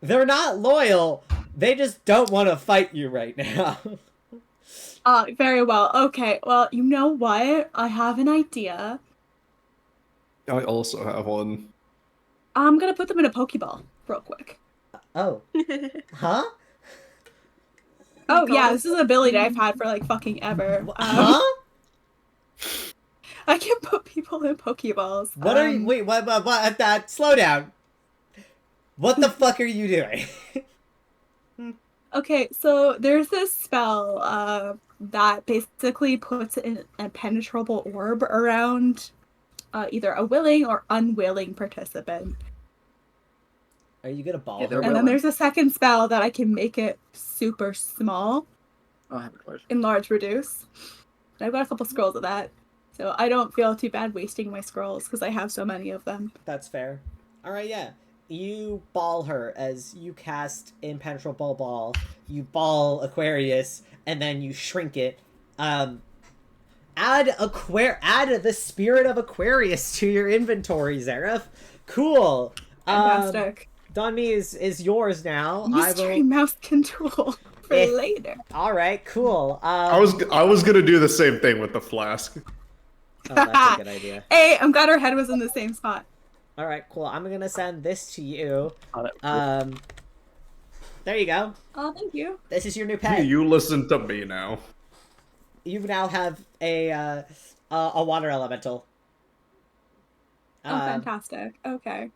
They're not loyal, they just don't want to fight you right now. Very well. Okay, well, you know what? I have an idea. I also have one. I'm going to put them in a Pokeball real quick. Oh. Huh? Oh, yeah, this is an ability I've had for, like, fucking ever. Huh? I can put people in Pokeballs. What are you- Wait, what, slow down. What the fuck are you doing? Okay, so there's this spell that basically puts an impenetrable orb around either a willing or unwilling participant. Are you gonna ball Yeah, her? And then there's a second spell that I can make it super small. Oh, I have a question. Enlarge, reduce. And I've got a couple scrolls of that. So I don't feel too bad wasting my scrolls because I have so many of them. That's fair. Alright, yeah. You ball her as you cast Impenetrable Ball. You ball Aquarius, and then you shrink it. Add the spirit of Aquarius to your inventory, Zareth. Cool. Fantastic. Donmi is yours now. Mystery mouse control for later. Alright, cool. I was gonna do the same thing with the flask. Oh, that's a good idea. Hey, I'm glad our head was in the same spot. Alright, cool. I'm gonna send this to you. Oh, There you go. Oh, thank you. This is your new pet. You listen to me now. You now have a water elemental. Oh, fantastic. Okay.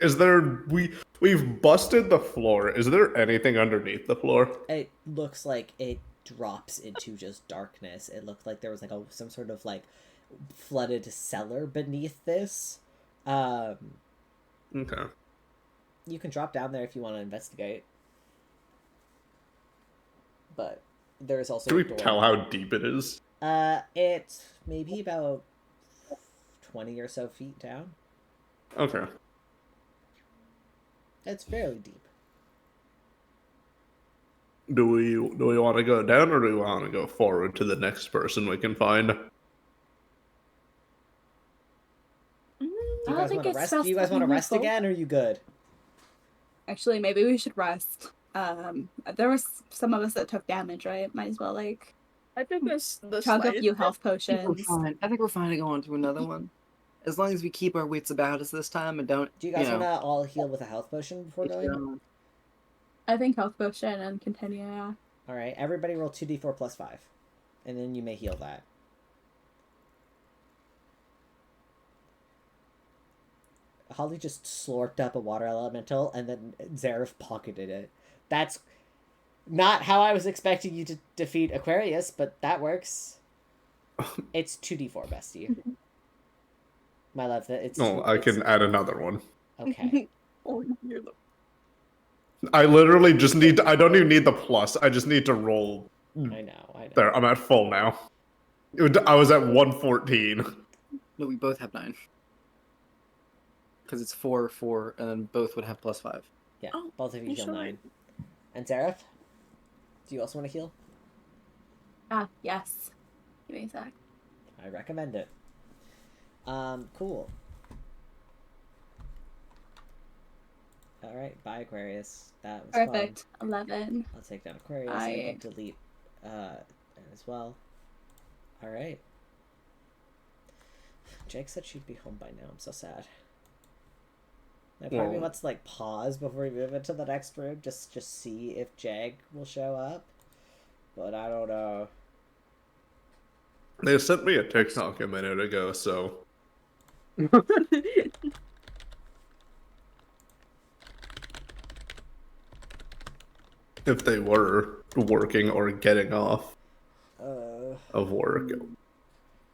Is there we've busted the floor. Is there anything underneath the floor? It looks like it drops into just darkness. It looked like there was like some sort of like flooded cellar beneath this. Um, Okay. you can drop down there if you want to investigate. But there's also Can a we door. tell how deep it is? It's maybe about 20 or so feet down. Okay. It's fairly deep. Do we want to go down, or do we want to go forward to the next person we can find? Do you I guys think want to it's rest? best Do you guys that want to we move rest again, or are you good? Actually, maybe we should rest. There was some of us that took damage, right? Might as well like I think this the chug a slightest few bit. health I think we're potions. fine. I think we're fine to go on to another one. As long as we keep our wits about us this time and don't, Do you guys know, want to all heal with a health potion before going? I think health potion and continue. Yeah. All right, everybody roll 2d4 plus 5, and then you may heal that. Holly just slurped up a water elemental, and then Zareth pocketed it. That's not how I was expecting you to defeat Aquarius, but that works. It's 2d4, bestie. My love, that it's. No, I can add another one. Okay. Oh, you're the I literally just need. I don't even need the plus. I just need to roll. I know. There, I'm at full now. I was at 114. No, we both have 9. Because it's 4, 4, and then both would have +5. Yeah, Oh, both of you you heal sure? 9. And Zareth, do you also want to heal? Yes. Give me a sec. I recommend it. Cool. All right, bye Aquarius. That was Perfect. fun. 11. I'll take down Aquarius. I can delete as well. All right. Jake said she'd be home by now. I'm so sad. Now part of me Well- wants to like pause before we move into the next room, just see if Jag will show up. But I don't know. They sent me a TikTok a minute ago, so if they were working or getting off of work.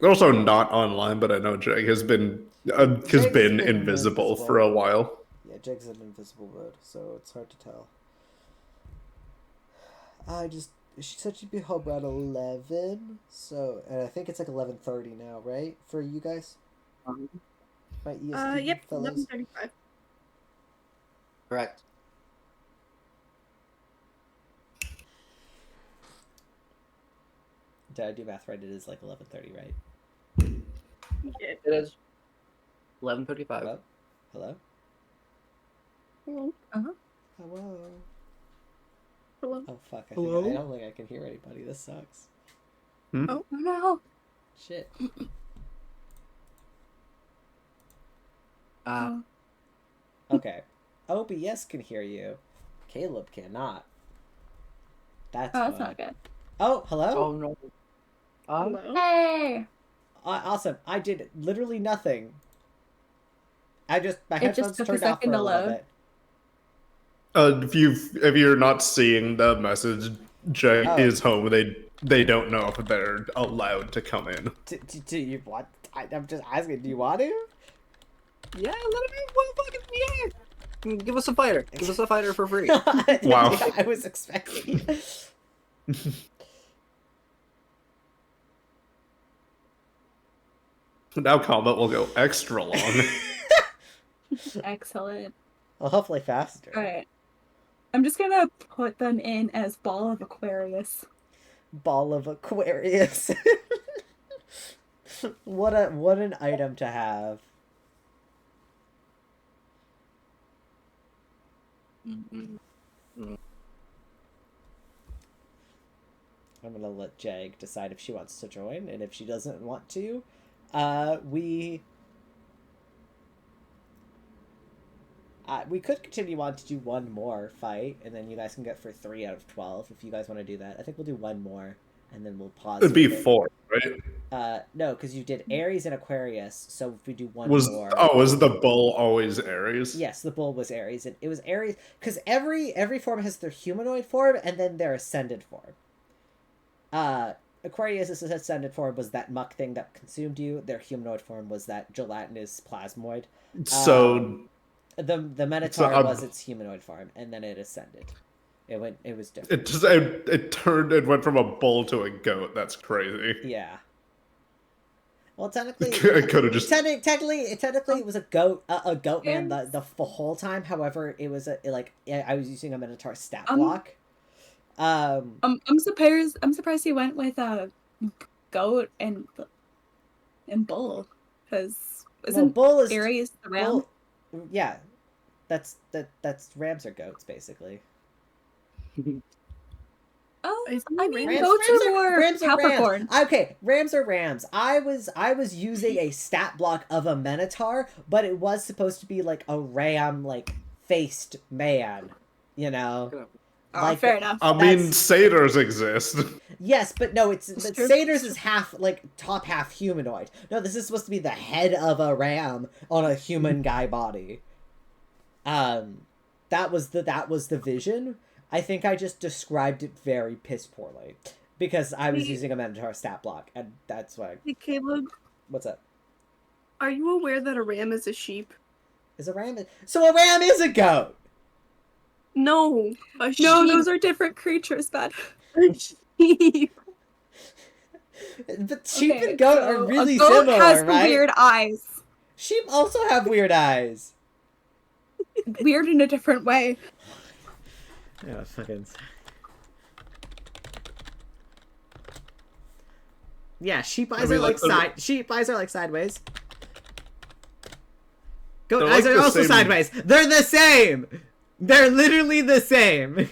They're also not online, but I know Jag has been Jag's been invisible for a while. Yeah, Jag's in invisible mode, so it's hard to tell. She said she'd be home around 11, so, and I think it's like 11:30 now, right? For you guys? My EST yep, fellows? 11:35. Correct. Did I do math right? It is like 11:30, right? Yeah. It is 11:35. Hello? Hello? Hello. Hello? Hello. Oh, fuck. I Hello? don't think I can hear anybody. This sucks. Oh no. Shit. Uh, Okay. OBS can hear you. Caleb cannot. That's That's fun. not good. Oh, hello? oh no. Hello. Hey. Awesome. I did literally nothing. My It just headphones took a turned off for second a to little load. bit. If you're not seeing the message, Jag Oh. is home. They don't know if they're allowed to come in. Do you want? I'm just asking. Do you want to? Yeah, let me. What fucking yeah. Give us a fighter. Give us a fighter for free. Wow. Yeah, I was expecting. Now combat will go extra long. Excellent. Well, hopefully faster. Alright. I'm just gonna put them in as Ball of Aquarius. Ball of Aquarius. What an item to have. I'm gonna let Jag decide if she wants to join, and if she doesn't want to, we could continue on to do one more fight, and then you guys can get for 3 out of 12 if you guys want to do that. I think we'll do one more, and then we'll pause. It'd be with it. 4, right? No, because you did Aries and Aquarius, so if we do one Was more. was the bull always Aries? Yes, the bull was Aries, and it was Aries because every form has their humanoid form and then their ascended form. Aquarius' ascended form was that muck thing that consumed you. Their humanoid form was that gelatinous plasmoid. So The Minotaur was its humanoid form, and then it ascended. It was different. it went from a bull to a goat. That's crazy. Yeah. Well, technically, It could have just technically, it was a goat man the whole time. However, it was I was using a Minotaur stat block. I'm surprised he went with a goat and bull, because bull is Aries the ram? Yeah, that's rams are goats basically. Oh, I I mean, rams- goats are more Capricorn. Okay, rams are rams. I was using a stat block of a Minotaur, but it was supposed to be like a ram like faced man, you know. Oh, fair enough. I mean, satyrs exist. Yes, but no, but true. satyrs is half like top half humanoid. No, this is supposed to be the head of a ram on a human guy body. That was the vision. I think I just described it very piss poorly because I was using a Minotaur stat block, and that's why. Hey, Caleb, What's up? are you aware that a ram is a sheep? Is a ram? So a ram is a goat. No, a sheep. No, those are different creatures, but A sheep. But sheep Okay, and goat so are really a goat similar, has right? weird eyes. Sheep also have weird eyes. Weird in a different way. Yeah, fucking. Yeah, sheep eyes are like sheep eyes are like sideways. Goat They're eyes like are the also same- sideways. They're the same. They're literally the same.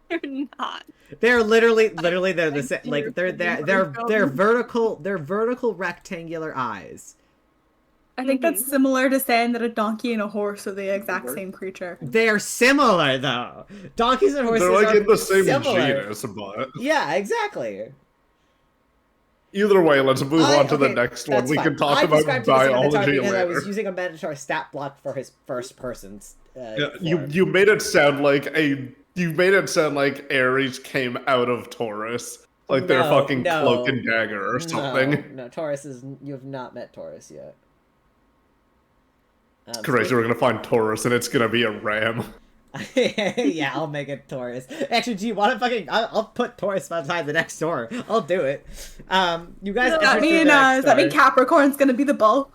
They're not. They're literally they're the same. Like they're vertical rectangular eyes. I think that's similar to saying that a donkey and a horse are the exact same creature. They're similar though. Donkeys and horses They're like are in the same similar. genus, but Yeah, exactly. either way, let's move on to the next one. That's We fine. can talk I about described it as a Minotaur biology because I later. was using a Minotaur stat block for his first person's. Yeah, form. you made it sound like Ares came out of Taurus, like their fucking cloak and dagger or something. No, Taurus is. You have not met Taurus yet. Crazy, we're gonna find Taurus and it's gonna be a ram. Yeah, I'll make it Taurus. Actually, do you want to fucking? I'll put Taurus outside the next door. I'll do it. You guys. Does that mean Capricorn's gonna be the bull?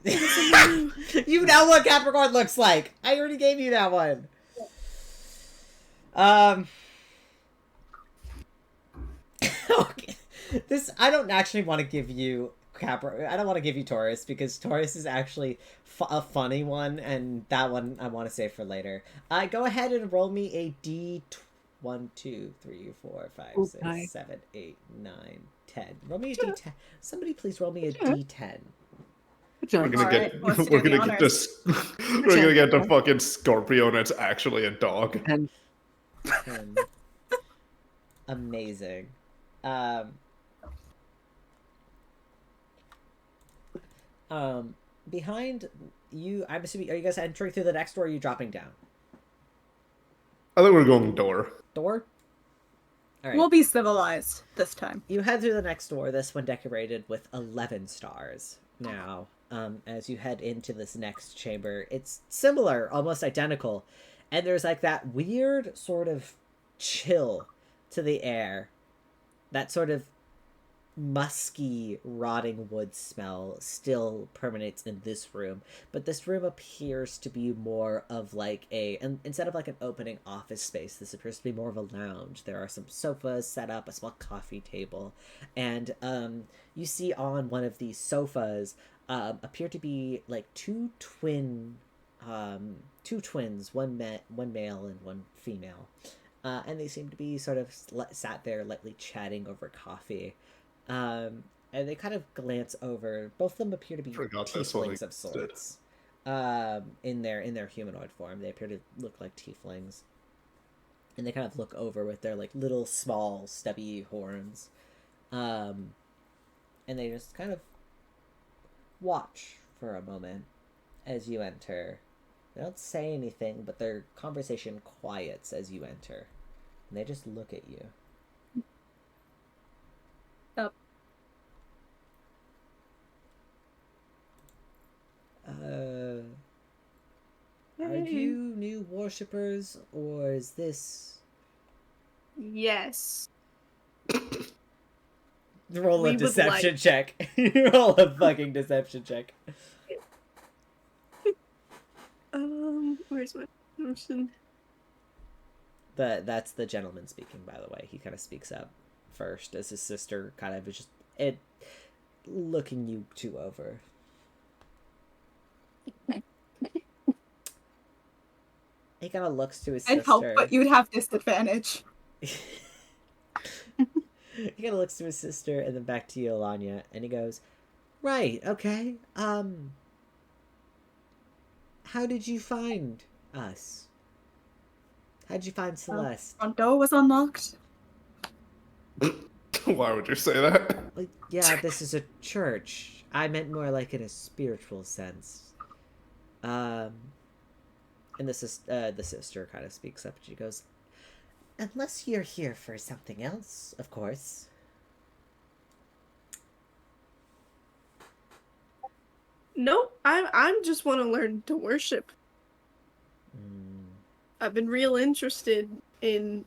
You know what Capricorn looks like. I already gave you that one. Okay. I don't actually want to give you I don't want to give you Taurus because Taurus is actually a funny one, and that one I want to save for later. Go ahead and roll me a D. 1, 2, 3, 4, 5, 6, 7, 8, 9, 10. Roll me a D10. Somebody please roll me a D10. We're gonna get to fucking Scorpio and it's actually a dog. 10. Amazing. Behind you, I'm assuming, are you guys entering through the next door or are you dropping down? I think we're going door. Door? Alright. We'll be civilized this time. You head through the next door, this one decorated with 11 stars. Now, as you head into this next chamber, it's similar, almost identical, and there's like that weird sort of chill to the air. That sort of musky, rotting wood smell still permeates in this room, but this room appears to be more of like instead of like an opening office space, this appears to be more of a lounge. There are some sofas set up, a small coffee table, and you see on one of these sofas appear to be like two twins, one male and one female, and they seem to be sort of sat there lightly chatting over coffee. And they kind of glance over. Both of them appear to be tieflings of sorts. In their humanoid form, they appear to look like tieflings. And they kind of look over with their like little, small, stubby horns. And they just kind of watch for a moment as you enter. They don't say anything, but their conversation quiets as you enter. And they just look at you. Yep. Are you new worshippers, or is this... Yes. Roll a We would deception like- check. Roll a fucking deception check. Where's my notion? That's the gentleman speaking, by the way. He kind of speaks up first as his sister kind of is just looking you two over. He kind of looks to his I'd help, sister. but you'd have disadvantage. He kind of looks to his sister and then back to you, Alanya, and he goes, "Right, okay. How did you find us? How'd you find Celeste?" Front door was unlocked. Why would you say that? Like, yeah, this is a church. I meant more like in a spiritual sense. And the sister kind of speaks up and she goes, "Unless you're here for something else, of course." Nope. I'm just want to learn to worship. Mm. I've been real interested in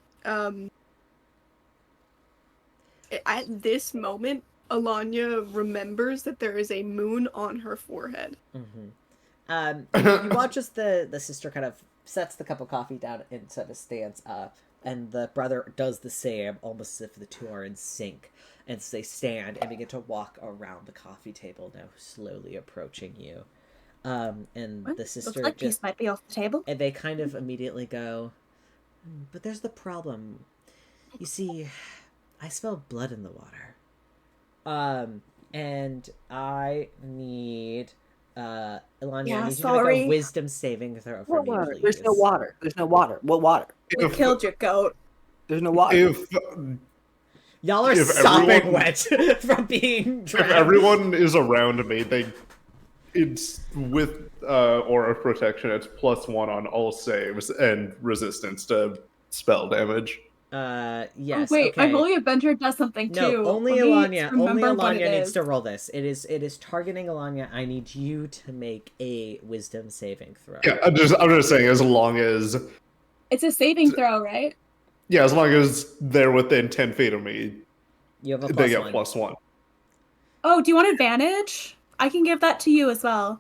at this moment, Alanya remembers that there is a moon on her forehead. You watch as the sister kind of sets the cup of coffee down and sort of stands up, and the brother does the same, almost as if the two are in sync. And so they stand and begin to walk around the coffee table, now slowly approaching you. And What? the sister Looks like just... peace might be off the table. And they kind of immediately go, "But there's the problem. You see, I smell blood in the water. And I need, Ilanya, I need you to make sorry. a wisdom saving throw for me, please." There's no water. There's no water. What water? We killed your goat. There's no water. If Y'all are if sopping everyone- wet from being if drowned. everyone is around me, it's with aura protection. It's +1 on all saves and resistance to spell damage. Yes, Oh, wait, okay. my holy avenger does something No, too. only Let me Ilanya remember what it needs is. to roll this. It is targeting Ilanya. I need you to make a wisdom saving throw. Yeah, I'm just saying, as long as It's a saving throw, right? as long as they're within 10 feet of me, You have a they plus get one. +1. Oh, do you want advantage? I can give that to you as well.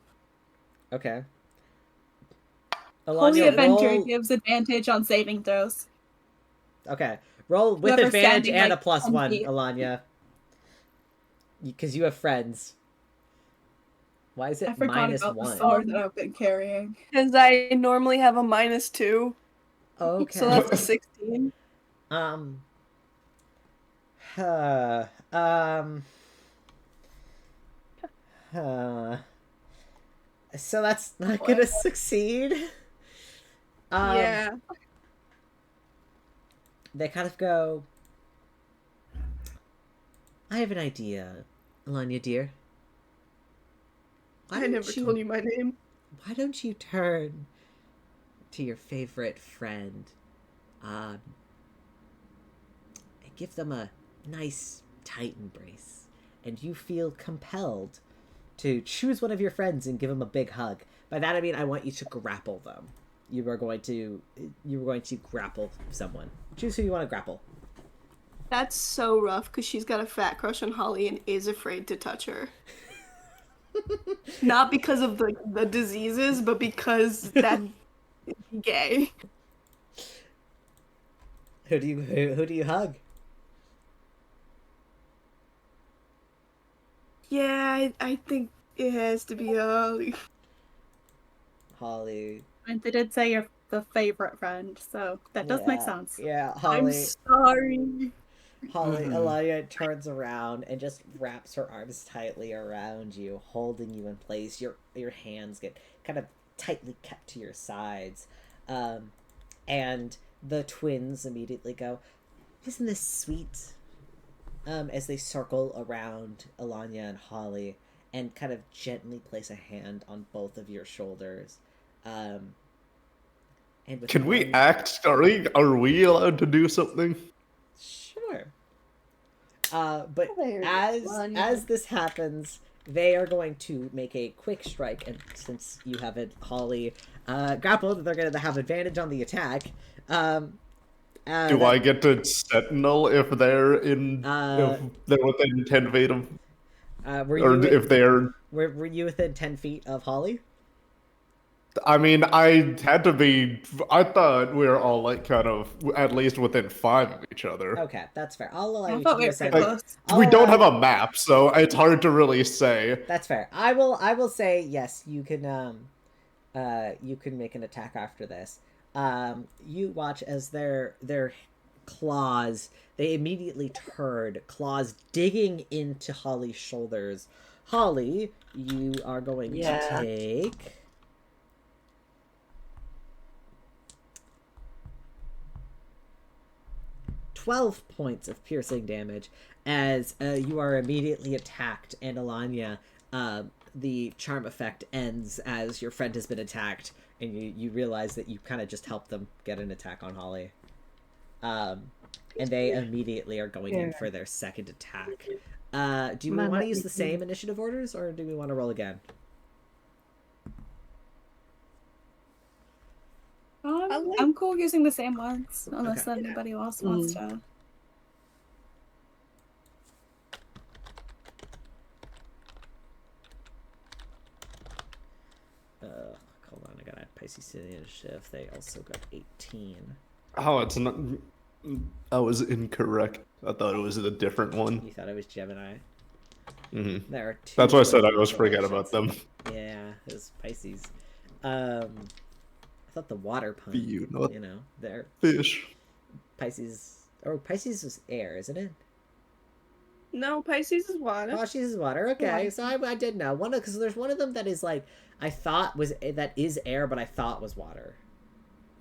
Okay. Holy Ilanya, Avenger roll... gives advantage on saving throws. Okay. Roll with Whoever's advantage standing, and like, a +1, 10 feet. Ilanya. Because you have friends. Why is it I forgot -1? about the sword that I've been carrying. Because I normally have a -2, Okay. so that's a 16. Huh, so that's not gonna succeed. Yeah. They kind of go, "I have an idea, Alanya dear. I never told you my name. Why don't you turn to your favorite friend, and give them a nice tight embrace, and you feel compelled to choose one of your friends and give them a big hug. By that I mean I want you to grapple them. You are going to grapple someone. Choose who you want to grapple." That's so rough because she's got a fat crush on Holly and is afraid to touch her. Not because of the diseases, but because that is gay. Who do you hug? Yeah, I think it has to be Holly. Holly. And they did say you're the favorite friend, so that does make Yeah, sense. Yeah, I'm Holly. sorry. Holly, Alanya turns around and just wraps her arms tightly around you, holding you in place. Your hands get kind of tightly kept to your sides. And the twins immediately go, "Isn't this sweet?" As they circle around Alanya and Holly and kind of gently place a hand on both of your shoulders. And with Can we one- act? Are we allowed to do something? Sure. But as this happens, they are going to make a quick strike, and since you have it, Holly, grappled, they're going to have advantage on the attack. Do I get to Sentinel if they're within 10 feet of, if they're? Were you within 10 feet of Holly? I mean, I had to be. I thought we were all like kind of at least within 5 of each other. Okay, that's fair. I'll allow I you thought to we do were a pretty send. close. We don't have a map, so it's hard to really say. That's fair. I will say yes. You can make an attack after this. You watch as their claws, they immediately turn, claws digging into Holly's shoulders. Holly, you are going to take 12 points of piercing damage as you are immediately attacked, and Alanya, the charm effect ends as your friend has been attacked, and you realize that you kind of just helped them get an attack on Holly. And they immediately are going in for their second attack. Do we want to use the same initiative orders, or do we want to roll again? I'm cool using the same ones, unless anybody else wants to. Hold on, I gotta add Pisces to the initiative. They also got 18. Oh, it's not. I was incorrect. I thought it was a different one. You thought it was Gemini? Mm-hmm. There are 2. That's why I said I always forget about them. Yeah, it was Pisces. I thought the water pun. You know, they're fish. Pisces. Or Pisces is air, isn't it? No, Pisces is water. Oh, Pisces is water. Okay, so I did know because there's one of them that is like I thought that is air, but I thought was water.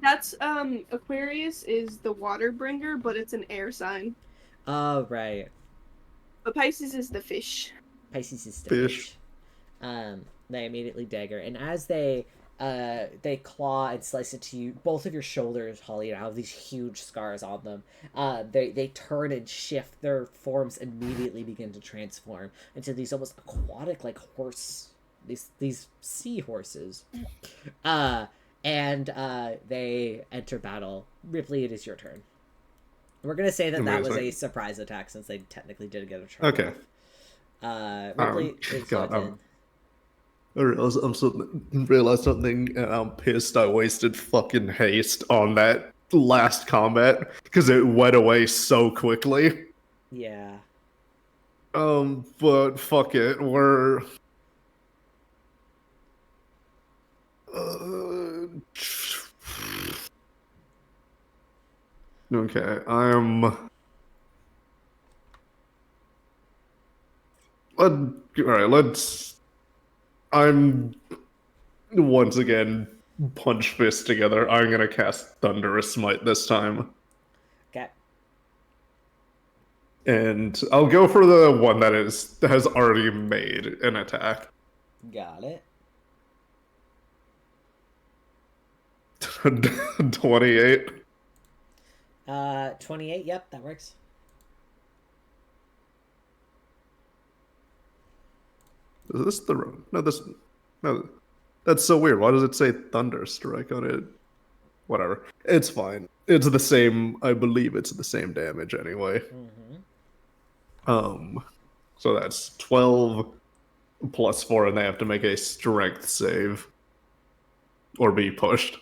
That's Aquarius is the water bringer, but it's an air sign. Oh right. But Pisces is the fish. Pisces is the fish. They immediately dagger, and as they claw and slice into you, both of your shoulders, Holly, now have these huge scars on them. They turn and shift. Their forms immediately begin to transform into these almost aquatic, like horse, these sea horses. And they enter battle. Ripley, it is your turn. We're gonna say that was a surprise attack since they technically did get a turn. Okay. Ripley is God, I realized something, and I'm pissed I wasted fucking haste on that last combat because it went away so quickly. Yeah. But fuck it, we're okay. I'm once again punch fist together. I'm gonna cast Thunderous Smite this time. Okay. And I'll go for the one that has already made an attack. Got it. 28. 28. Yep, that works. Is this the wrong? No. That's so weird. Why does it say Thunder Strike on it? Whatever. It's fine. It's the same. I believe it's the same damage anyway. Mm-hmm. So that's 12 plus 4, and they have to make a strength save or be pushed.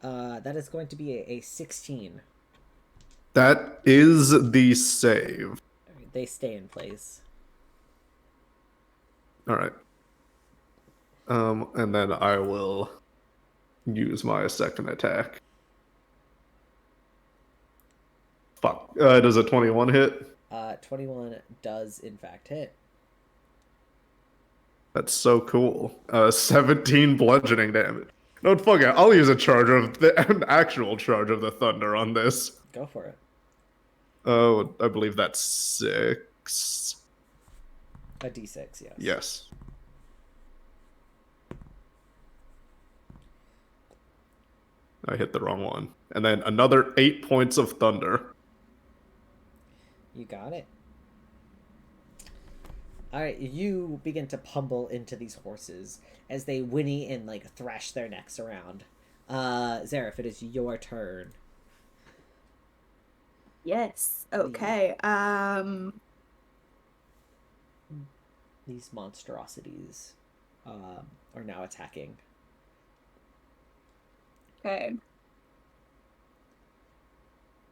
That is going to be a 16. That is the save. They stay in place. All right. And then I will use my second attack. Fuck. Does a 21 hit? 21 does in fact hit. That's so cool. 17 bludgeoning damage. No, fuck it. I'll use an actual charge of the thunder on this. Go for it. Oh, I believe that's 6. A d6, yes. Yes. I hit the wrong one. And then another 8 points of thunder. You got it. Alright, you begin to pummel into these horses as they whinny and, like, thrash their necks around. Zareth, it is your turn. Yes. Okay. These monstrosities are now attacking. Okay.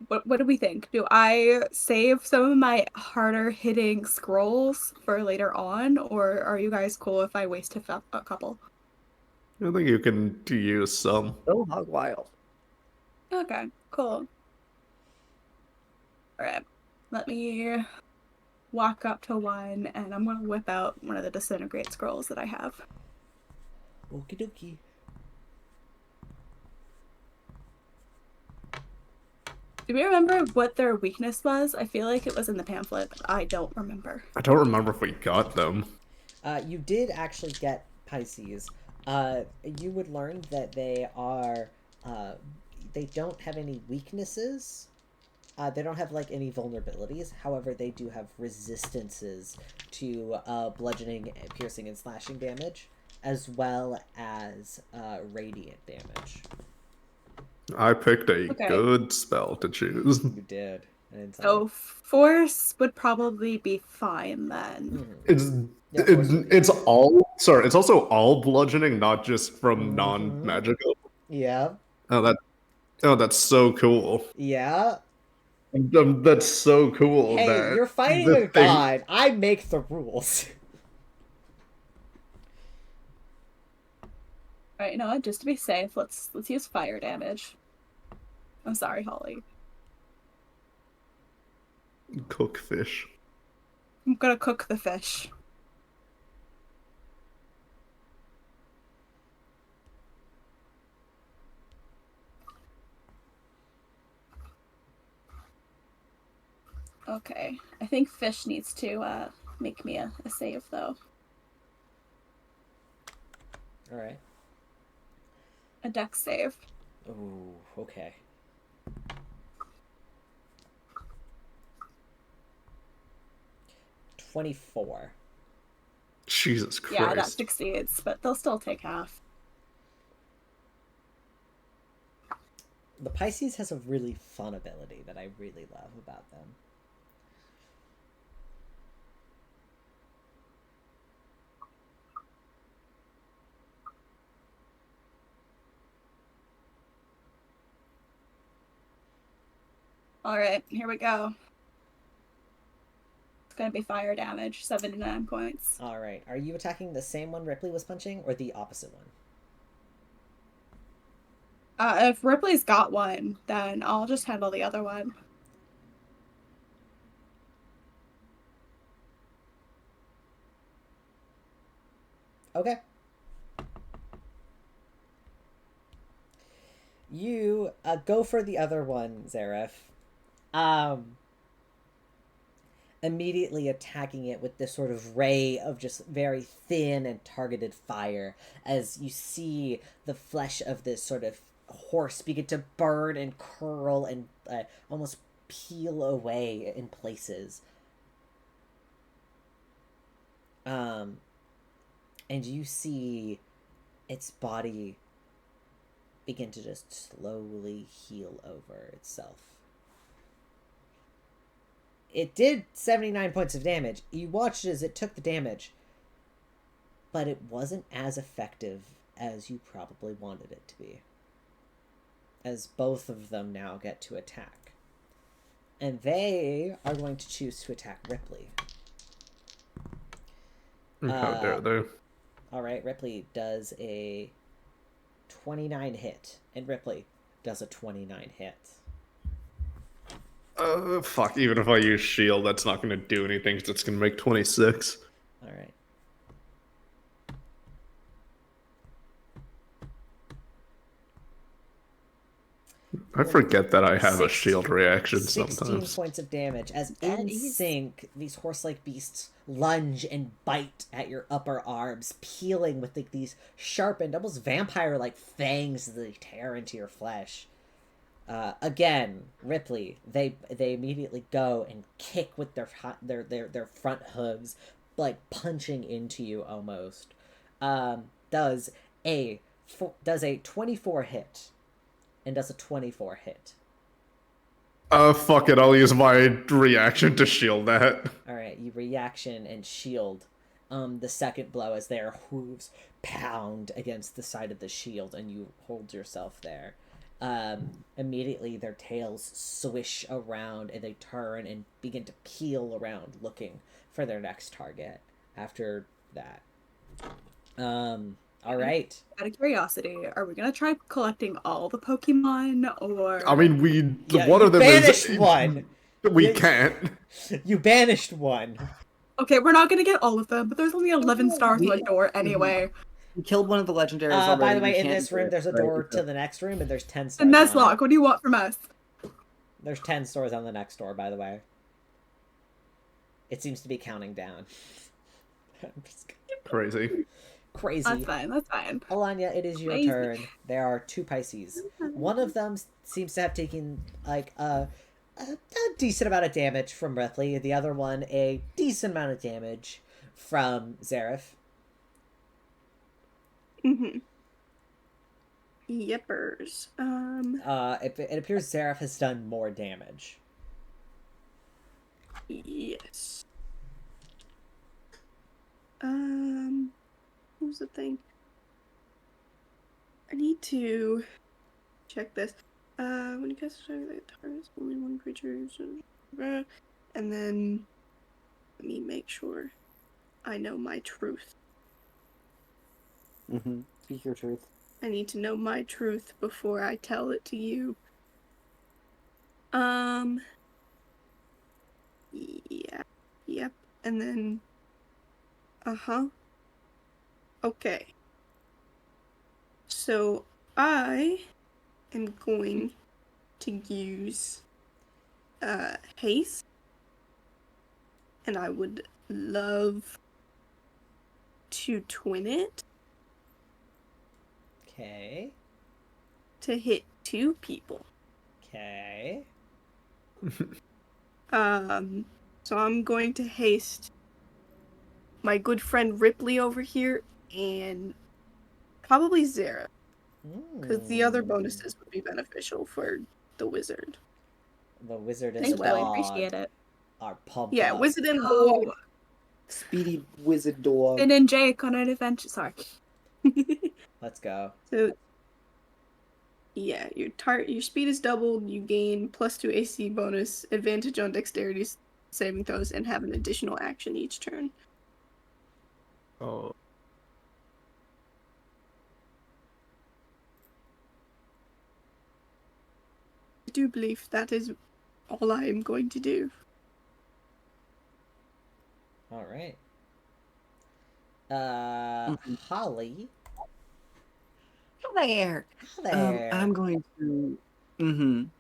What do we think? Do I save some of my harder hitting scrolls for later on, or are you guys cool if I waste a couple? I think you can use some. Go hog wild. Okay, cool. Alright. Let me walk up to one, and I'm gonna whip out one of the disintegrate scrolls that I have. Okie dokie. Do we remember what their weakness was? I feel like it was in the pamphlet, but I don't remember. I don't remember if we got them. You did actually get Pisces. You would learn that they are... they don't have any weaknesses. They don't have, like, any vulnerabilities. However, they do have resistances to bludgeoning, piercing, and slashing damage, as well as radiant damage. I picked a Okay. good spell to choose. You did. So force would probably be fine then. Mm-hmm. It's also all bludgeoning, not just from non-magical. Yeah. That's so cool. Yeah. That's so cool. Hey, that you're fighting the a god. I make the rules. Alright, you know what? Just to be safe, let's use fire damage. I'm sorry, Holly. Cook fish. I'm gonna cook the fish. Okay, I think fish needs to make me a save though. Alright. A dex save. Ooh, okay. $24. Jesus Christ. Yeah, that succeeds, but they'll still take half. The Pisces has a really fun ability that I really love about them. Alright, here we go. It's gonna be fire damage, 79 points. Alright, are you attacking the same one Ripley was punching, or the opposite one? If Ripley's got one, then I'll just handle the other one. Okay. You go for the other one, Zareth. Immediately attacking it with this sort of ray of just very thin and targeted fire as you see the flesh of this sort of horse begin to burn and curl and almost peel away in places. And you see its body begin to just slowly heal over itself. It did 79 points of damage. You watched as it took the damage, but it wasn't as effective as you probably wanted it to be, as both of them now get to attack. And they are going to choose to attack Ripley. How dare they? Alright, Ripley does a 29 hit, and Ripley does a 29 hit. Fuck, even if I use shield, that's not gonna do anything, because it's gonna make 26. Alright. I forget that I have a 16 shield reaction 16 sometimes. points of damage as That in is- sync these horse-like beasts lunge and bite at your upper arms, peeling with like these sharpened, almost vampire-like fangs that they tear into your flesh. Again, Ripley, they immediately go and kick with their front hooves, like punching into you almost. Does a 24 hit, and does a 24 hit. Fuck it, I'll use my reaction to shield that. All right, you reaction and shield the second blow as their hooves pound against the side of the shield, and you hold yourself there. Immediately, their tails swish around, and they turn and begin to peel around, looking for their next target. After that, all right. Out of curiosity, are we gonna try collecting all the Pokemon, or? I mean, Yeah, one you of them banished is one. We You- can't. You banished one. Okay, we're not gonna get all of them, but there's only 11 stars on the door anyway. We killed one of the legendaries already. By the way, we in can't this do room, it, there's a right? door to the next room, and there's 10 stars. And on it. Nuzlocke, what do you want from us? There's 10 stores on the next door, by the way. It seems to be counting down. I'm just kidding. Crazy. Crazy. That's fine, that's fine. Alanya, it is your Crazy. turn. There are 2 Pisces. One of them seems to have taken, like, a decent amount of damage from Ripley. The other one, a decent amount of damage from Zareth. Mm-hmm. Yippers. It appears Zareth has done more damage. Yes. What was the thing? I need to check this. When you cast a target that targets only one creature, and then let me make sure I know my truth. Speak your truth. I need to know my truth before I tell it to you. Yeah. Yep. And then okay. So I am going to use haste. And I would love to twin it Okay. to hit 2 people. Okay. So I'm going to haste my good friend Ripley over here and probably Zara, because the other bonuses would be beneficial for the wizard. The wizard and Thank the you, I dog appreciate it. are pumped Yeah, up. wizard and Oh, dog. Speedy wizard dog. Finn and Jake on an adventure. Sorry. Let's go. So yeah, your speed is doubled. You gain +2 AC bonus, advantage on dexterity saving throws, and have an additional action each turn. Oh. I do believe that is all I am going to do. All right. Holly. There. How there? I'm going to. I'm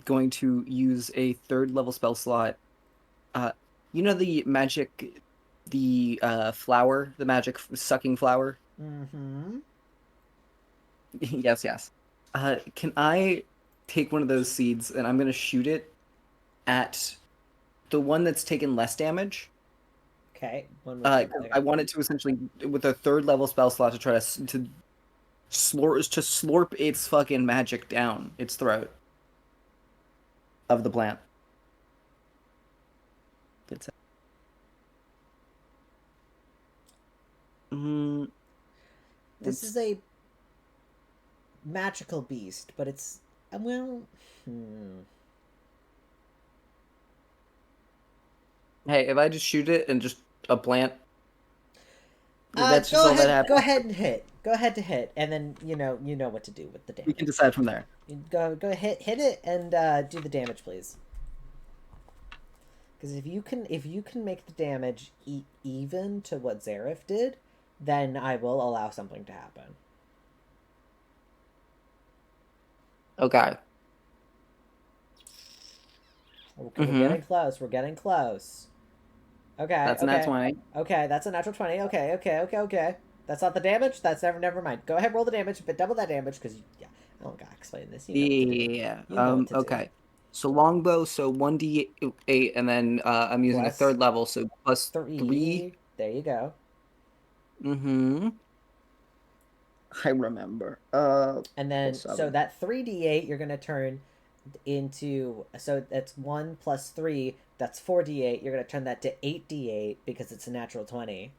going to use a 3rd level spell slot. You know the magic, the flower, the magic sucking flower. Mm-hmm. Yes. Can I take one of those seeds and I'm gonna shoot it at the one that's taken less damage? Okay. I want it to essentially, with a 3rd level spell slot, to try to slurp its fucking magic down its throat of the plant. Good set. This is a magical beast, but it's well. Hey, if I just shoot it and just a plant, that's just Go all that ahead. happens. Go ahead and hit. Go ahead to hit, and then you know what to do with the We damage. can decide from there. Go hit it and do the damage, please. Because if you can make the damage even to what Zareth did, then I will allow something to happen. Okay. Okay, we're getting close. We're getting close. Okay, That's a nat okay. 20. Okay, that's a natural 20. Okay, okay, okay, okay. That's not the damage? That's never mind. Go ahead, roll the damage, but double that damage, because, yeah, I don't gotta explain this. You know what to do. Yeah. You know what to do. Okay. So longbow, so 1d8, and then I'm using Plus a third level, so plus 3. 3. There you go. Mm-hmm. I remember. And then, plus so 7. that 3d8 you're going to turn into, so that's 1 plus 3, that's 4d8. You're going to turn that to 8d8 because it's a natural 20.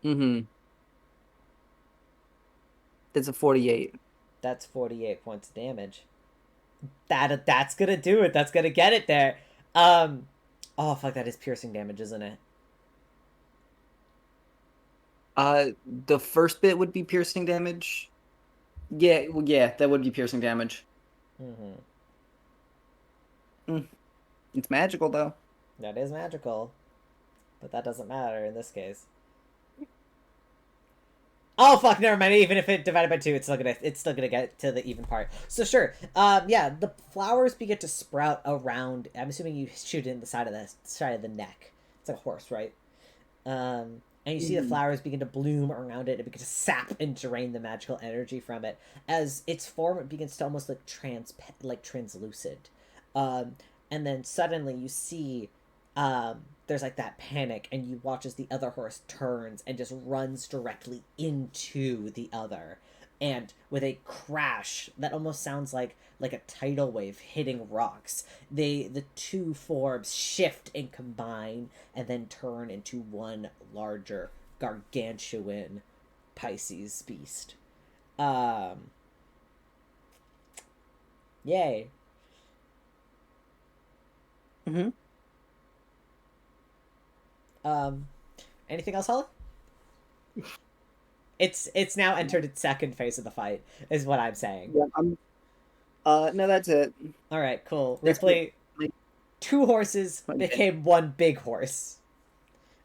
Mm-hmm. It's a 48. That's 48 points of damage. That's going to do it. That's going to get it there. Oh, fuck, that is piercing damage, isn't it? The first bit would be piercing damage. Yeah, well, yeah, that would be piercing damage. It's magical though. That is magical. But that doesn't matter in this case. Oh fuck, never mind. Even if it divided by 2, it's still gonna get to the even part. So sure. Yeah, the flowers begin to sprout around. I'm assuming you shoot it in the side of the neck. It's like a horse, right? And you see the flowers begin to bloom around it and begin to sap and drain the magical energy from it. As its form begins to almost look translucent. And then suddenly you see there's like that panic, and you watch as the other horse turns and just runs directly into the other. And with a crash that almost sounds like a tidal wave hitting rocks, the two forms shift and combine and then turn into one larger gargantuan Pisces beast. Yay. Mm-hmm. Anything else, Holly? It's now entered its second phase of the fight, is what I'm saying. Yeah, no, that's it. All right, cool. Next Ripley, week. 2 horses Okay. became 1 big horse.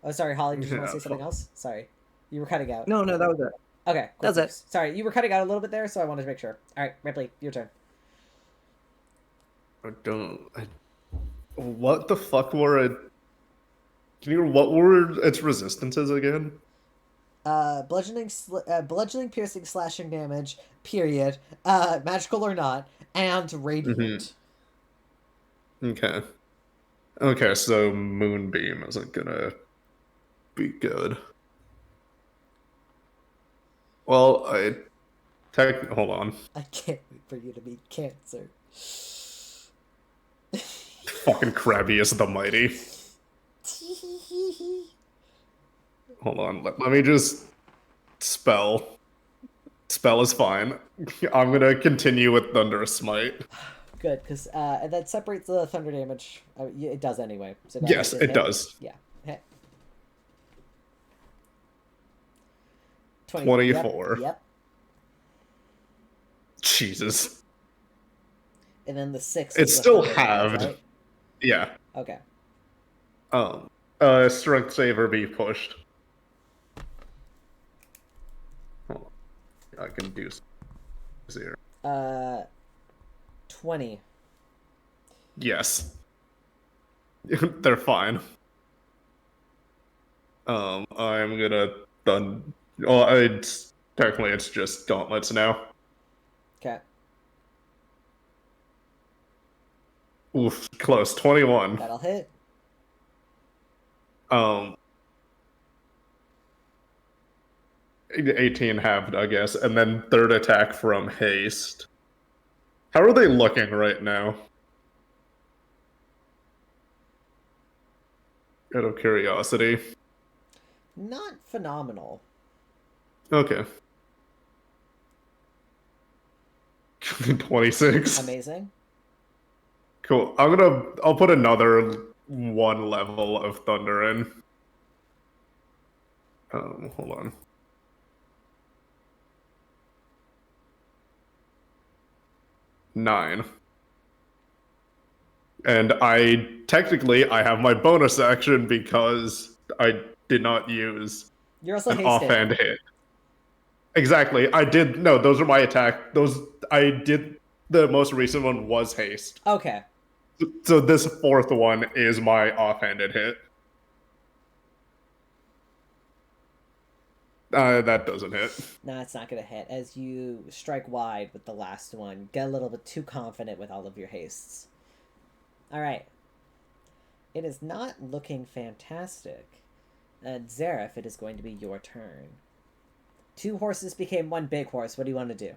Oh, sorry, Holly. Did you want to Yeah, say something else? Sorry, you were cutting out. No, that was it. Okay, cool. That's it. Sorry, you were cutting out a little bit there, so I wanted to make sure. All right, Ripley, your turn. What the fuck were it? What were its resistances again? Bludgeoning, piercing, slashing damage. Period. Magical or not, and radiant. Okay. Okay, so Moonbeam isn't gonna be good. Well, hold on. I can't wait for you to meet Cancer. Fucking Krabby is the mighty. Hold on, let me just spell. Spell is fine. I'm gonna continue with Thunderous Smite. Good, because that separates the thunder damage. It does anyway. So go Yes, ahead, it does. Yeah. 24. Yep. Jesus. And then the 6. It's is the still thunder damage, halved. right? Yeah. Okay. Strength save or be pushed. Hold on. I can do 0. 20. Yes. They're fine. I'm gonna technically it's just gauntlets now. Okay. Oof, close. 21. That'll hit. 18 halved, I guess, and then third attack from haste. How are they looking right now? Out of curiosity. Not phenomenal. Okay. 26. Amazing. Cool. I'll put another 1 level of thunder in. Hold on. Nine. And I have my bonus action because I did not use You're also an hasted. offhand hit. Exactly. I did. No, those are my attack. Those I did. The most recent one was haste. Okay. So this fourth one is my offhanded hit. That doesn't hit. No, it's not gonna hit. As you strike wide with the last one, get a little bit too confident with all of your hastes. Alright. It is not looking fantastic. Zareth, it is going to be your turn. 2 horses became 1 big horse. What do you want to do?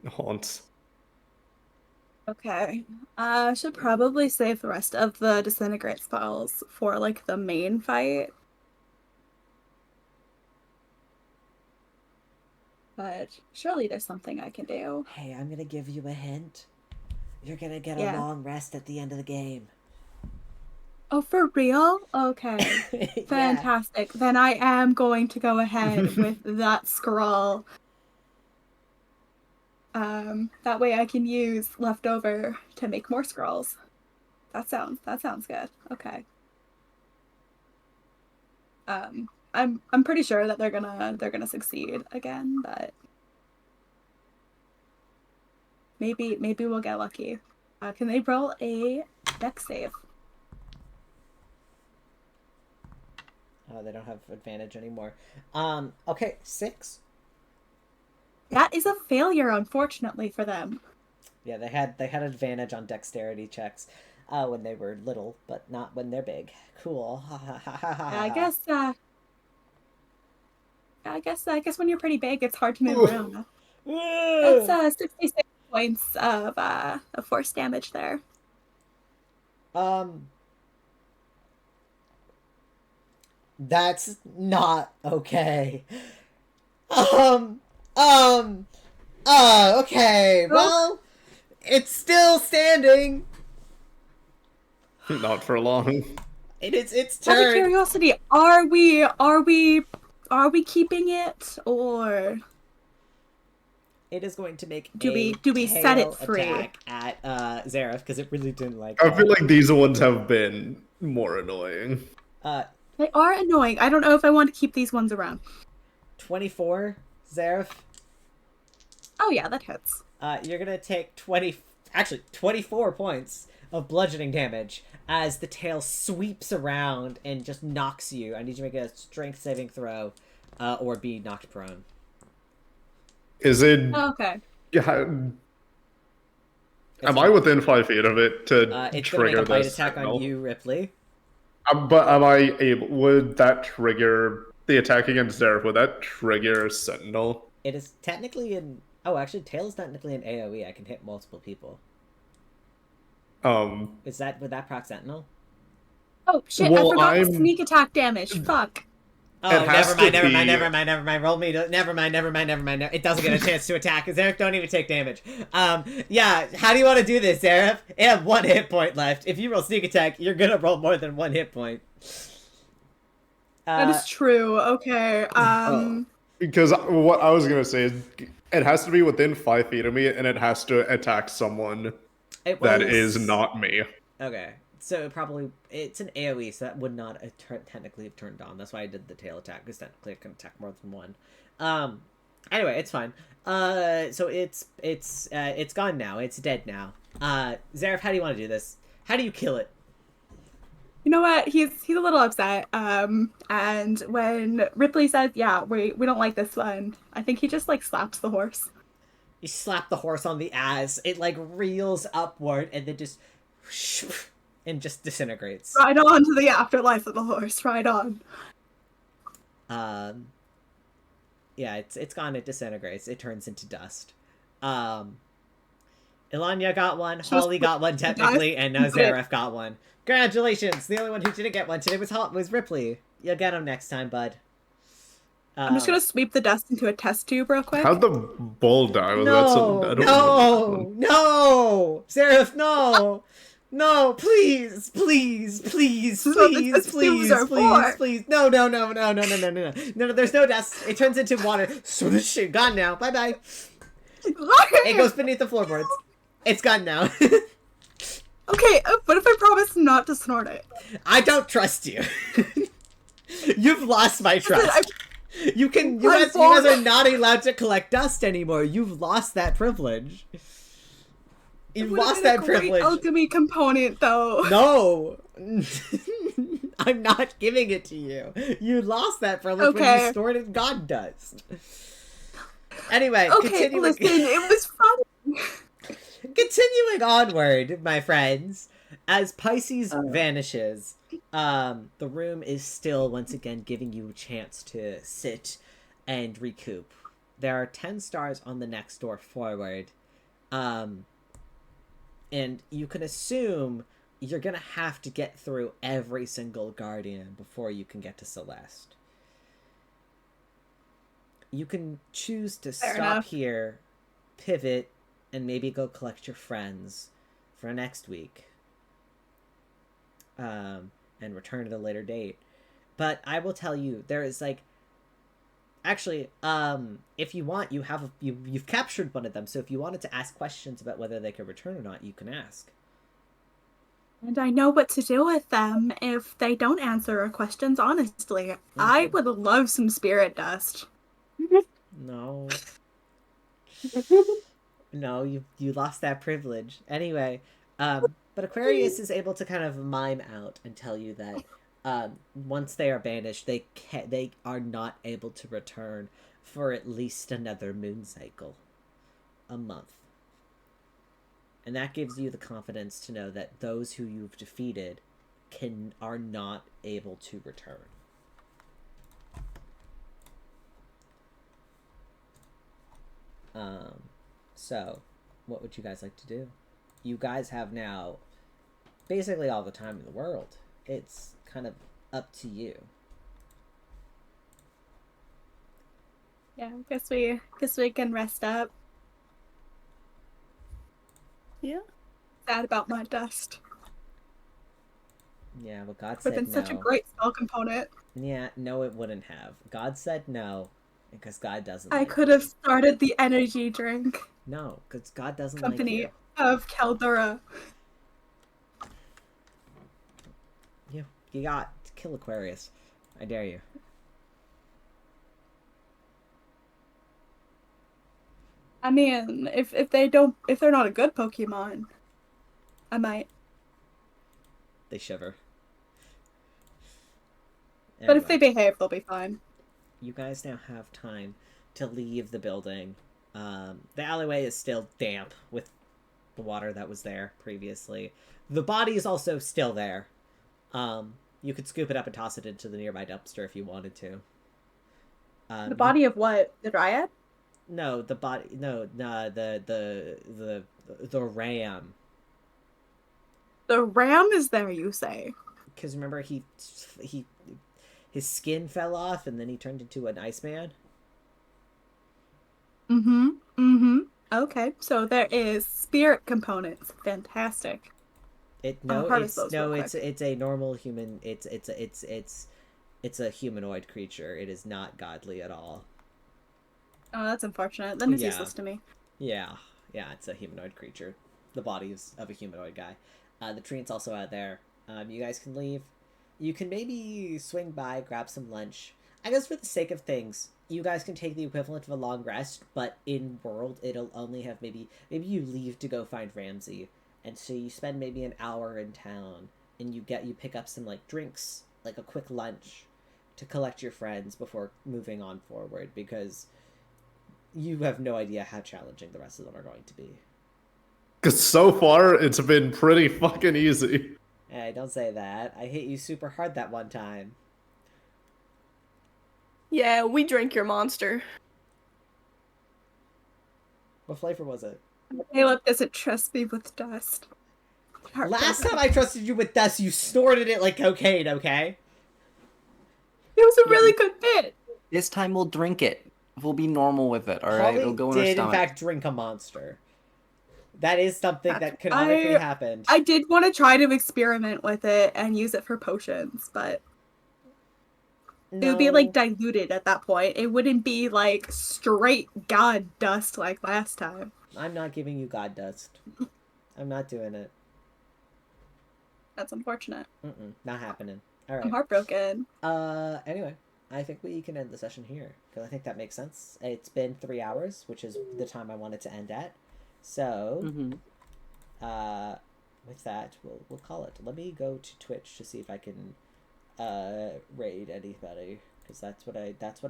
Haunts. Okay. I should probably save the rest of the disintegrate spells for like the main fight. But surely there's something I can do. Hey, I'm gonna give you a hint. You're gonna get Yeah. a long rest at the end of the game. Oh, for real? Okay. Yeah. Fantastic. Then I am going to go ahead with that scroll. That way I can use leftover to make more scrolls. That sounds good. Okay. I'm pretty sure that they're gonna succeed again, but maybe we'll get lucky. Can they roll a dex save? Oh, they don't have advantage anymore. Okay, 6. That is a failure, unfortunately, for them. Yeah, they had advantage on dexterity checks when they were little, but not when they're big. Cool. I guess when you're pretty big, it's hard to move around. That's 66 points of force damage there. That's not okay. Okay. Well, it's still standing. Not for long. It's Out of turn. curiosity, are we keeping it, or It is going to make Do a we set it tail free? attack at Zareth because it really didn't like. I feel like these ones have been more annoying. they are annoying? I don't know if I want to keep these ones around. 24, Zareth. Oh yeah, that hits. You're gonna take 24 points of bludgeoning damage as the tail sweeps around and just knocks you. I need you to make a strength saving throw, or be knocked prone. Is it? Oh, okay. Yeah. Am I within 5 feet of it to It's gonna make trigger a bite this attack signal? on you, Ripley. But am I able? Would that trigger the attack against Zareth? Would that trigger Sentinel? It is technically in. Oh, actually, tail is technically an AOE. I can hit multiple people. Would that proc Sentinel? Oh shit! Well, I forgot I'm- the sneak attack damage. Fuck. Oh, It has never mind, to never be- mind. Roll me to... Never mind. It doesn't get a chance to attack, because Zareth don't even take damage. Yeah, how do you want to do this, Zareth? You have 1 hit point left. If you roll sneak attack, you're gonna roll more than 1 hit point. That is true. Okay. Because what I was gonna say is, it has to be within 5 feet of me, and it has to attack someone that is not me. Okay, so it's an AoE, so that would not technically have turned on. That's why I did the tail attack, because technically it can attack more than one. Anyway, it's fine. So it's gone now. It's dead now. Zareth, how do you want to do this? How do you kill it? You know what? He's a little upset. And when Ripley says, "Yeah, we don't like this one," I think he just like slaps the horse. You slap the horse on the ass. It like reels upward and then just and just disintegrates. Right on to the afterlife of the horse. Right on. Yeah, it's gone. It disintegrates. It turns into dust. Ilanya got one. Holly got one technically, and now Zareth got one. Congratulations! The only one who didn't get one today was Ripley. You'll get him next time, bud. I'm just gonna sweep the dust into a test tube real quick. How'd the bull die? Was No, no, Zareth, no, no, please, please, please, That's what the please, test tubes please, are for. please, no, there's no dust. It turns into water. So this shit gone now. Bye bye. It goes beneath the floorboards. It's gone now. Okay, what if I promise not to snort it? I don't trust you. You've lost my trust. You guys are not allowed to collect dust anymore. You've lost that privilege. You've lost that privilege. Alchemy component, though. No, I'm not giving it to you. You lost that privilege when you stored it in god dust. Anyway, okay, listen, it was fun. Continuing onward, my friends, as Pisces vanishes, the room is still once again giving you a chance to sit and recoup. There are 10 stars on the next door forward. And you can assume you're going to have to get through every single guardian before you can get to Celeste. You can choose to stop here, pivot, and maybe go collect your friends for next week. And return at a later date. But I will tell you, there is like... Actually, if you want, you've captured one of them, so if you wanted to ask questions about whether they could return or not, you can ask. And I know what to do with them if they don't answer our questions honestly. Okay. I would love some spirit dust. No. No, you lost that privilege. Anyway, but Aquarius is able to kind of mime out and tell you that once they are banished, they are not able to return for at least another moon cycle. A month. And that gives you the confidence to know that those who you've defeated are not able to return. So, what would you guys like to do? You guys have now basically all the time in the world. It's kind of up to you. Yeah, guess we can rest up. Yeah. Sad about my dust. Yeah, but God Would said have been no. such a great spell component. Yeah, no, it wouldn't have. God said no, because God doesn't. I could have started the energy drink. No, because God doesn't Company like of Caldura. You got to kill Aquarius. I dare you. I mean, if they're not a good Pokemon, I might. They shiver. But if they behave, they'll be fine. You guys now have time to leave the building. The alleyway is still damp with the water that was there previously. The body is also still there. You could scoop it up and toss it into the nearby dumpster if you wanted to. The body of what? The Dryad? No, the body. No, the ram. The ram is there, you say? Because remember, his skin fell off, and then he turned into an Iceman. Okay, so there is spirit components. Fantastic. It's a normal human. It's a humanoid creature. It is not godly at all. Oh, that's unfortunate. Then it's useless to me. Yeah, it's a humanoid creature. The body is of a humanoid guy. The treant's also out there. You guys can leave. You can maybe swing by, grab some lunch. I guess for the sake of things, you guys can take the equivalent of a long rest, but in world, it'll only have maybe you leave to go find Ramsey. And so you spend maybe an hour in town, and you pick up some like drinks, like a quick lunch, to collect your friends before moving on forward, because you have no idea how challenging the rest of them are going to be. Because so far, it's been pretty fucking easy. Hey, don't say that. I hit you super hard that one time. Yeah, we drank your monster. What flavor was it? Caleb doesn't trust me with dust. Last time I trusted you with dust, you snorted it like cocaine, okay? It was a really good bit. This time we'll drink it. We'll be normal with it, alright? Holly It'll go in our did, stomach. in fact, drink a monster. That is something that canonically happened. I did want to try to experiment with it and use it for potions, but it would be like diluted at that point. It wouldn't be like straight god dust like last time. I'm not giving you god dust. I'm not doing it. That's unfortunate. Not happening. All right. I'm heartbroken. Anyway, I think we can end the session here because I think that makes sense. It's been 3 hours, which is the time I wanted to end at. So, with that, we'll call it. Let me go to Twitch to see if I can raid anybody because that's what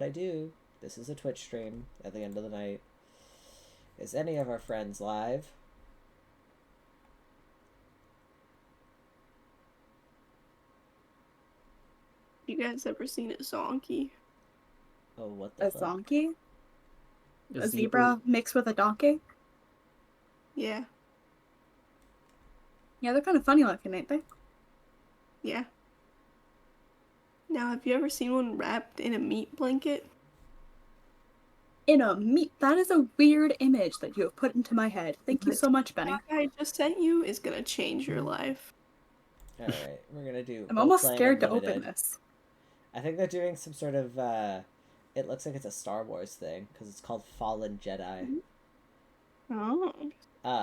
I do. This is a Twitch stream at the end of the night. Is any of our friends live? You guys ever seen a zonkey? Oh, what the A fuck? donkey? A zebra mixed with a donkey? Yeah. Yeah, they're kind of funny looking, ain't they? Yeah. Now, have you ever seen one wrapped in a meat blanket? In a meat. That is a weird image that you have put into my head. Thank you so much, Benny. What I just sent you is gonna change your life. Alright, we're gonna do I'm almost Role-Playing scared to Unlimited. open this. I think they're doing some sort of, it looks like it's a Star Wars thing, because it's called Fallen Jedi. Oh.